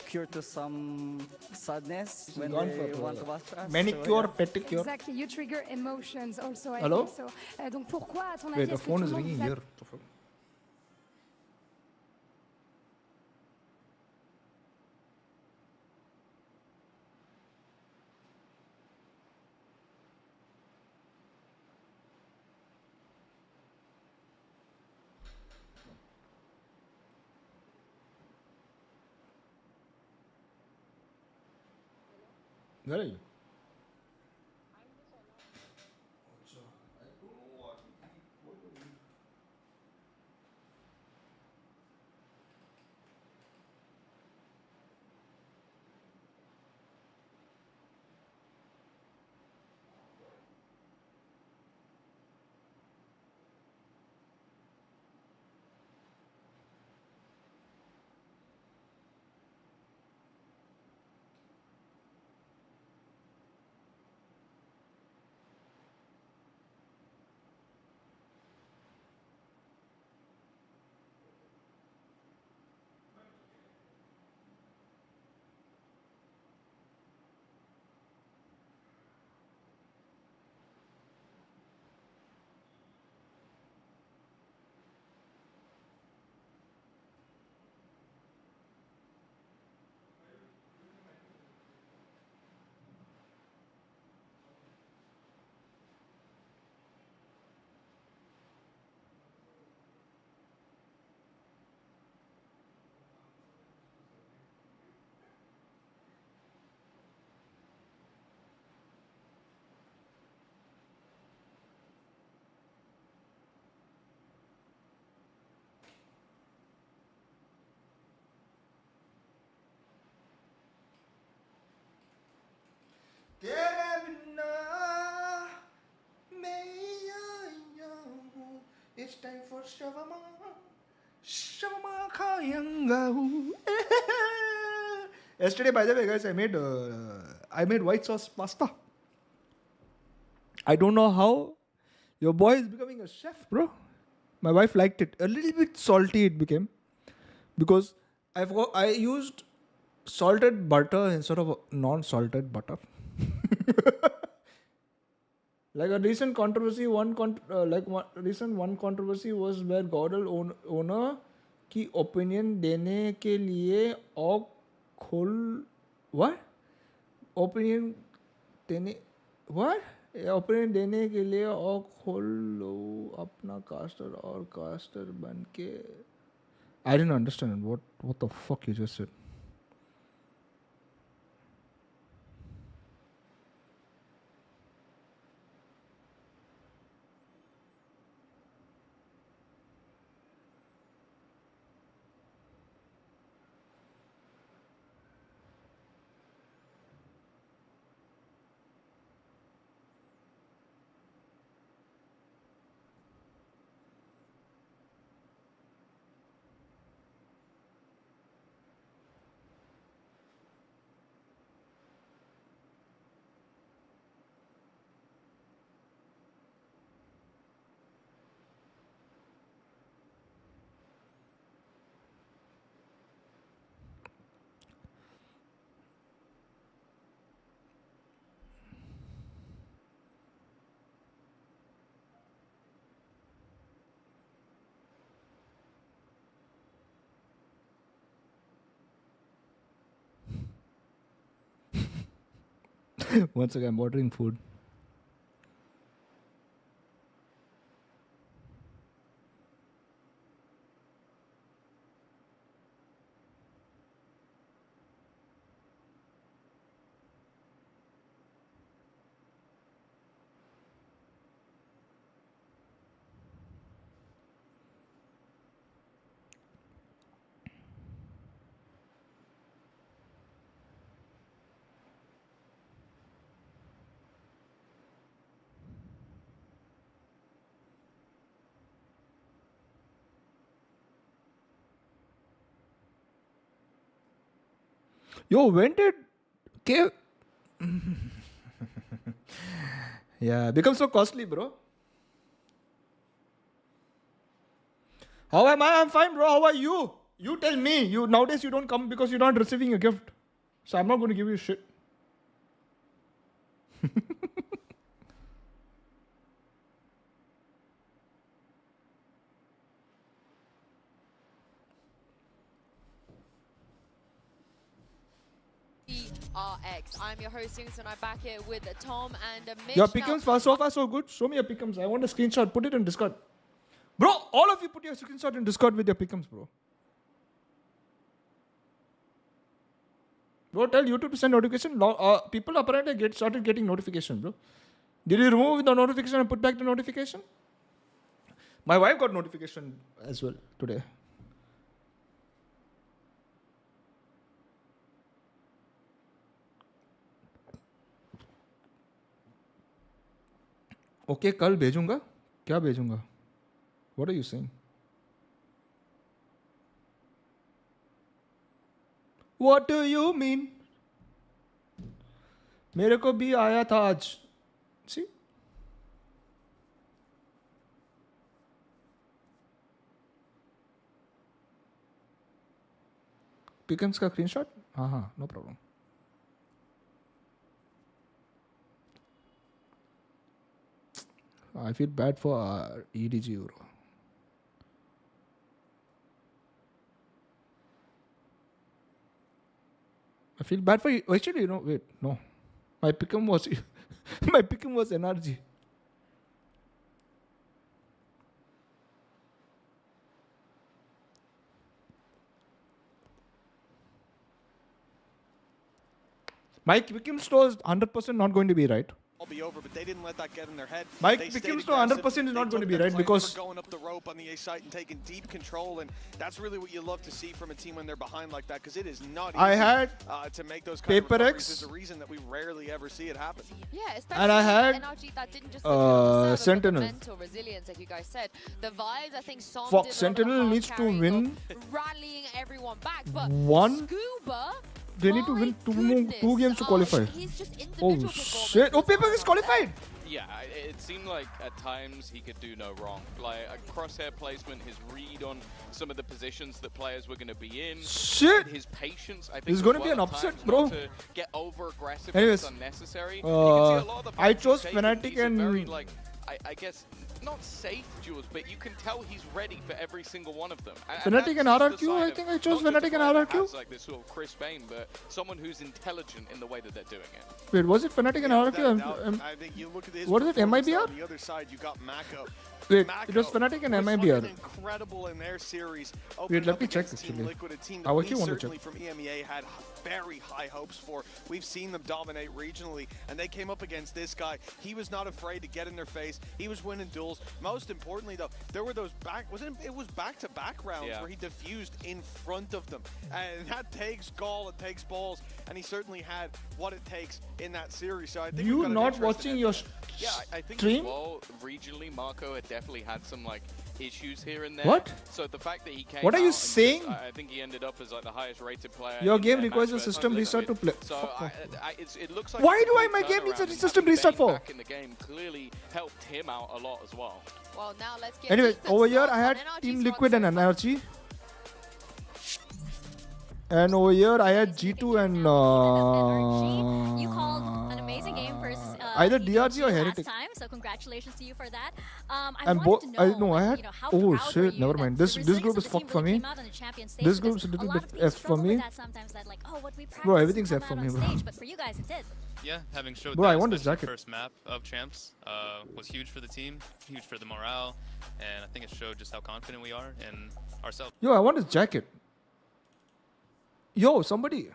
cure to some sadness when gone they for want to watch us. manicure, So, yeah. pedicure. Exactly, you trigger emotions also. I Hello? think so. Donc pourquoi, à ton avis, Wait, the est-ce que phone tout is le monde ringing vous a- here. Where are you? तेरे बिना मैं आया हूँ. It's time for shawarma. Shawarma खाएंगा हूँ. Yesterday, by the way, guys, I made white sauce pasta. I don't know how your boy is becoming a chef, bro. My wife liked it. A little bit salty it became because I used salted butter instead of non-salted butter. Like a recent controversy, one controversy was where Gordle owner की opinion देने के लिए और खोल what opinion देने what opinion देने के लिए और खोल लो अपना caster और caster बन के I didn't understand what the fuck you just said. Once again, I'm ordering food. Yo, when did K? Yeah, become so costly, bro. How am I? I'm fine, bro. How are you? You tell me. You nowadays you don't come because you're not receiving a gift. So I'm not going to give you shit. DRX. I'm your host, and I'm back here with Tom and Mitch. Your pickums so far so good. Show me your pickums. I want a screenshot. Put it in Discord. Bro, all of you put your screenshot in Discord with your pickums, bro. Bro, tell YouTube to send notification. People apparently started getting notification, bro. Did you remove the notification and put back the notification? My wife got notification as well today. Okay कल भेजूंगा क्या भेजूंगा What are you saying? What do you mean? मेरे को भी आया था आज. See? Pickens का screenshot? हाँ, no problem. I feel bad for EDG, bro. I feel bad for actually, you know. Wait, no, my pick'em was my pick'em was NRG. My pick'em store is 100% not going to be right. Be over, but they didn't let that get in their head. Mike Pickens to 100% is not going to be right because going up the rope on the A site and taking deep control, and that's really what you love to see from a team when they're behind like that, because it is not easy I had to make those kind of PRX. There's a reason that we rarely ever see it happen. Yeah, especially and I had NRG that didn't just Sentinel. Mental resilience, like you guys said. The vibes, I think, Sentinel needs to win. Rallying everyone back, but One. Scuba. They need to win two games to qualify. Oh shit! Oh, PRX is qualified. Yeah, it seemed like at times he could do no wrong. Like a crosshair placement, his read on some of the positions that players were going to be in. Shit! His patience, I think, This is going to be an upset, bro. To get over aggressive Anyways, unnecessary. I chose Fnatic and very, like, I guess not safe duels, but you can tell he's ready for every single one of them. Fnatic and RRQ. I think I chose Fnatic and RRQ. Like this sort of crisp aim, but someone who's intelligent in the way that they're doing it. Wait, was it Fnatic and RRQ? I think you look at his what is it? MIBR? On the other side, you got Mako. Wait, it was Fnatic and MIBR. Incredible in their series. Wait, let me check actually. I actually want to check. From EMEA had very high hopes for. We've seen them dominate regionally, and they came up against this guy. He was not afraid to get in their face. He was winning duels. Most importantly, though, there were those it was back-to-back rounds where he diffused in front of them, and that takes gall, it takes balls, and he certainly had what it takes in that series. So I think you not watching your I think stream? As well, regionally, Marco had definitely had some like issues here and there. What? So the fact that he came What are you out saying? Just, I think he ended up as like the highest rated player. Your game requires a system restart to play. So it looks like why do my game needs a system restart for? Back in the game clearly helped him out a lot as well. Well, now let's get anyway, over here I had Team Liquid and NRG. And over here I had G2 and You called an amazing game versus either DRG or Heretic. Time, so congratulations to you for that. And both I had oh shit, never mind. This group is fucked for me. This group is a little bit F for me. Bro, everything's F for me, bro. But for you guys, it did. Yeah, having showed Bro, I that, want this especially jacket. first map of Champs, was huge for the team, huge for the morale, and I think it showed just how confident we are in ourselves. Yo, I want this jacket. Yo, somebody.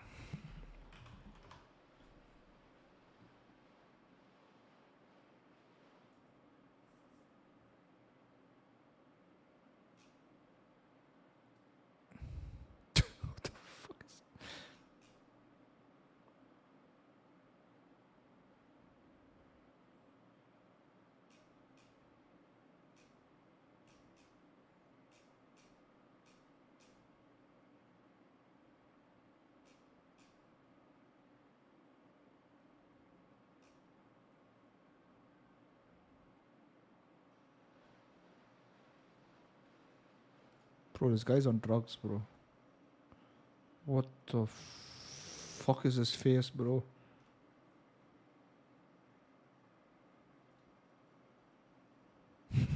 Bro, this guy's on drugs, bro. What the fuck is his face, bro? Oh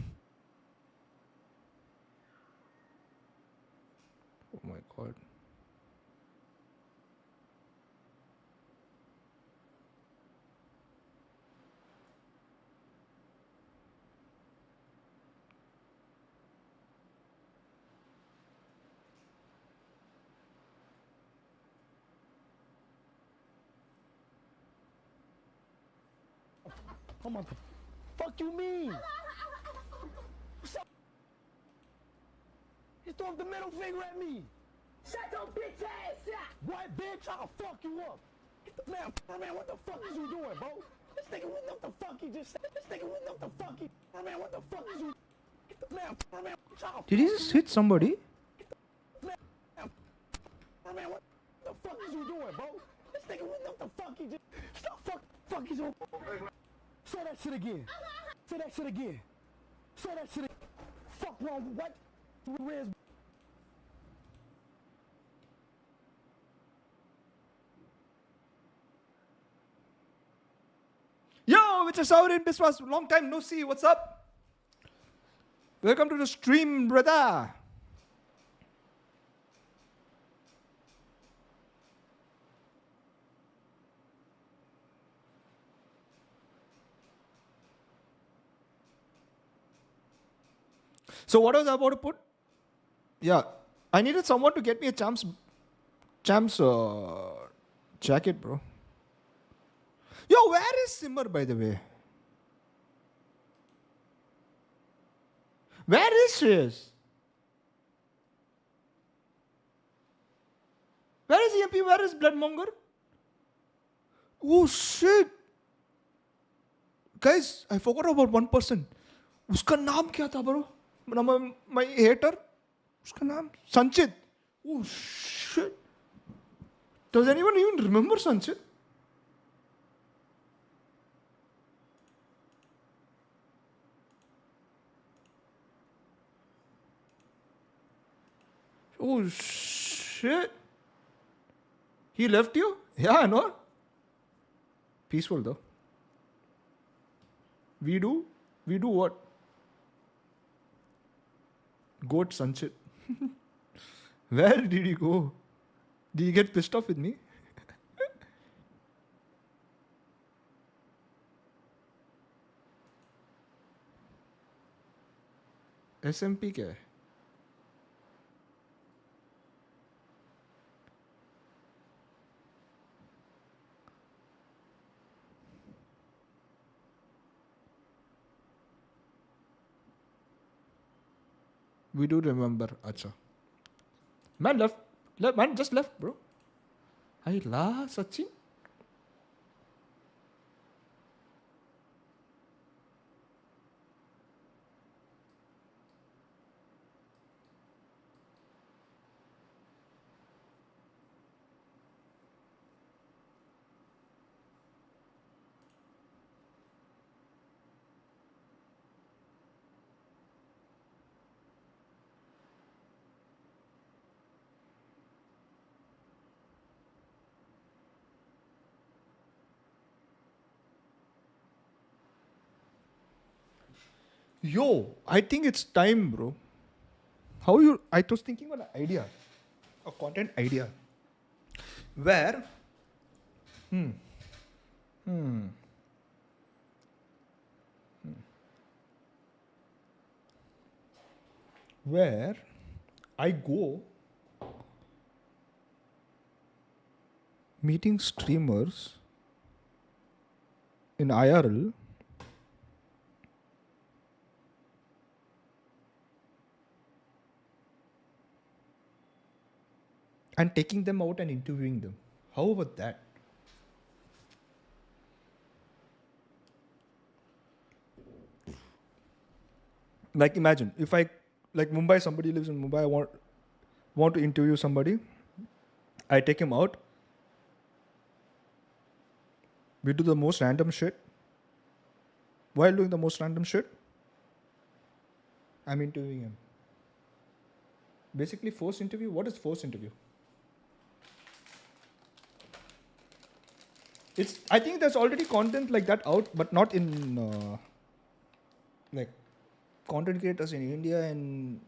my god. Oh my fuck you mean? What's up? He threw up the middle finger at me. Shut your bitch ass up. What bitch? I'll fuck you up. Man, what the fuck is you doing, bro? This nigga, what the fuck he just said? This nigga, what the fuck he... Man, what the fuck is you... Man, Did he just hit somebody? Man, what the fuck is you doing, bro? This nigga, what the fuck he just... Stop fuck is you... Say that shit again. Say that shit again. Say that shit again. Fuck wrong, what? Where's... Yo, Mr. Saurin Biswas, long time no see. What's up? Welcome to the stream, brother. So what was I about to put? Yeah, I needed someone to get me a champs jacket, bro. Yo, where is Simmer, by the way? Where is Shreyas? Where is EMP? Where is Bloodmonger? Oh shit! Guys, I forgot about one person. उसका नाम क्या था, bro? My hater. उसका नाम Sanchit. Oh shit! Does anyone even remember Sanchit? Oh shit. He left you? Yeah, I know. Peaceful though. We do what? Goat Sanchit. Where did he go? Did he get pissed off with me? SMP क्या है? We do remember. Acha. Man left. Man just left, bro. Hey la, Sachin. Yo, I think it's time, bro. I was thinking of an idea, a content idea, where, Where I go meeting streamers in IRL and taking them out and interviewing them. How about that? Like imagine if I, like Mumbai, somebody lives in Mumbai, I want to interview somebody, I take him out, we do the most random shit. While doing the most random shit, I'm interviewing him. Basically forced interview. What is forced interview? I think there's already content like that out, but not in like content creators in India and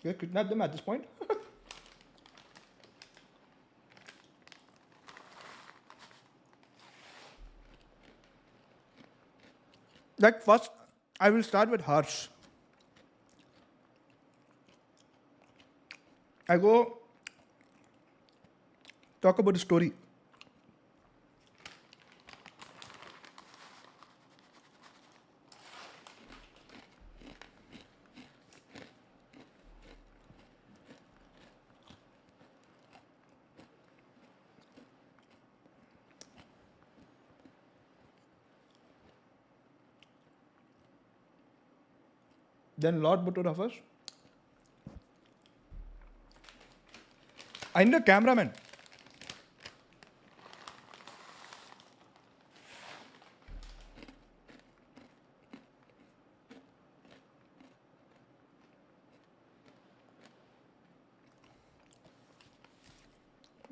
You kidnap them at this point? Like first, I will start with Harsh. I go talk about the story. Then Lord Batura first. I'm the cameraman.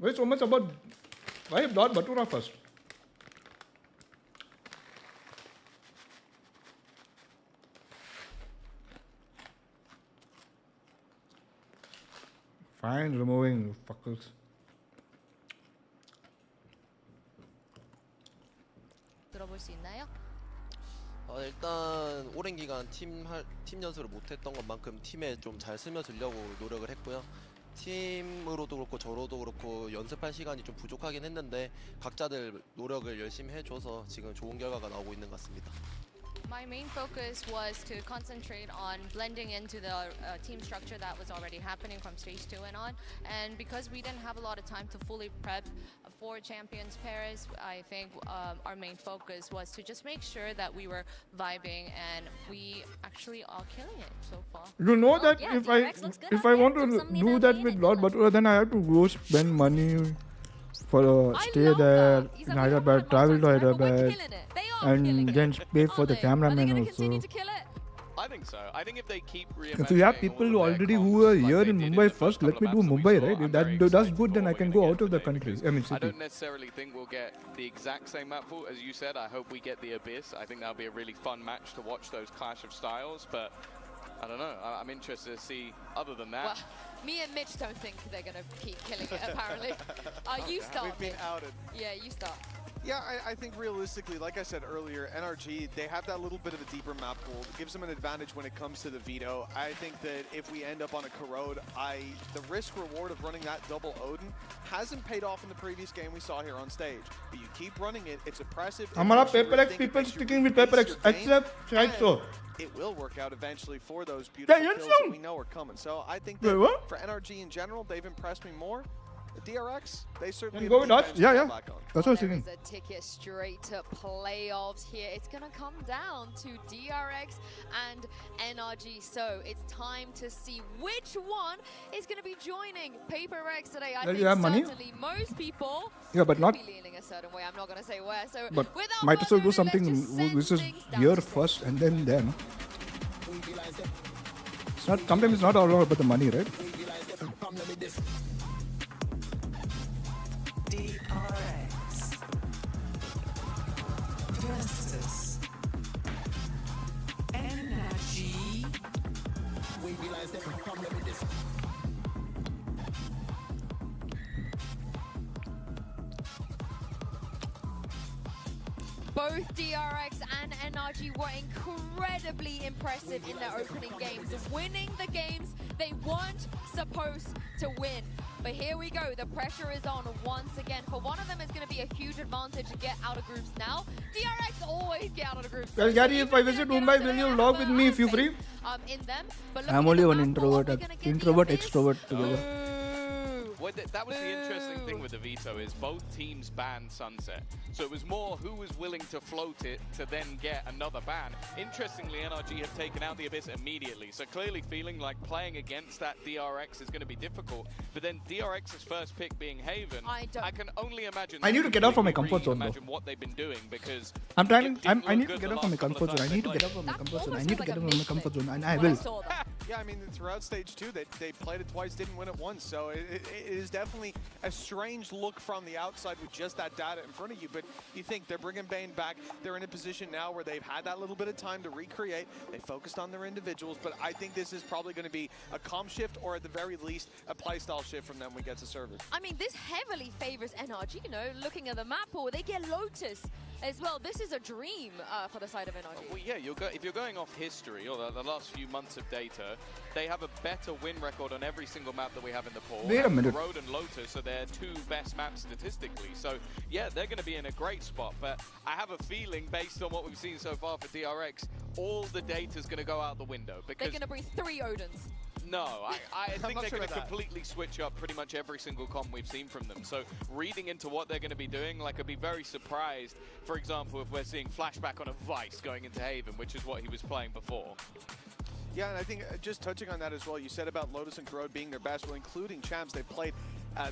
Wait, so much about why Lord Batura first? Fine, removing fuckers. 들어볼 수 있나요? 일단 오랜 기간 팀 연습을 못했던 것만큼 팀에 좀 잘 스며들려고 노력을 했고요. 팀으로도 그렇고 저로도 그렇고 연습할 시간이 좀 부족하긴 했는데 각자들 노력을 열심히 해줘서 지금 좋은 결과가 나오고 있는 것 같습니다. My main focus was to concentrate on blending into the team structure that was already happening from stage 2 and on. And because we didn't have a lot of time to fully prep for Champions Paris, I think our main focus was to just make sure that we were vibing, and we actually are killing it so far. You know that yeah, if I want to do that with Lord Batura, then I have to go spend money for stay there in Hyderabad, travel to Hyderabad, and then pay for the cameraman also. I think so. I think if they keep If you have people who are here in Mumbai first, let me do Mumbai, right? If that does good, then I can go out of the country. I mean, I city. don't necessarily think we'll get the exact same map pool as you said. I hope we get the Abyss. I think that'll be a really fun match to watch those clash of styles, but I don't know. I'm interested to see other than that. Well, me and Mitch don't think they're going to keep killing it, apparently. You start, We've been Mitch. outed. Yeah, you start. Yeah, I think realistically, like I said earlier, NRG, they have that little bit of a deeper map pool. It gives them an advantage when it comes to the veto. I think that if we end up on a corrode, the risk-reward of running that double Odin hasn't paid off in the previous game we saw here on stage. But you keep running it, it's impressive. Hamara PaperX people sticking with PaperX, except Chiu. It will work out eventually for those beautiful Yeah, kills that we know are coming. So I think that Wait, for NRG in general, they've impressed me more. The DRX, they certainly Can go with us? Yeah, yeah. back on. That's what I was thinking. There's a ticket straight to playoffs here. It's going to come down to DRX and NRG. So it's time to see which one is going to be joining PaperX today. I think you have money? certainly most people but not. will be leaning a certain way. I'm not going to say where. So But without might as well do further ado, something let's just send which is things down here to first and then them. It's not. Sometimes it's not all about the money, right? DRX. justice. NRG. We realize that the problem with this. Both DRX and NRG were incredibly impressive in their opening games, winning the games they weren't supposed to win. But here we go, the pressure is on once again. For one of them, it's going to be a huge advantage to get out of groups now. DRX always get out of the groups. Well, Gary, if I visit Mumbai, will you log with me if you're free? In them, but I'm only one introvert, extrovert together. Well, that was the interesting thing with the veto is both teams banned Sunset. So it was more who was willing to float it to then get another ban. Interestingly, NRG have taken out the Abyss immediately. So clearly feeling like playing against that DRX is going to be difficult. But then DRX's first pick being Haven, I can only imagine. I need to get out from my comfort zone, though. Imagine what they've been doing because I need to get out from my comfort zone. I need to get out from my comfort zone. I need to get out from my comfort zone, and I will. Yeah, I mean, throughout stage 2, they played it twice, didn't win it once. So it is definitely a strange look from the outside with just that data in front of you. But you think they're bringing Bane back. They're in a position now where they've had that little bit of time to recreate. They focused on their individuals. But I think this is probably going to be a comp shift or at the very least a playstyle shift from them when we get to service. I mean, this heavily favors NRG, you know, looking at the map pool. They get Lotus as well. This is a dream for the side of NRG. Well, yeah, if you're going off history or the last few months of data, they have a better win record on every single map that we have in the pool. Wait a minute. Road and Lotus are their two best maps statistically. So, yeah, they're going to be in a great spot. But I have a feeling, based on what we've seen so far for DRX, all the data's going to go out the window. Because they're going to bring 3 Odins. No, I think they're sure going to about completely switch up pretty much every single comp we've seen from them. So reading into what they're going to be doing, like I'd be very surprised, for example, if we're seeing flashback on a Vice going into Haven, which is what he was playing before. Yeah, and I think just touching on that as well, you said about Lotus and Corrode being their best, well, including Champs, they played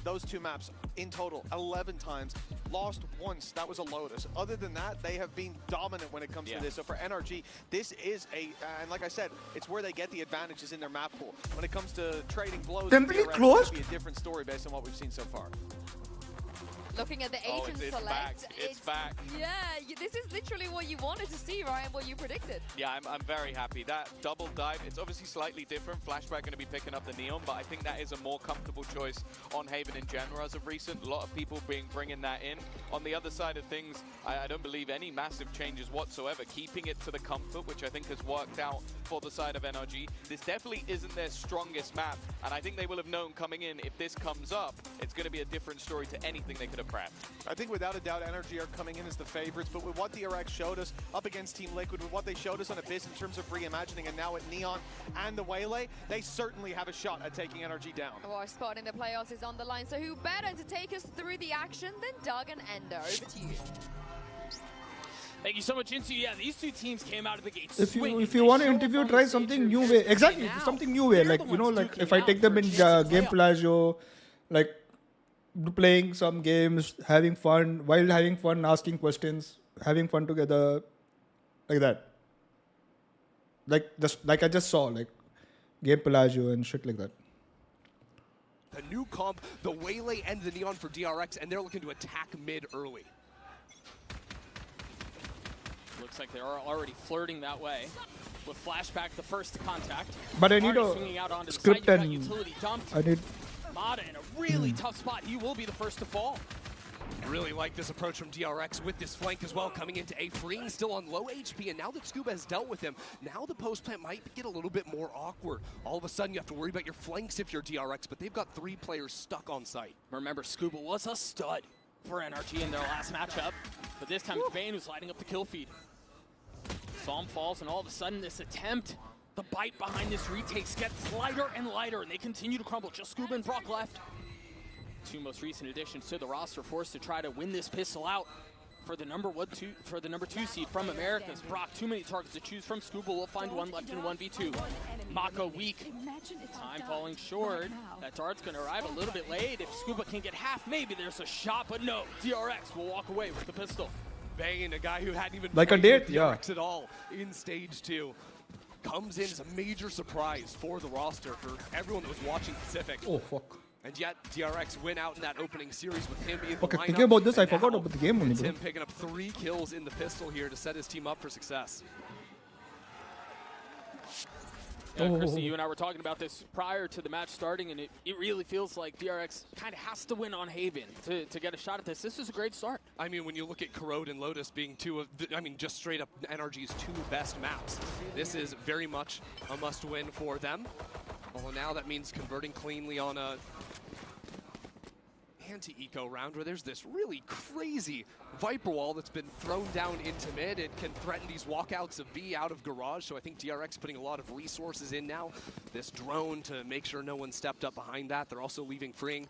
those two maps in total 11 times, lost once, that was a Lotus. Other than that, they have been dominant when it comes to this. So for NRG, this is and like I said, it's where they get the advantages in their map pool. When it comes to trading blows, it's going to be a different story based on what we've seen so far. Looking at the agent select, it's back. Yeah, this is literally what you wanted to see, Ryan, what you predicted. Yeah, I'm very happy. That double dive, it's obviously slightly different. Flashback going to be picking up the Neon, but I think that is a more comfortable choice on Haven in general as of recent. A lot of people bringing that in. On the other side of things, I don't believe any massive changes whatsoever. Keeping it to the comfort, which I think has worked out for the side of NRG. This definitely isn't their strongest map, and I think they will have known coming in, if this comes up, it's going to be a different story to anything they could have prepped. I think without a doubt, NRG are coming in as the favorites, but with what DRX showed us up against Team Liquid, with what they showed us on Abyss in terms of reimagining, and now at Neon and the Waylay, they certainly have a shot at taking NRG down. Well, our spot in the playoffs is on the line, so who better to take us through the action than Doug and Ender? Over to you. Thank you so much, Insu. Yeah, these two teams came out of the gate. If you want to interview, try something new way. Exactly, something new way. Like, you know, like if I take them in Game Plagio, like playing some games, having fun, while having fun, asking questions, having fun together, like that. Like I just saw, like Game Plagio and shit like that. The new comp, the Waylay and the Neon for DRX, and they're looking to attack mid early. Looks like they're already flirting that way. With Flashback, the first contact. But I need swinging out onto a script the side. and Utility dumped. I need Mata in a really tough spot. He will be the first to fall. Really like this approach from DRX with this flank as well, coming into A. Freeing still on low HP, and now that Scuba has dealt with him, now the post plant might get a little bit more awkward. All of a sudden, you have to worry about your flanks if you're DRX, but they've got 3 players stuck on site. Remember, Scuba was a stud for NRG in their last matchup, but this time Bane was lighting up the kill feed. Psalm falls, and all of a sudden this attempt, the bite behind this retakes gets lighter and lighter, and they continue to crumble. Just Scuba and Brock left. 2 most recent additions to the roster forced to try to win this pistol out for the number 2 seed from Americas. Brock, too many targets to choose from. Scuba will find one left in 1v2. Mako weak. Time falling short. That dart's going to arrive a little bit late. If Scuba can get half, maybe there's a shot, but no. DRX will walk away with the pistol. Bane, a guy who hadn't even like a date, yeah, at all in stage 2, comes in as a major surprise for the roster, for everyone that was watching Pacific. Oh fuck! And yet, DRX win out in that opening series with him in the Okay, lineup. thinking about this, I And forgot now about the game only, it's bro. him picking up 3 kills in the pistol here to set his team up for success. Yeah, Christy, you and I were talking about this prior to the match starting, and it really feels like DRX kind of has to win on Haven to get a shot at this. This is a great start. I mean, when you look at Corrode and Lotus being two of, just straight up NRG's 2 best maps, this is very much a must-win for them. Although now that means converting cleanly on a anti-eco round where there's this really crazy Viper wall that's been thrown down into mid. It can threaten these walkouts of B out of garage, so I think DRX putting a lot of resources in now. This drone to make sure no one stepped up behind that. They're also leaving Freeing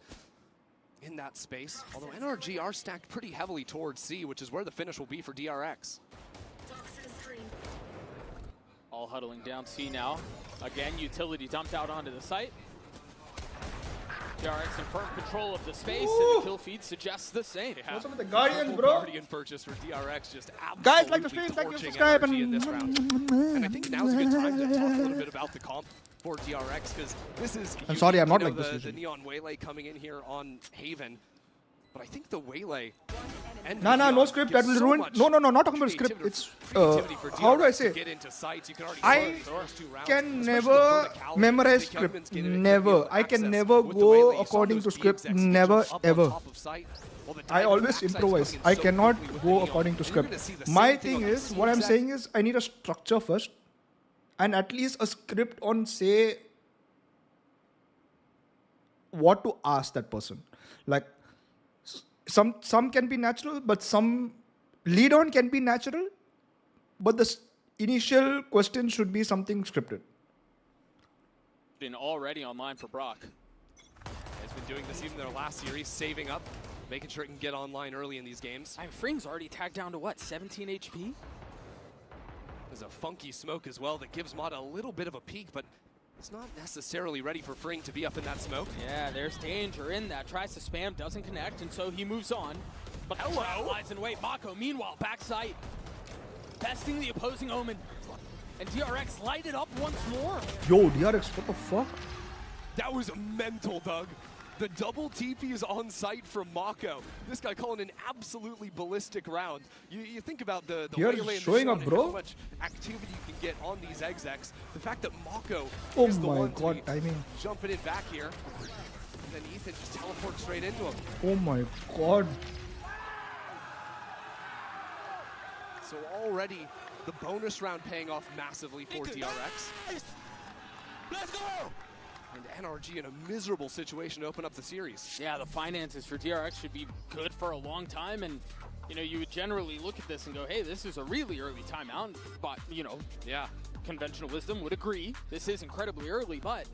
in that space. Although NRG are stacked pretty heavily towards C, which is where the finish will be for DRX. All huddling down C now. Again, utility dumped out onto the site. DRX in firm control of the space, and the kill feed suggests the same. Yeah. What's up with the Guardians, bro? Guardian purchase for DRX, just absolutely Guys, like the stream, like and subscribe, in this round. And I think now's a good time to talk a little bit about the comp for DRX, because this is I'm sorry, I'm not like the this. Neon Waylay coming in here on Haven. But I think the Waylay and no script that will ruin. No, not talking about script. It's how do I say? I can never memorize script. Never. I can never go according to script. Never ever. I always improvise. I cannot go according to script. My thing is, what I'm saying is, I need a structure first, and at least a script on say what to ask that person. Like. Some can be natural, but some lead on can be natural, but the initial question should be something scripted. Been already online for Brock. Has been doing this even in their last series, saving up, making sure it can get online early in these games. And Freeing's already tagged down to what, 17 HP? There's a funky smoke as well that gives Mata a little bit of a peek, but it's not necessarily ready for Freeing to be up in that smoke. Yeah, there's danger in that. Tries to spam, doesn't connect, and so he moves on. But the trap lies in wait. Mako, meanwhile, backside, besting the opposing Omen. And DRX lighted up once more. Yo, DRX, what the fuck? That was mental, Doug. The double TP is on site from Mako. This guy calling an absolutely ballistic round. You think about the Waylay showing up, bro. How much activity you can get on these execs. The fact that Mako oh is the my one god, to be timing. jumping in back here. And then Ethan just teleports straight into him. Oh my god. So already the bonus round paying off massively for DRX. Let's go! And NRG in a miserable situation to open up the series. Yeah, the finances for DRX should be good for a long time, and you know, you would generally look at this and go, hey, this is a really early timeout, but you know, yeah, conventional wisdom would agree. This is incredibly early, but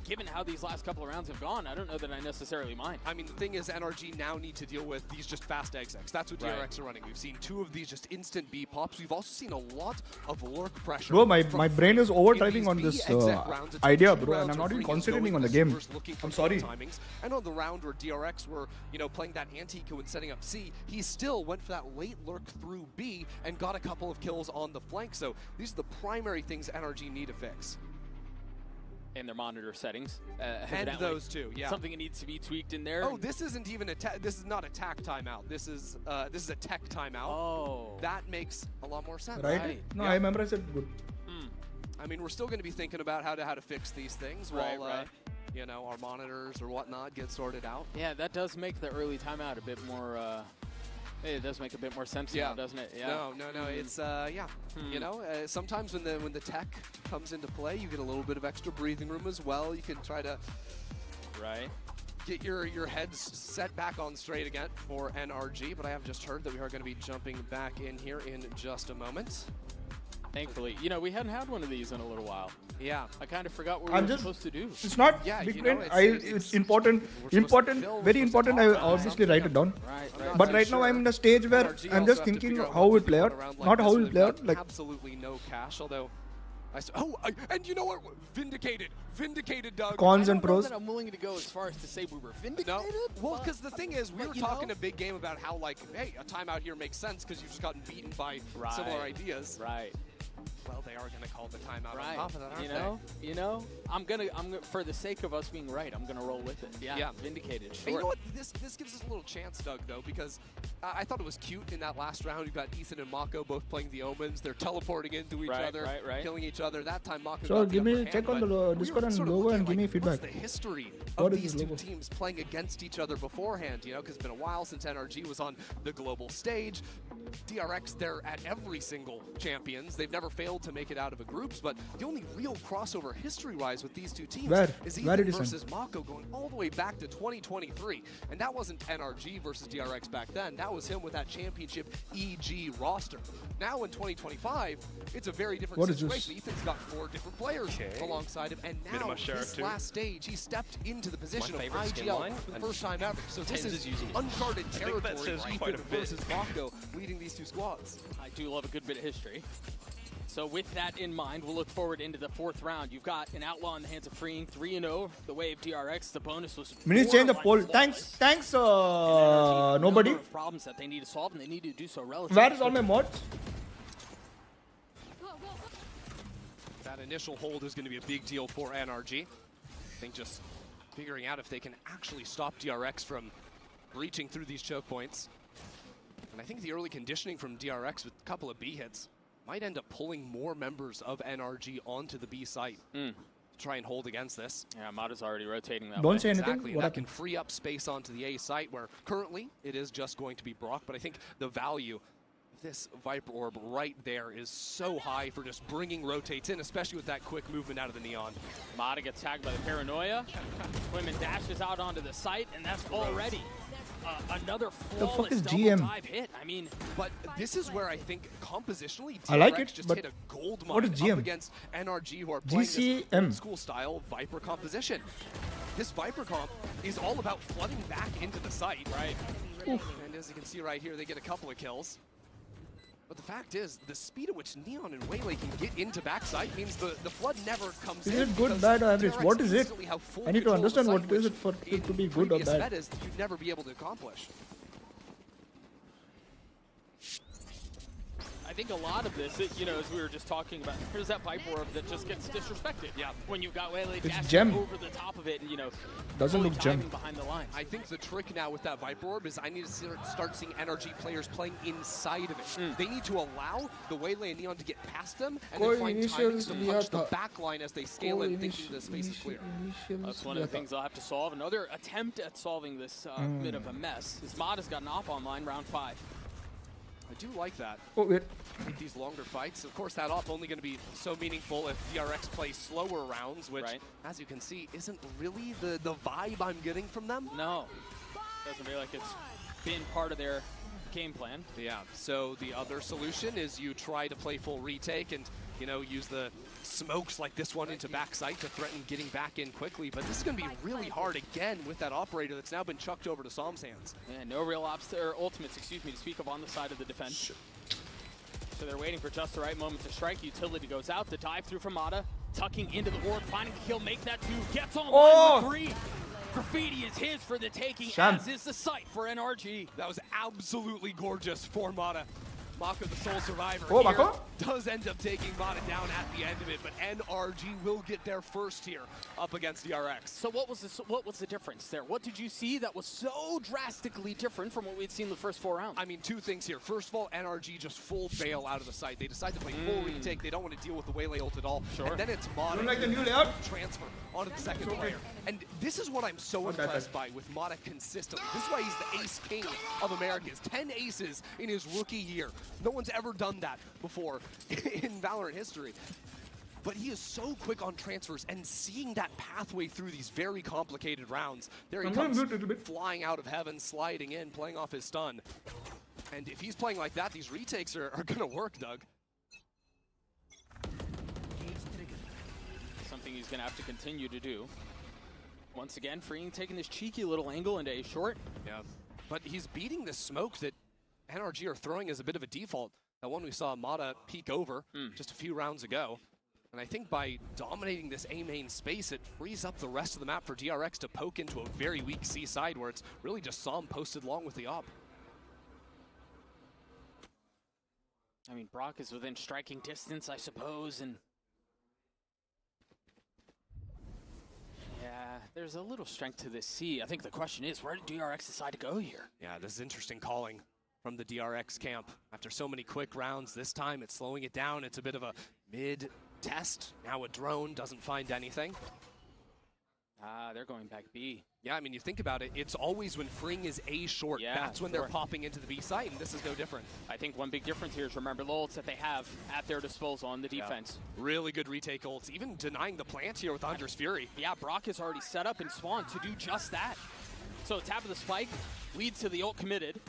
given how these last couple of rounds have gone, I don't know that I necessarily mind. I mean, the thing is, NRG now need to deal with these just fast execs. That's what DRX are running. We've seen 2 of these just instant B pops. We've also seen a lot of lurk pressure. Bro, my brain is overdriving on this idea, bro, and I'm not even concentrating on the game. I'm sorry. Timings. And on the round where DRX were, you know, playing that anti-eco and setting up C, he still went for that late lurk through B and got a couple of kills on the flank. So these are the primary things NRG need to fix. And their monitor settings. And those two, yeah. Something that needs to be tweaked in there. Oh, this isn't even a this is not a tack timeout. This is a tech timeout. Oh. That makes a lot more sense. Right? No, yeah. I remember I said good. I mean, we're still going to be thinking about how to fix these things while you know, our monitors or whatnot get sorted out. Yeah, that does make the early timeout a bit more it does make a bit more sense now, doesn't it? Yeah. No. It's you know, sometimes when the tech comes into play, you get a little bit of extra breathing room as well. You can try to get your heads set back on straight again for NRG. But I have just heard that we are going to be jumping back in here in just a moment. Thankfully, you know, we hadn't had one of these in a little while. Yeah, I kind of forgot what we were supposed to do. It's not big brain. It's important, very important. I obviously write it down. But right now I'm in a stage where I'm just thinking how we play out, not how we play out. Like absolutely no cash, although. And you know what? Vindicated, Doug. Cons and pros. I don't know that I'm willing to go as far as to say we were vindicated. No, well, because the thing is, we were talking a big game about how, like, hey, a timeout here makes sense because you've just gotten beaten by similar ideas. Right. Well, they are going to call the timeout Right. on top of that, aren't You know, I'm gonna, for the sake of us being right, I'm gonna roll with it. Yeah. Vindicated. Sure. And you know what? This gives us a little chance, Doug, though, because I thought it was cute in that last round. You've got Ethan and Mako both playing the Omens. They're teleporting into each other, killing each other. That time, Mako So got the give me upper hand, check on but the Discord and sort of logo looking and give me like, feedback. what's the history What of is these this two logo? teams playing against each other beforehand? You know, because it's been a while since NRG was on the global stage. DRX, they're at every single Champions. They've never failed to make it out of a groups, but the only real crossover history-wise with these two teams is Ethan versus Mako going all the way back to 2023. And that wasn't NRG versus DRX back then. That was him with that championship EG roster. Now in 2025, it's a very different situation. Ethan's got 4 different players alongside him, and now this last stage, he stepped into the position of IGL for the first time ever. So this is uncharted territory for Ethan versus Mako leading these two squads. I do love a good bit of history. So with that in mind, we'll look forward into the 4th round. You've got an Outlaw in the hands of Freeing, 3-0. The way of DRX, the bonus was We need to change the poll. Thanks, nobody. Problems that they need to solve, and they need to do so relatively. Where is all my mods? That initial hold is going to be a big deal for NRG. I think just figuring out if they can actually stop DRX from breaching through these choke points. And I think the early conditioning from DRX with a couple of B hits might end up pulling more members of NRG onto the B site to try and hold against this. Yeah, Mada's already rotating that Don't way. say anything. Exactly, What that can happened? free up space onto the A site where currently it is just going to be Brock, but I think the value of this Viper Orb right there is so high for just bringing rotates in, especially with that quick movement out of the Neon. Mada gets tagged by the Paranoia. Women dashes out onto the site, and that's already another flawless double dive hit. I mean, but this is where I think compositionally I like DRX it, just but hit a gold what mine is up GM? against NRG, who are playing this GCM. old school style Viper composition. This Viper comp is all about flooding back into the site. Right. And as you can see right here, they get a couple of kills. But the fact is, the speed at which Neon and Waylay can get into backside means the flood never comes in. Is it good, bad, or average? What is it? I need to understand what is it for it to be good or bad. Metas you'd never be able to accomplish. I think a lot of this, you know, as we were just talking about, here's that Viper Orb that just gets disrespected. Yeah. When you've got Waylay dashing gem. over the top of it and, you know, Doesn't fully look gem. diving behind the lines. I think the trick now with that Viper Orb is I need to start seeing NRG players playing inside of it. They need to allow the Waylay and Neon to get past them and then find timings to punch the back line as they scale in, thinking the space is clear. That's one of the things they'll have to solve. Another attempt at solving this bit of a mess is Mada's got an op online round 5. I do like that. Oh, wait. These longer fights. Of course, that op only going to be so meaningful if DRX plays slower rounds, which, as you can see, isn't really the vibe I'm getting from them. No. Doesn't feel like it's been part of their game plan. Yeah, so the other solution is you try to play full retake and, you know, use the smokes like this one into backside to threaten getting back in quickly. But this is going to be really hard again with that operator that's now been chucked over to Som's hands. Yeah, no real ultimates, excuse me, to speak of on the side of the defense. So they're waiting for just the right moment to strike. Utility goes out, the dive through from Mada, tucking into the orb, finding the kill, make that 2, gets on with 3. Graffiti is his for the taking, as is the site for NRG. That was absolutely gorgeous for Mada. Mako, the sole survivor, Oh, here Mako? does end up taking Mada down at the end of it, but NRG will get there first here up against DRX. So what was the difference there? What did you see that was so drastically different from what we'd seen the first 4 rounds? I mean, 2 things here. First of all, NRG just full bail out of the site. They decide to play full retake. They don't want to deal with the Waylay ult at all. Sure. And then it's Mada. You like the new layout? Transfer onto the second player. And this is what I'm so impressed by with Mada consistently. This is why he's the ace king of Americas. 10 aces in his rookie year. No one's ever done that before in Valorant history. But he is so quick on transfers and seeing that pathway through these very complicated rounds. There he comes flying out of heaven, sliding in, playing off his stun. And if he's playing like that, these retakes are going to work, Doug. Something he's going to have to continue to do. Once again, Freeing taking this cheeky little angle into a short. Yeah, but he's beating the smoke that NRG are throwing as a bit of a default. That one we saw Mada peek over just a few rounds ago. And I think by dominating this A main space, it frees up the rest of the map for DRX to poke into a very weak C side where it's really just Som posted long with the op. I mean, Brock is within striking distance, I suppose, and yeah, there's a little strength to this C. I think the question is, where did DRX decide to go here? Yeah, this is interesting calling from the DRX camp. After so many quick rounds, this time it's slowing it down. It's a bit of a mid-test. Now a drone doesn't find anything. They're going back B. Yeah, I mean, you think about it, it's always when Fring is A short, that's when they're popping into the B site, and this is no different. I think one big difference here is remember the ults that they have at their disposal on the defense. Yeah. Really good retake ults, even denying the plant here with Andre's Fury. Yeah, Brock is already set up and spawned to do just that. So tap of the spike leads to the ult committed.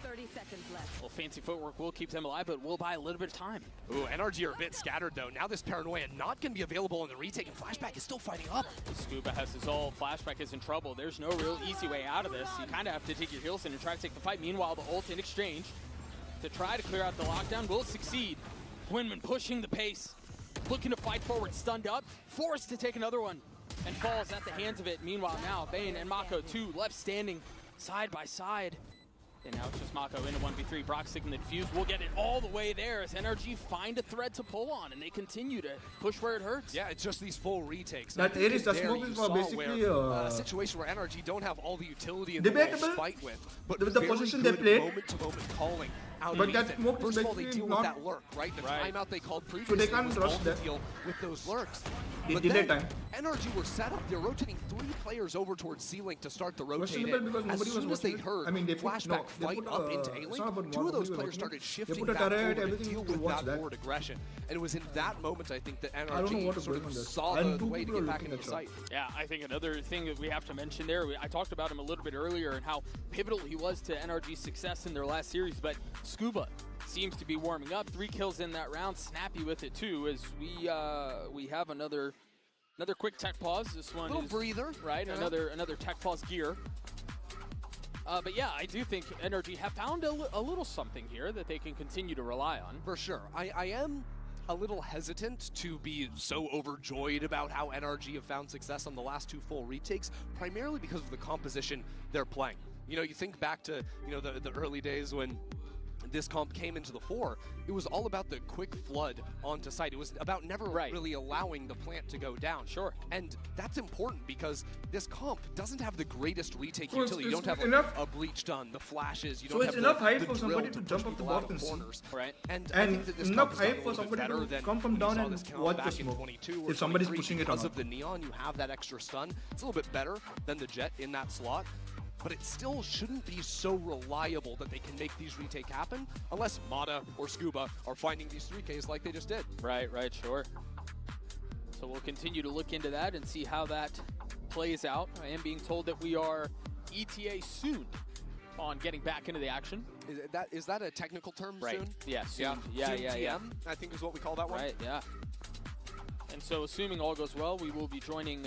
30 seconds left. Well, fancy footwork will keep them alive, but will buy a little bit of time. Ooh, NRG are a bit scattered, though. Now this Paranoia not going to be available in the retake, and Flashback is still fighting up. Scuba has his ult. Flashback is in trouble. There's no real easy way out of this. You kind of have to take your heels in and try to take the fight. Meanwhile, the ult in exchange to try to clear out the lockdown will succeed. Winman pushing the pace, looking to fight forward, stunned up, forced to take another one, and falls at the hands of it. Meanwhile, now Bane and Mako, two left standing side by side. And now it's just Mako into 1v3. Brock sticking the defuse. We'll get it all the way there as NRG find a thread to pull on, and they continue to push where it hurts. Yeah, it's just these full retakes. That Ares does smoke is basically a situation where NRG don't have all the utility in the world to fight with, but with the position they played. Moment-to-moment calling out. But that smoke First is of all, they deal with that lurk, right? The timeout they called previously so they can't rush to deal with those lurks. But delay then time. NRG were set up. They're rotating 3 players over towards C-Link to start the rotate. As soon as they heard Flashback fight up into A-Link, 2 of those players started shifting back forward to deal with that forward aggression. And it was in that moment, I think, that NRG sort of saw the way to get back into the site. Yeah, I think another thing that we have to mention there, I talked about him a little bit earlier and how pivotal he was to NRG's success in their last series, but Scuba seems to be warming up. 3 kills in that round, snappy with it too, as we have another quick tech pause. This one little is breather, right? Yeah. Another tech pause gear. But yeah, I do think NRG have found a little something here that they can continue to rely on. For sure. I am a little hesitant to be so overjoyed about how NRG have found success on the last 2 full retakes, primarily because of the composition they're playing. You know, you think back to, you know, the early days when this comp came into the fore, it was all about the quick flood onto site. It was about never really allowing the plant to go down. Sure. And that's important because this comp doesn't have the greatest retake so utility. You don't have a bleach done, the flashes, you so don't it's have enough the height for drill somebody to jump up the box and corners. Right. And I think that this enough comp is height for somebody better to than come from down and watch the smoke. If somebody's pushing it on. Because of the neon, you have that extra stun. It's a little bit better than the Jet in that slot. But it still shouldn't be so reliable that they can make these retake happen unless Mata or Scuba are finding these 3Ks like they just did. Right, sure. So we'll continue to look into that and see how that plays out. I am being told that we are ETA soon on getting back into the action. Is that a technical term, right. soon? Yeah, soon. Yeah. Yeah. I think is what we call that one. Right, yeah. And so assuming all goes well, we will be joining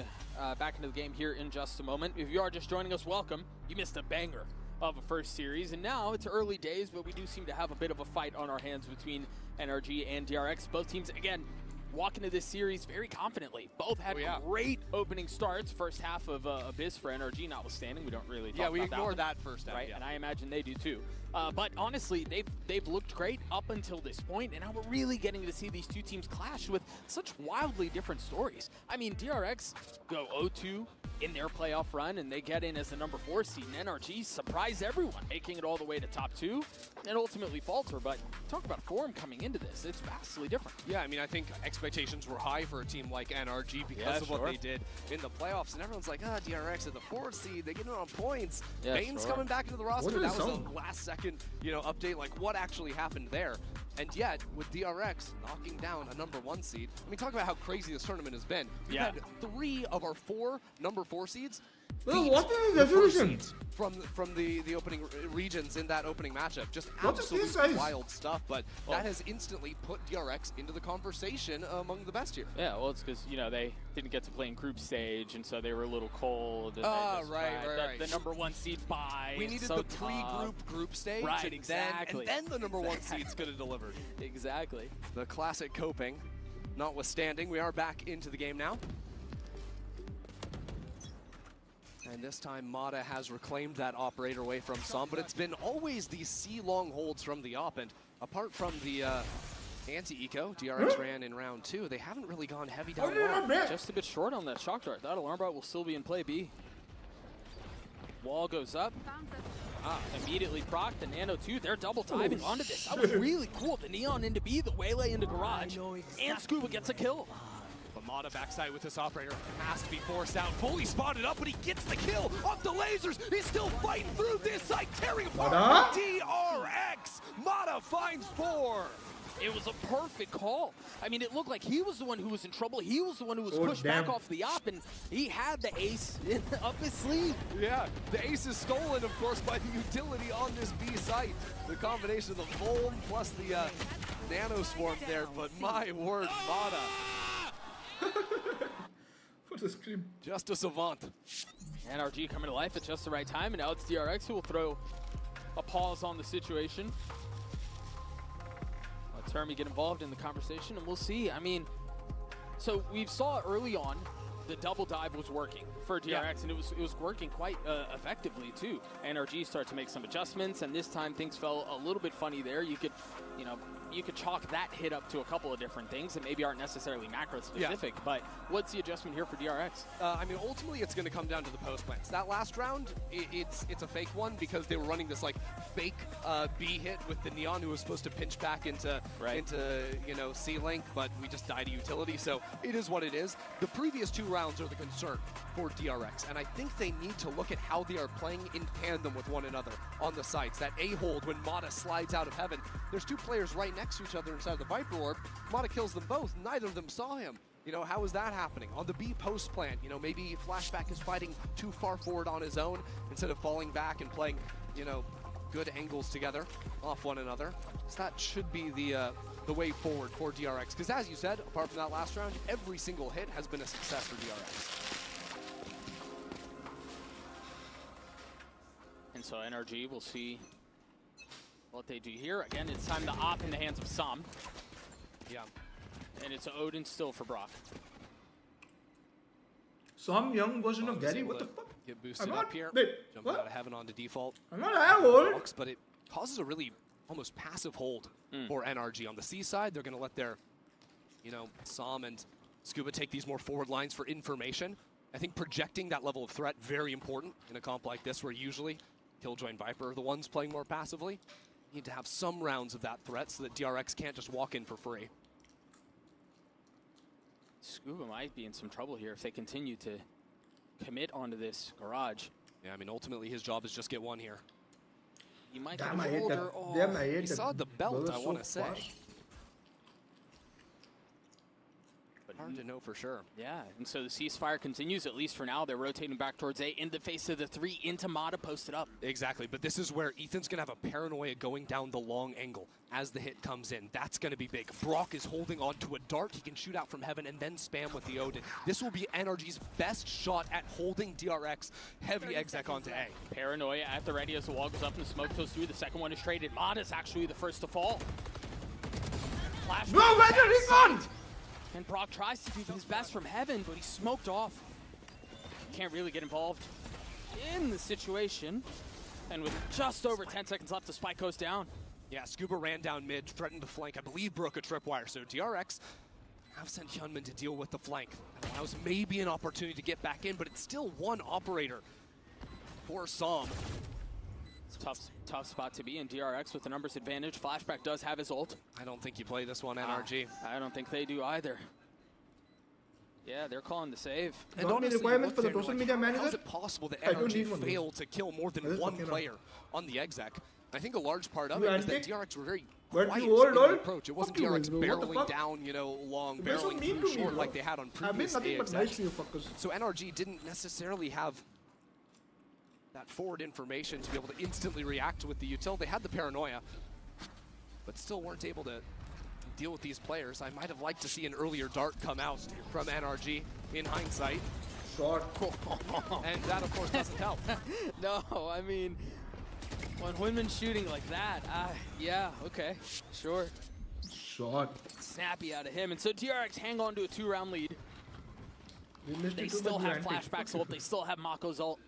back into the game here in just a moment. If you are just joining us, welcome. You missed a banger of a first series, and now it's early days, but we do seem to have a bit of a fight on our hands between NRG and DRX. Both teams, again, walk into this series very confidently. Both had great opening starts. First half of Abyss for NRG notwithstanding. We don't really talk we about ignore that first half. Right, and I imagine they do too. But honestly, they've looked great up until this point, and now we're really getting to see these two teams clash with such wildly different stories. I mean, DRX go 0-2 in their playoff run, and they get in as the number 4 seed, and NRG surprise everyone, making it all the way to top 2, and ultimately falter. But talk about form coming into this. It's vastly different. Yeah, I mean, I think expectations were high for a team like NRG because of what they did in the playoffs, and everyone's like, DRX at the 4th seed, they get it on points. Bane's coming back into the roster. That was a last-second, update, like what actually happened there. And yet, with DRX knocking down a number 1 seed, I mean, talk about how crazy this tournament has been. We've had 3 of our 4 number 4 seeds what is the resolution from the opening regions in that opening matchup. Just absolutely wild stuff, but that has instantly put DRX into the conversation among the best here. Yeah, well, it's because, they didn't get to play in group stage, and so they were a little cold. And right. The number 1 seed bye. We needed the pre-group stage, right, exactly. And then the number 1 seed's going to deliver. Exactly. The classic coping notwithstanding, we are back into the game now. And this time, Mata has reclaimed that operator away from some, but it's been always these C-long holds from the op, and apart from the anti-eco DRX ran in round 2, they haven't really gone heavy down low. Just a bit short on that shock dart. That alarm bot will still be in play B. Wall goes up. Immediately proc, the Nano 2, they're double diving onto this. That was really cool. The Neon into B, the Waylay into Garage, and Scuba gets a kill. Lamada backside with this operator has to be forced out, fully spotted up, but he gets the kill off the lasers. He's still fighting through this site, tearing apart DRX. Mata finds 4. It was a perfect call. I mean, it looked like he was the one who was in trouble. He was the one who was pushed back off the op, and he had the ace up his sleeve. Yeah, the ace is stolen, of course, by the utility on this B site. The combination of the Volm plus the Nano Swarm there, but my word, Mata. What a scream. Just a savant. NRG coming to life at just the right time, and now it's DRX who will throw a pause on the situation. Termi get involved in the conversation, and we'll see. I mean, so we saw early on the double dive was working for DRX, and it was working quite effectively too. NRG started to make some adjustments, and this time things fell a little bit funny there. You could chalk that hit up to a couple of different things that maybe aren't necessarily macro specific, but what's the adjustment here for DRX? I mean, ultimately it's going to come down to the post plants. That last round, it's a fake one because they were running this like fake B hit with the Neon who was supposed to pinch back into C link, but we just died to utility, so it is what it is. The previous 2 rounds are the concern for DRX, and I think they need to look at how they are playing in tandem with one another on the sites. That A-hold when Mata slides out of heaven, there's 2 players right next to each other inside the Viper Orb. Mata kills them both. Neither of them saw him. How is that happening? On the B post plant, maybe Flashback is fighting too far forward on his own instead of falling back and playing, good angles together off one another. So that should be the way forward for DRX. Because as you said, apart from that last round, every single hit has been a success for DRX. And so NRG will see what they do here. Again, it's time to op in the hands of Sam. Yeah. And it's Odin still for Brock. Some young version of Gary, what the fuck? Get boosted up here. Jumping out of heaven onto default. I'm not asshole. But it causes a really almost passive hold for NRG. On the C side, they're going to let their, Sam and Scuba take these more forward lines for information. I think projecting that level of threat, very important in a comp like this where usually Killjoy and Viper are the ones playing more passively. You need to have some rounds of that threat so that DRX can't just walk in for free. Scuba might be in some trouble here if they continue to commit onto this Garage. Yeah, I mean, ultimately his job is just get 1 here. He might get a shoulder. He saw the belt, I want to say. But hard to know for sure. Yeah, and so the ceasefire continues, at least for now. They're rotating back towards A in the face of the 3 into Mata posted up. Exactly, but this is where Ethan's going to have a paranoia going down the long angle as the hit comes in. That's going to be big. Brock is holding on to a dart. He can shoot out from heaven and then spam with the Odin. This will be NRG's best shot at holding DRX heavy exec onto A. Paranoia at the ready as the wall goes up and the smoke goes through. The second one is traded. Mata's actually the first to fall. Flash. No, where did he gone? And Brock tries to do his best from heaven, but he's smoked off. Can't really get involved in the situation. And with just over 10 seconds left, the spike goes down. Yeah, Scuba ran down mid, threatened the flank. I believe broke a tripwire. So DRX have sent Hyunmin to deal with the flank. That allows maybe an opportunity to get back in, but it's still 1 operator for Sam. Tough spot to be in. DRX with the numbers advantage. Flashback does have his ult. I don't think you play this one, NRG. I don't think they do either. Yeah, they're calling the save. And honestly, requirements for the social media manager? How is it possible that NRG failed to kill more than 1 player on the exec? I think a large part of it is that DRX were very quiet in the approach. It wasn't DRX barreling down, long, barreling through short like they had on previous AXX. So NRG didn't necessarily have that forward information to be able to instantly react with the util. They had the paranoia, but still weren't able to deal with these players. I might have liked to see an earlier dart come out from NRG in hindsight. Short. And that, of course, doesn't help. No, I mean, when Hyunmin's shooting like that, yeah, okay, sure. Short. Snappy out of him. And so DRX hang on to a 2-round lead. They still have Flashback's ult. They still have Mako's ult.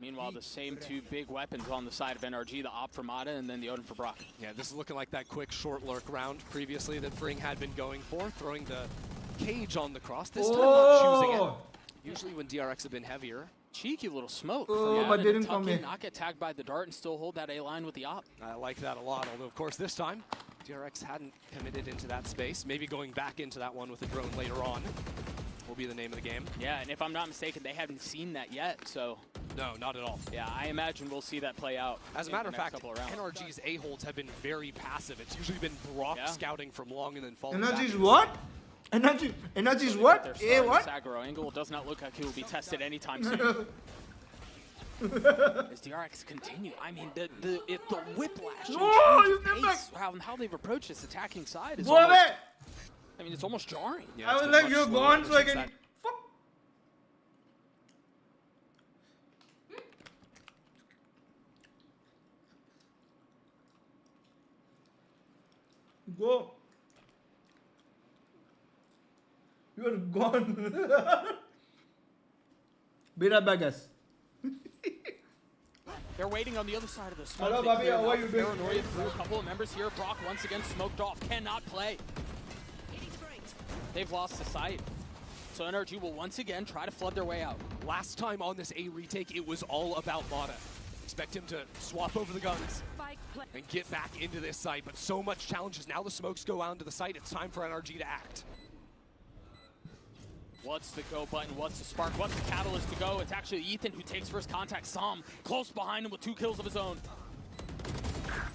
Meanwhile, the same two big weapons on the side of NRG, the op for Mata and then the Odin for Brock. Yeah, this is looking like that quick short lurk round previously that Fring had been going for, throwing the cage on the cross. This time not choosing it. Usually when DRX have been heavier. Cheeky little smoke. But didn't come in. Not get tagged by the dart and still hold that A line with the op. I like that a lot, although of course this time DRX hadn't committed into that space. Maybe going back into that one with a drone later on will be the name of the game. Yeah, and if I'm not mistaken, they haven't seen that yet, so. No, not at all. Yeah, I imagine we'll see that play out. As a matter of fact, NRG's A-holds have been very passive. It's usually been Brock scouting from long and then falling back. NRG's what? NRG's what? A what? This aggro angle does not look like he will be tested anytime soon. As DRX continue, I mean, the whiplash and pace, how they've approached this attacking side is almost, I mean, it's almost jarring. Yeah, I was like, you're gone so I can... Go. You're gone. Be right back, guys. They're waiting on the other side of the smoke. Hello, Bobby. How are you doing? Paranoia through a couple of members here. Brock once again smoked off. Cannot play. They've lost the sight. So NRG will once again try to flood their way out. Last time on this A retake, it was all about Mata. Expect him to swap over the guns and get back into this site, but so much challenges. Now the smokes go out to the site. It's time for NRG to act. What's the go button? What's the spark? What's the catalyst to go? It's actually Ethan who takes first contact. Som close behind him with 2 kills of his own.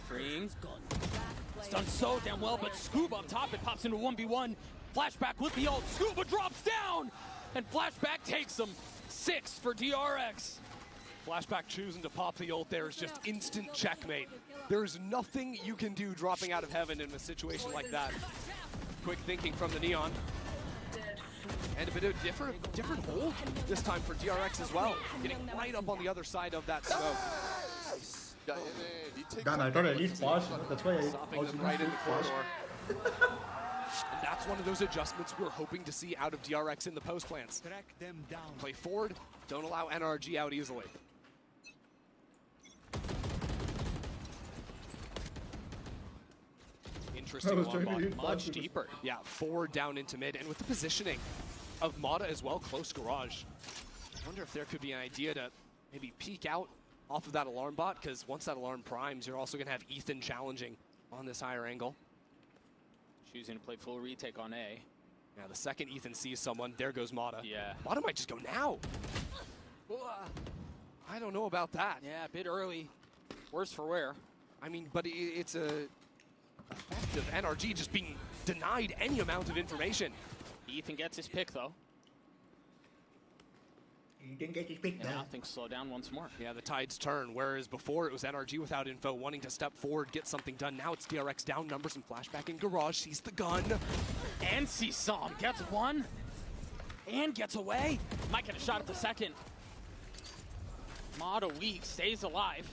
Freeing's gone. It's done so damn well, but Scuba up top, it pops into 1v1. Flashback with the ult. Scuba drops down, and Flashback takes him. 6 for DRX. Flashback choosing to pop the ult there is just instant checkmate. There's nothing you can do dropping out of heaven in a situation like that. Quick thinking from the Neon. And a bit of different hold this time for DRX as well. Getting right up on the other side of that smoke. Damn, I thought at least fast. That's why I was right in the corridor. And that's one of those adjustments we're hoping to see out of DRX in the post plants. Play forward, don't allow NRG out easily. Interesting one, much deeper. Yeah, forward down into mid, and with the positioning of Mata as well, close garage. I wonder if there could be an idea to maybe peek out off of that alarm bot, because once that alarm primes, you're also going to have Ethan challenging on this higher angle. Choosing to play full retake on A. Yeah, the second Ethan sees someone, there goes Mata. Yeah. Mata might just go now. I don't know about that. Yeah, a bit early. Worse for wear. I mean, but it's a effect of NRG just being denied any amount of information. Ethan gets his pick, though. He didn't get his pick, and now things slow down once more. Yeah, the tides turn, whereas before it was NRG without info, wanting to step forward, get something done. Now it's DRX down numbers and Flashback in garage, sees the gun. And sees Som, gets one, and gets away. Might get a shot at the second. Mata weak, stays alive.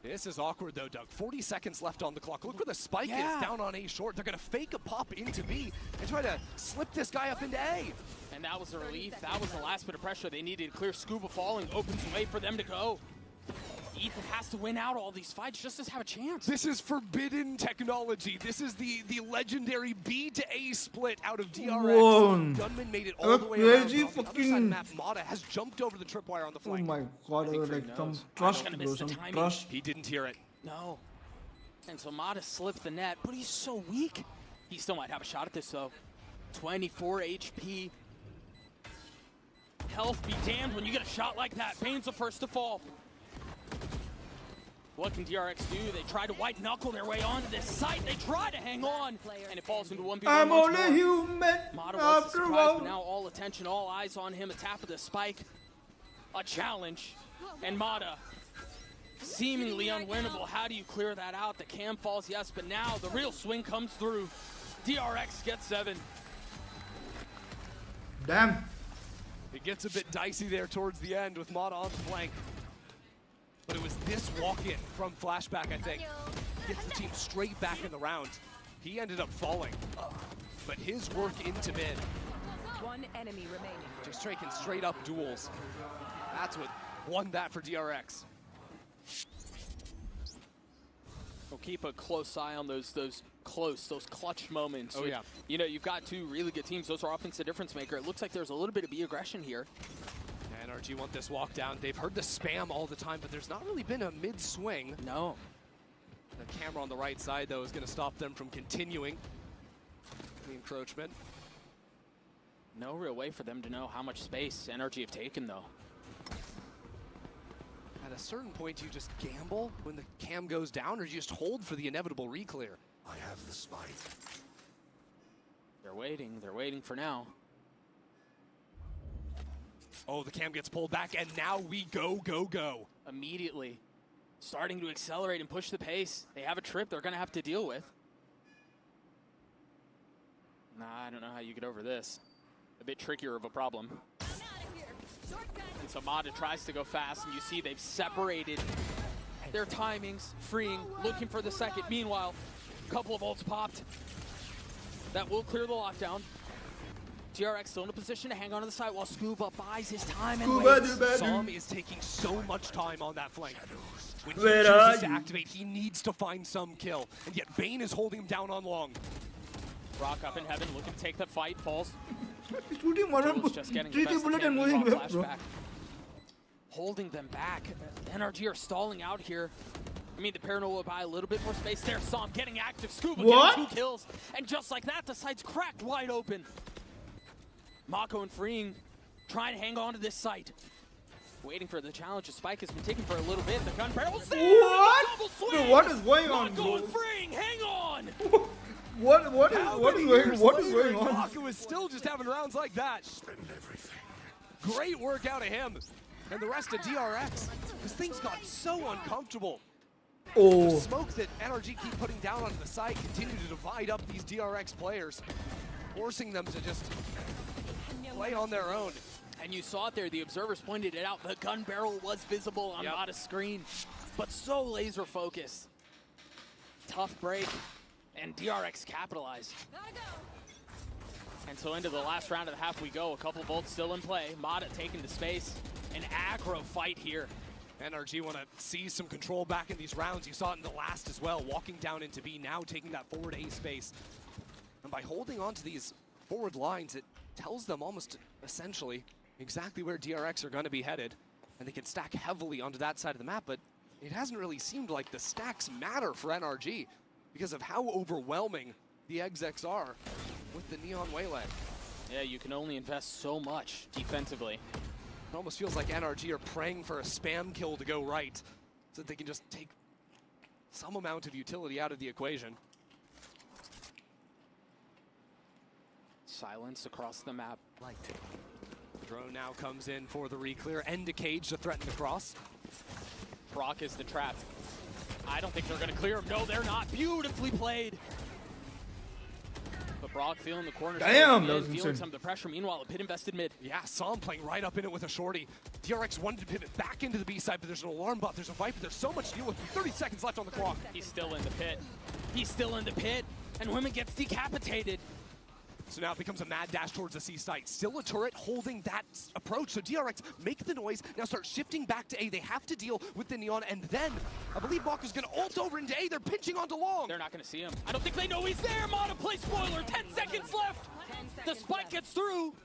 This is awkward though, Doug. 40 seconds left on the clock. Look where the spike is, down on A short. They're gonna fake a pop into B and try to slip this guy up into A. And that was a relief. That was the last bit of pressure they needed to clear. Scuba falling opens the way for them to go. Ethan has to win out all these fights just to have a chance. This is forbidden technology. This is the legendary B to A split out of DRX. Whoa. Gunman made it all the way around. On the other side of the fucking map, Mata has jumped over the tripwire on the flank. Oh my god, like some trust, bro, some trust. He didn't hear it. No. And so Mata slipped the net, but he's so weak. He still might have a shot at this though. 24 HP. Health be damned when you get a shot like that. Bane's the first to fall. What can DRX do? They try to white knuckle their way onto this site. They try to hang on, and it falls into 1v1. I'm only human. Mata was surprised, but now all attention, all eyes on him. A tap of the spike, a challenge, and Mata seemingly unwinnable. How do you clear that out? The cam falls, yes, but now the real swing comes through. DRX gets 7. Damn. It gets a bit dicey there towards the end with Mata on the flank. But it was this walk-in from Flashback, I think. Gets the team straight back in the round. He ended up falling. But his work into mid. One enemy remaining. Just taking straight up duels. That's what won that for DRX. We'll keep a close eye on those clutch moments. Oh, yeah. You know, you've got two really good teams. Those are offensive difference maker. It looks like there's a little bit of aggression here. NRG want this walk down. They've heard the spam all the time, but there's not really been a mid-swing. No. The camera on the right side, though, is going to stop them from continuing the encroachment. No real way for them to know how much space NRG have taken, though. At a certain point, you just gamble when the cam goes down, or you just hold for the inevitable reclear. I have the spike. They're waiting for now. Oh, the cam gets pulled back, and now we go. Immediately. Starting to accelerate and push the pace. They have a trip they're going to have to deal with. Nah, I don't know how you get over this. A bit trickier of a problem. And so Mada tries to go fast, and you see they've separated their timings, freeing, looking for the second. Meanwhile, a couple of ults popped. That will clear the lockdown. DRX still in a position to hang on to the side while Scuba buys his time and waits. Som is taking so much time on that flank. When he chooses to activate, he needs to find some kill. And yet Bane is holding him down on long. Rock up in heaven, looking to take the fight, falls. Jules just getting the best of him, flashback. Holding them back. NRG are stalling out here. I mean, the Paranoia will buy a little bit more space there. Som getting active, Scuba getting 2 kills. And just like that, the site's cracked wide open. Mako and Freeing trying to hang on to this site. Waiting for the challenge. The spike has been taken for a little bit. The gun barrel's there. What? Double swing. Bro, what is going on, Mako bro? and Freeing, hang on. What is going on? Mako is still just having rounds like that. Spend everything. Great work out of him. And the rest of DRX. Because things got so uncomfortable. The smoke that NRG keep putting down onto the side continue to divide up these DRX players, forcing them to just play on their own. And you saw it there, the observers pointed it out. The gun barrel was visible on Mada's screen, but so laser focused. Tough break, and DRX capitalized. And so into the last round of the half we go. A couple volts still in play. Mada taking the space. An aggro fight here. NRG want to see some control back in these rounds. You saw it in the last as well, walking down into B, now taking that forward A space. And by holding on to these forward lines, it tells them almost essentially exactly where DRX are going to be headed. And they can stack heavily onto that side of the map, but it hasn't really seemed like the stacks matter for NRG because of how overwhelming the execs are with the Neon Waylay. Yeah, you can only invest so much defensively. It almost feels like NRG are praying for a spam kill to go right so that they can just take some amount of utility out of the equation. Silence across the map. Drone now comes in for the reclear. End to cage to threaten the cross. Brock is the trap. I don't think they're going to clear him. No, they're not. Beautifully played. But Brock feeling the corner. Damn, that was feeling insane. some of the pressure. Meanwhile, a pit invested mid. Yeah, Som playing right up in it with a shorty. DRX wanted to pivot back into the B side, but there's an alarm bot. There's a Viper. There's so much to deal with. 30 seconds left on the clock. He's still in the pit. He's still in the pit. And Women gets decapitated. So now it becomes a mad dash towards the C site. Still a turret holding that approach. So DRX make the noise, now start shifting back to A. They have to deal with the Neon, and then I believe Maka's going to ult over into A. They're pinching onto long. They're not going to see him. I don't think they know he's there. Mada plays spoiler. 10 seconds left. The spike gets through,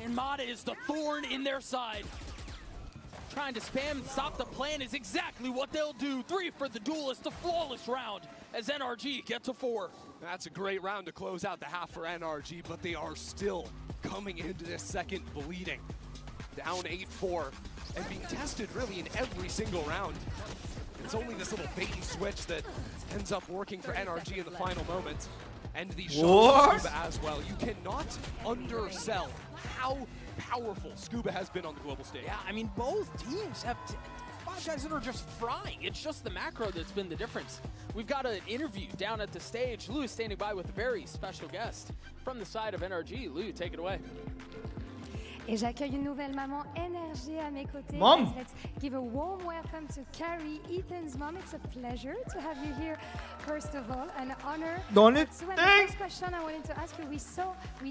and Mada is the thorn in their side. Trying to spam and stop the plan is exactly what they'll do. 3 for the duelist, a flawless round as NRG get to 4. That's a great round to close out the half for NRG, but they are still coming into this second bleeding. Down 8-4 and being tested really in every single round. It's only this little bait and switch that ends up working for NRG in the final moments. And these shots Scuba as well. You cannot undersell how powerful Scuba has been on the global stage. Yeah, I mean, both teams have 5 guys that are just frying. It's just the macro that's been the difference. We've got an interview down at the stage. Lou is standing by with a very special guest from the side of NRG. Lou, take it away. Et j'accueille une nouvelle maman NRG à mes côtés. Mom! Guys, let's give a warm welcome to Carrie, Ethan's mom. It's a pleasure to have you here. First of all, an honor. Don't it So, the first question I wanted to ask you, we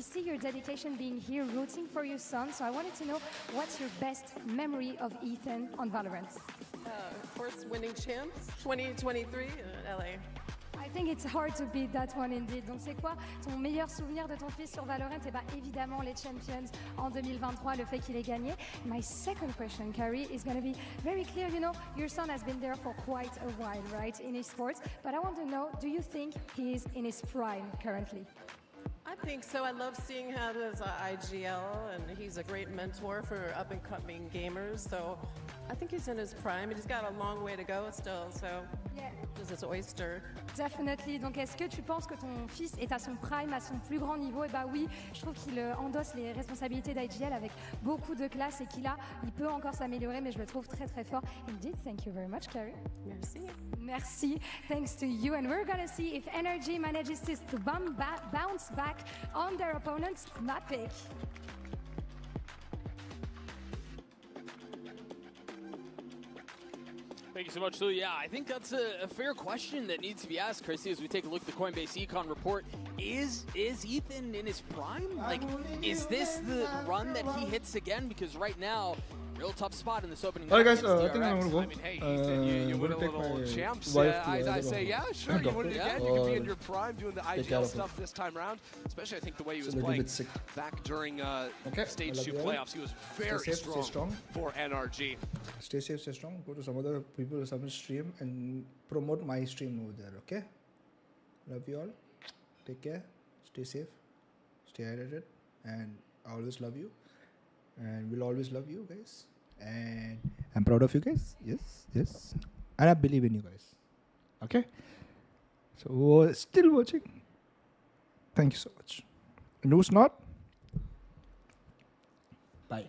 see your dedication being here, rooting for your son. So I wanted to know, what's your best memory of Ethan on Valorant? Of course, winning champs 2023 in LA. I think it's hard to beat that one indeed. Donc c'est quoi ton meilleur souvenir de ton fils sur Valorant? Eh bien évidemment les Champions en 2023, le fait qu'il ait gagné. My second question, Carrie, is going to be very clear. You know, your son has been there for quite a while, right, in esports. But I want to know, do you think he is in his prime currently? I think so. I love seeing him as IGL, and he's a great mentor for up-and-coming gamers. So I think he's in his prime, and he's got a long way to go still. So yeah, this is oyster. Definitely. Donc, est-ce que tu penses que ton fils est à son prime, à son plus grand niveau? Eh bien oui, je trouve qu'il endosse les responsabilités d'IGL avec beaucoup de classe et il peut encore s'améliorer, mais je le trouve très très fort. Indeed, thank you very much, Carrie. Merci. Merci. Thanks to you. And we're going to see if NRG manages to bounce back on their opponent's map pick. Thank you so much, Lou. Yeah, I think that's a fair question that needs to be asked, Chrissy, as we take a look at the Coinbase Econ report. Is Ethan in his prime? Like, is this the run that he hits again? Because right now, real tough spot in this opening. Alright guys, round I think I'm against gonna go. DRX. I mean, hey, Ethan, you win a little champs. I say, yeah, sure, you win it again. You can be in your prime doing the IGL stuff this time around. Especially, I think the way he was playing back during Stage 2 playoffs, he was very strong for NRG. Stay safe, stay strong. Go to some other people, some stream, and promote my stream over there. Okay. Love you all. Take care. Stay safe. Stay hydrated, and I always love you, and we'll always love you guys. And I'm proud of you guys. Yes, yes. And I believe in you guys. Okay? So, who are still watching, thank you so much. And who's not, bye.